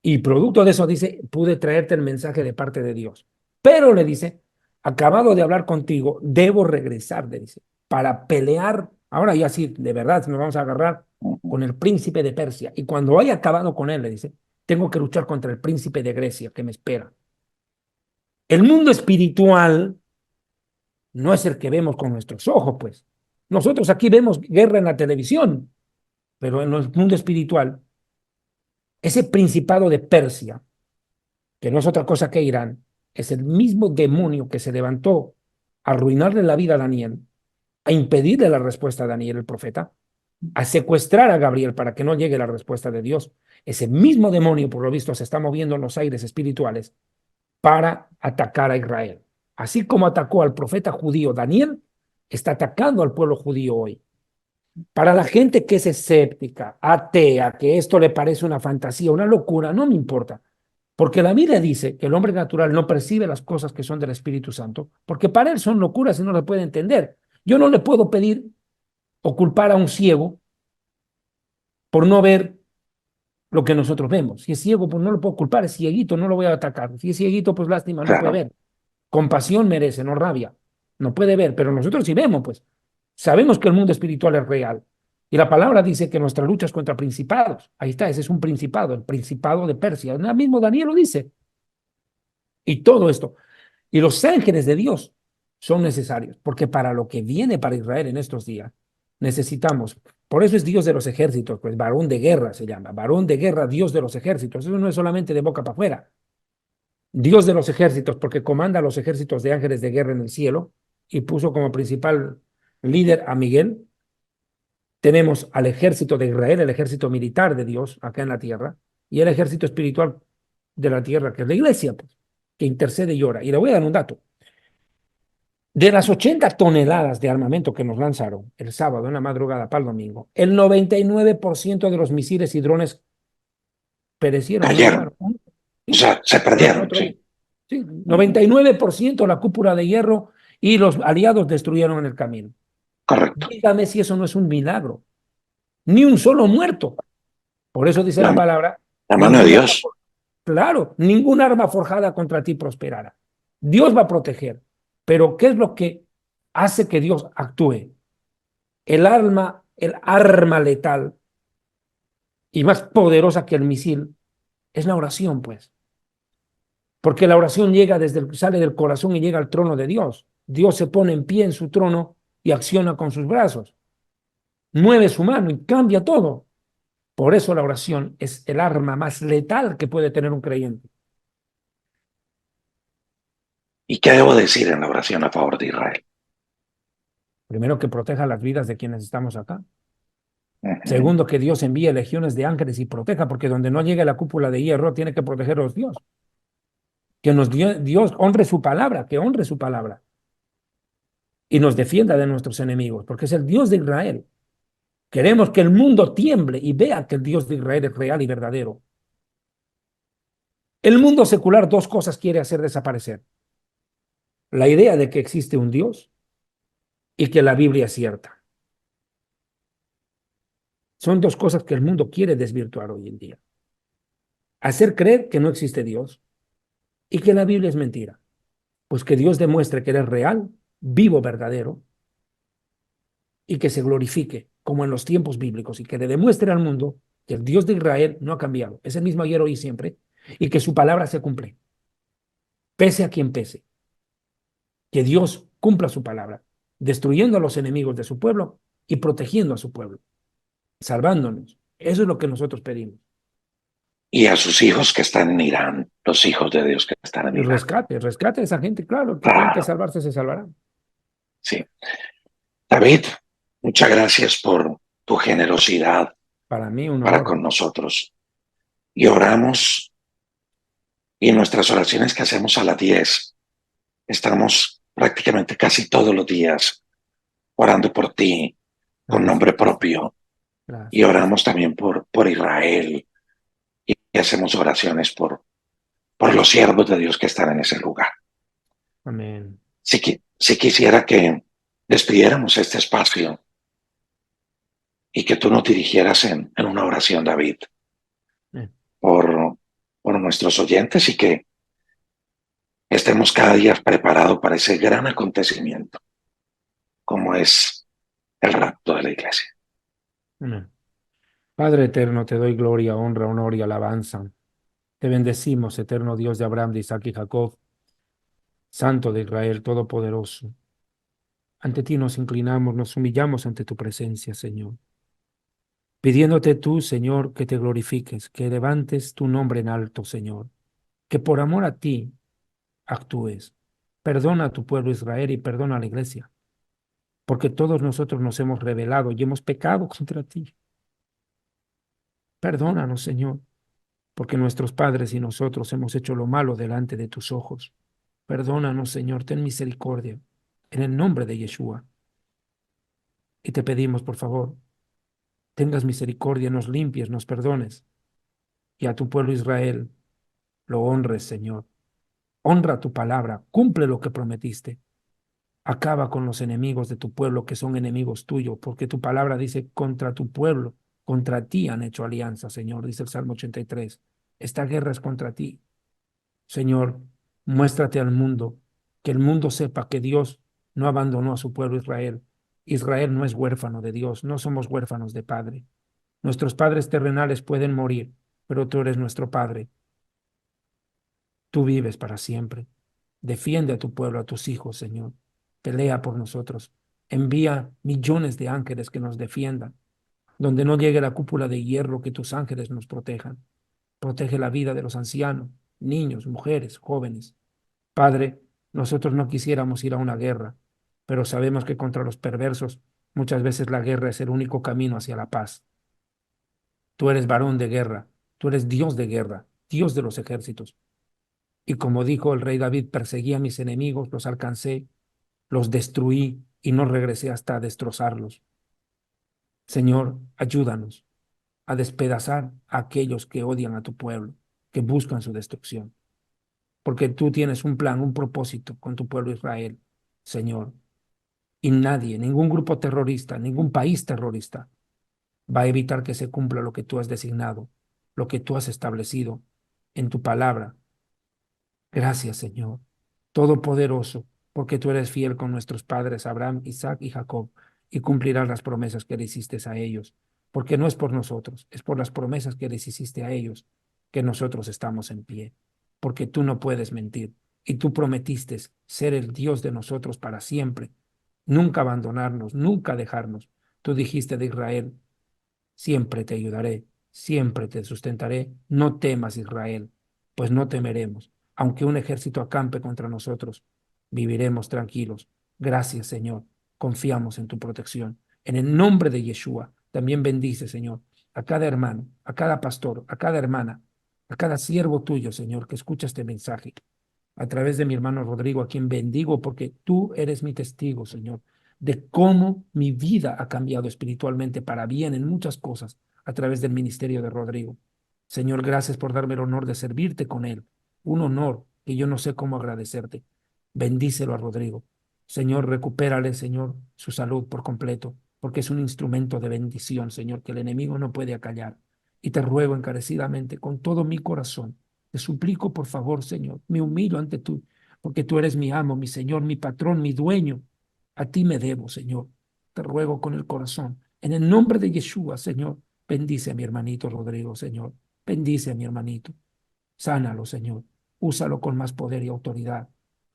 Y producto de eso dice, pude traerte el mensaje de parte de Dios. Pero le dice, acabado de hablar contigo, debo regresar, le dice, para pelear. Ahora ya sí, de verdad, nos vamos a agarrar con el príncipe de Persia. Y cuando haya acabado con él, le dice, tengo que luchar contra el príncipe de Grecia que me espera. El mundo espiritual no es el que vemos con nuestros ojos, pues. Nosotros aquí vemos guerra en la televisión, pero en el mundo espiritual, ese principado de Persia, que no es otra cosa que Irán, es el mismo demonio que se levantó a arruinarle la vida a Daniel, a impedirle la respuesta a Daniel, el profeta, a secuestrar a Gabriel para que no llegue la respuesta de Dios. Ese mismo demonio, por lo visto, se está moviendo en los aires espirituales para atacar a Israel. Así como atacó al profeta judío Daniel, está atacando al pueblo judío hoy. Para la gente que es escéptica, atea, que esto le parece una fantasía, una locura, no me importa. Porque la Biblia dice que el hombre natural no percibe las cosas que son del Espíritu Santo, porque para él son locuras y no le puede entender. Yo no le puedo pedir o culpar a un ciego por no ver lo que nosotros vemos. Si es ciego, pues no lo puedo culpar, es cieguito, no lo voy a atacar. Si es cieguito, pues lástima, no puede Claro, ver. Compasión merece, no rabia. No puede ver, pero nosotros sí vemos, pues. Sabemos que el mundo espiritual es real. Y la palabra dice que nuestra lucha es contra principados. Ahí está, ese es un principado, el principado de Persia. El mismo Daniel lo dice. Y todo esto. Y los ángeles de Dios son necesarios, porque para lo que viene para Israel en estos días, necesitamos. Por eso es Dios de los ejércitos, pues varón de guerra se llama. Varón de guerra, Dios de los ejércitos. Eso no es solamente de boca para afuera. Dios de los ejércitos, porque comanda los ejércitos de ángeles de guerra en el cielo y puso como principal líder a Miguel. Tenemos al ejército de Israel, el ejército militar de Dios acá en la tierra, y el ejército espiritual de la tierra, que es la iglesia, pues, que intercede y ora. Y le voy a dar un dato. De las 80 toneladas de armamento que nos lanzaron el sábado en la madrugada para el domingo, el 99% de los misiles y drones perecieron, no cayeron. llegaron. O sea, se perdieron, sí. Sí, 99% la cúpula de hierro y los aliados destruyeron en el camino. Correcto. Dígame si eso no es un milagro. Ni un solo muerto. Por eso dice la palabra, La mano de ningún Dios. claro, ningún arma forjada contra ti prosperará. Dios va a proteger. Pero ¿qué es lo que hace que Dios actúe? El arma letal y más poderosa que el misil es la oración, pues. Porque la oración sale del corazón y llega al trono de Dios. Dios se pone en pie en su trono y acciona con sus brazos. Mueve su mano y cambia todo. Por eso la oración es el arma más letal que puede tener un creyente. ¿Y qué debo decir en la oración a favor de Israel? Primero, que proteja las vidas de quienes estamos acá. Ujú. Segundo, que Dios envíe legiones de ángeles y proteja, porque donde no llegue la cúpula de hierro, tiene que protegerlos Dios. Que Dios honre su palabra, que honre su palabra. Y nos defienda de nuestros enemigos, porque es el Dios de Israel. Queremos que el mundo tiemble y vea que el Dios de Israel es real y verdadero. El mundo secular dos cosas quiere hacer desaparecer. La idea de que existe un Dios y que la Biblia es cierta. Son dos cosas que el mundo quiere desvirtuar hoy en día. Hacer creer que no existe Dios y que la Biblia es mentira. Pues que Dios demuestre que Él es real, vivo, verdadero, y que se glorifique como en los tiempos bíblicos y que le demuestre al mundo que el Dios de Israel no ha cambiado, es el mismo ayer, hoy y siempre, y que su palabra se cumple, pese a quien pese. Que Dios cumpla su palabra, destruyendo a los enemigos de su pueblo y protegiendo a su pueblo, salvándonos. Eso es lo que nosotros pedimos. Y a sus hijos que están en Irán, los hijos de Dios que están en El Irán. rescate a esa gente, claro, que tienen que Claro, salvarse, se salvarán. sí. David, muchas gracias por tu generosidad Para mí un para honor. con nosotros. Y oramos, y en nuestras oraciones que hacemos a las 10, estamos prácticamente casi todos los días orando por ti con nombre Gracias, propio y gracias. oramos también por Israel y hacemos oraciones por los siervos de Dios que están en ese lugar. Amén. Si quisiera que despidiéramos este espacio y que tú nos dirigieras en una oración, David, Amén. por, por nuestros oyentes y que estemos cada día preparados para ese gran acontecimiento, como es el rapto de la iglesia. Amén. Padre eterno, te doy gloria, honra, honor y alabanza. Te bendecimos, eterno Dios de Abraham, de Isaac y Jacob, Santo de Israel, Todopoderoso. Ante ti nos inclinamos, nos humillamos ante tu presencia, Señor, pidiéndote tú, Señor, que te glorifiques, que levantes tu nombre en alto, Señor, que por amor a ti actúes. Perdona a tu pueblo Israel y perdona a la iglesia, porque todos nosotros nos hemos rebelado y hemos pecado contra ti. Perdónanos, Señor, porque nuestros padres y nosotros hemos hecho lo malo delante de tus ojos. Perdónanos, Señor, ten misericordia, en el nombre de Yeshua. Y te pedimos, por favor, tengas misericordia, nos limpies, nos perdones, y a tu pueblo Israel lo honres, Señor. Honra tu palabra, cumple lo que prometiste. Acaba con los enemigos de tu pueblo que son enemigos tuyos, porque tu palabra dice contra tu pueblo, contra ti han hecho alianza, Señor, dice el Salmo 83. Esta guerra es contra ti. Señor, muéstrate al mundo, que el mundo sepa que Dios no abandonó a su pueblo Israel. Israel no es huérfano de Dios, no somos huérfanos de Padre. Nuestros padres terrenales pueden morir, pero tú eres nuestro Padre. Tú vives para siempre. Defiende a tu pueblo, a tus hijos, Señor. Pelea por nosotros. Envía millones de ángeles que nos defiendan. Donde no llegue la cúpula de hierro, que tus ángeles nos protejan. Protege la vida de los ancianos, niños, mujeres, jóvenes. Padre, nosotros no quisiéramos ir a una guerra, pero sabemos que contra los perversos muchas veces la guerra es el único camino hacia la paz. Tú eres varón de guerra, tú eres Dios de guerra, Dios de los ejércitos. Y como dijo el rey David, perseguí a mis enemigos, los alcancé, los destruí y no regresé hasta destrozarlos. Señor, ayúdanos a despedazar a aquellos que odian a tu pueblo, que buscan su destrucción, porque tú tienes un plan, un propósito con tu pueblo Israel, Señor. Y nadie, ningún grupo terrorista, ningún país terrorista va a evitar que se cumpla lo que tú has designado, lo que tú has establecido en tu palabra. Gracias, Señor, Todopoderoso, porque tú eres fiel con nuestros padres, Abraham, Isaac y Jacob, y cumplirás las promesas que le hiciste a ellos, porque no es por nosotros, es por las promesas que les hiciste a ellos que nosotros estamos en pie, porque tú no puedes mentir, y tú prometiste ser el Dios de nosotros para siempre, nunca abandonarnos, nunca dejarnos. Tú dijiste de Israel, siempre te ayudaré, siempre te sustentaré. No temas, Israel, pues no temeremos. Aunque un ejército acampe contra nosotros, viviremos tranquilos. Gracias, Señor. Confiamos en tu protección. En el nombre de Yeshua, también bendice, Señor, a cada hermano, a cada pastor, a cada hermana, a cada siervo tuyo, Señor, que escucha este mensaje a través de mi hermano Rodrigo, a quien bendigo porque tú eres mi testigo, Señor, de cómo mi vida ha cambiado espiritualmente para bien en muchas cosas a través del ministerio de Rodrigo. Señor, gracias por darme el honor de servirte con él, un honor que yo no sé cómo agradecerte. Bendícelo a Rodrigo. Señor, recupérale, Señor, su salud por completo, porque es un instrumento de bendición, Señor, que el enemigo no puede acallar. Y te ruego encarecidamente, con todo mi corazón, te suplico, por favor, Señor, me humillo ante tú, porque tú eres mi amo, mi Señor, mi patrón, mi dueño. A ti me debo, Señor. Te ruego con el corazón. En el nombre de Yeshua, Señor, bendice a mi hermanito Rodrigo, Señor. Bendice a mi hermanito. Sánalo, Señor. Úsalo con más poder y autoridad.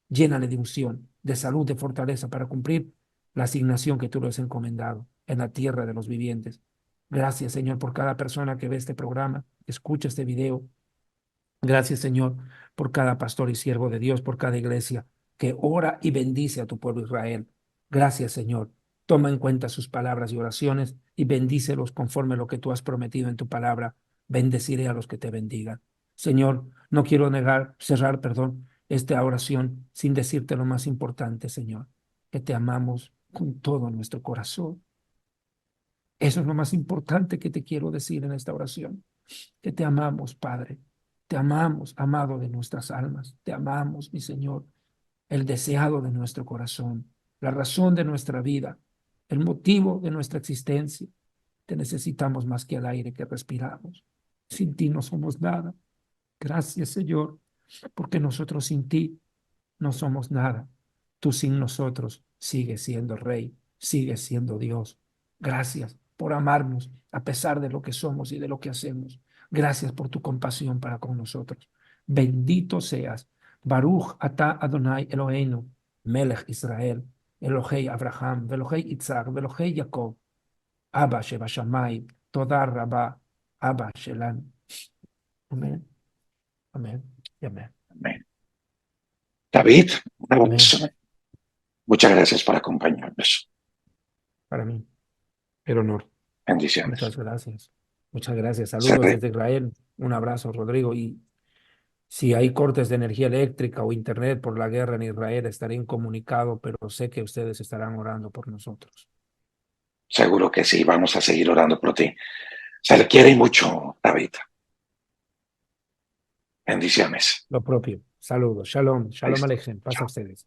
Llénale de unción, de salud, de fortaleza para cumplir la asignación que tú le has encomendado en la tierra de los vivientes. Gracias, Señor, por cada persona que ve este programa, escucha este video. Gracias, Señor, por cada pastor y siervo de Dios, por cada iglesia que ora y bendice a tu pueblo Israel. Gracias, Señor. Toma en cuenta sus palabras y oraciones y bendícelos conforme a lo que tú has prometido en tu palabra. Bendeciré a los que te bendigan. Señor, no quiero cerrar, perdón, esta oración sin decirte lo más importante, Señor, que te amamos con todo nuestro corazón. Eso es lo más importante que te quiero decir en esta oración, que te amamos, Padre. Te amamos, amado de nuestras almas. Te amamos, mi Señor, el deseado de nuestro corazón, la razón de nuestra vida, el motivo de nuestra existencia. Te necesitamos más que el aire que respiramos. Sin ti no somos nada. Gracias, Señor, porque nosotros sin ti no somos nada. Tú sin nosotros sigues siendo Rey, sigues siendo Dios. Gracias por amarnos a pesar de lo que somos y de lo que hacemos. Gracias por tu compasión para con nosotros. Bendito seas. Baruch atah Adonai Eloheinu, Melech Israel, Elohei Abraham, Elohei Isaac, Elohei Jacob, Abba Shebashamayim, Toda Rabá, Abba Shelan. Amén, amén y amén. Amén. David, un Amén. abrazo. Muchas gracias por acompañarnos. Para mí, el honor. Bendiciones. Muchas gracias. Muchas gracias. Se Saludos re- desde Israel. Un abrazo, Rodrigo. Y si hay cortes de energía eléctrica o internet por la guerra en Israel, estaré incomunicado, pero sé que ustedes estarán orando por nosotros. Seguro que sí, vamos a seguir orando por ti. Se le quiere mucho, David. Bendiciones. Lo propio. Saludos. Shalom. Shalom Listo. Aleichem. Paz a Chao. ustedes.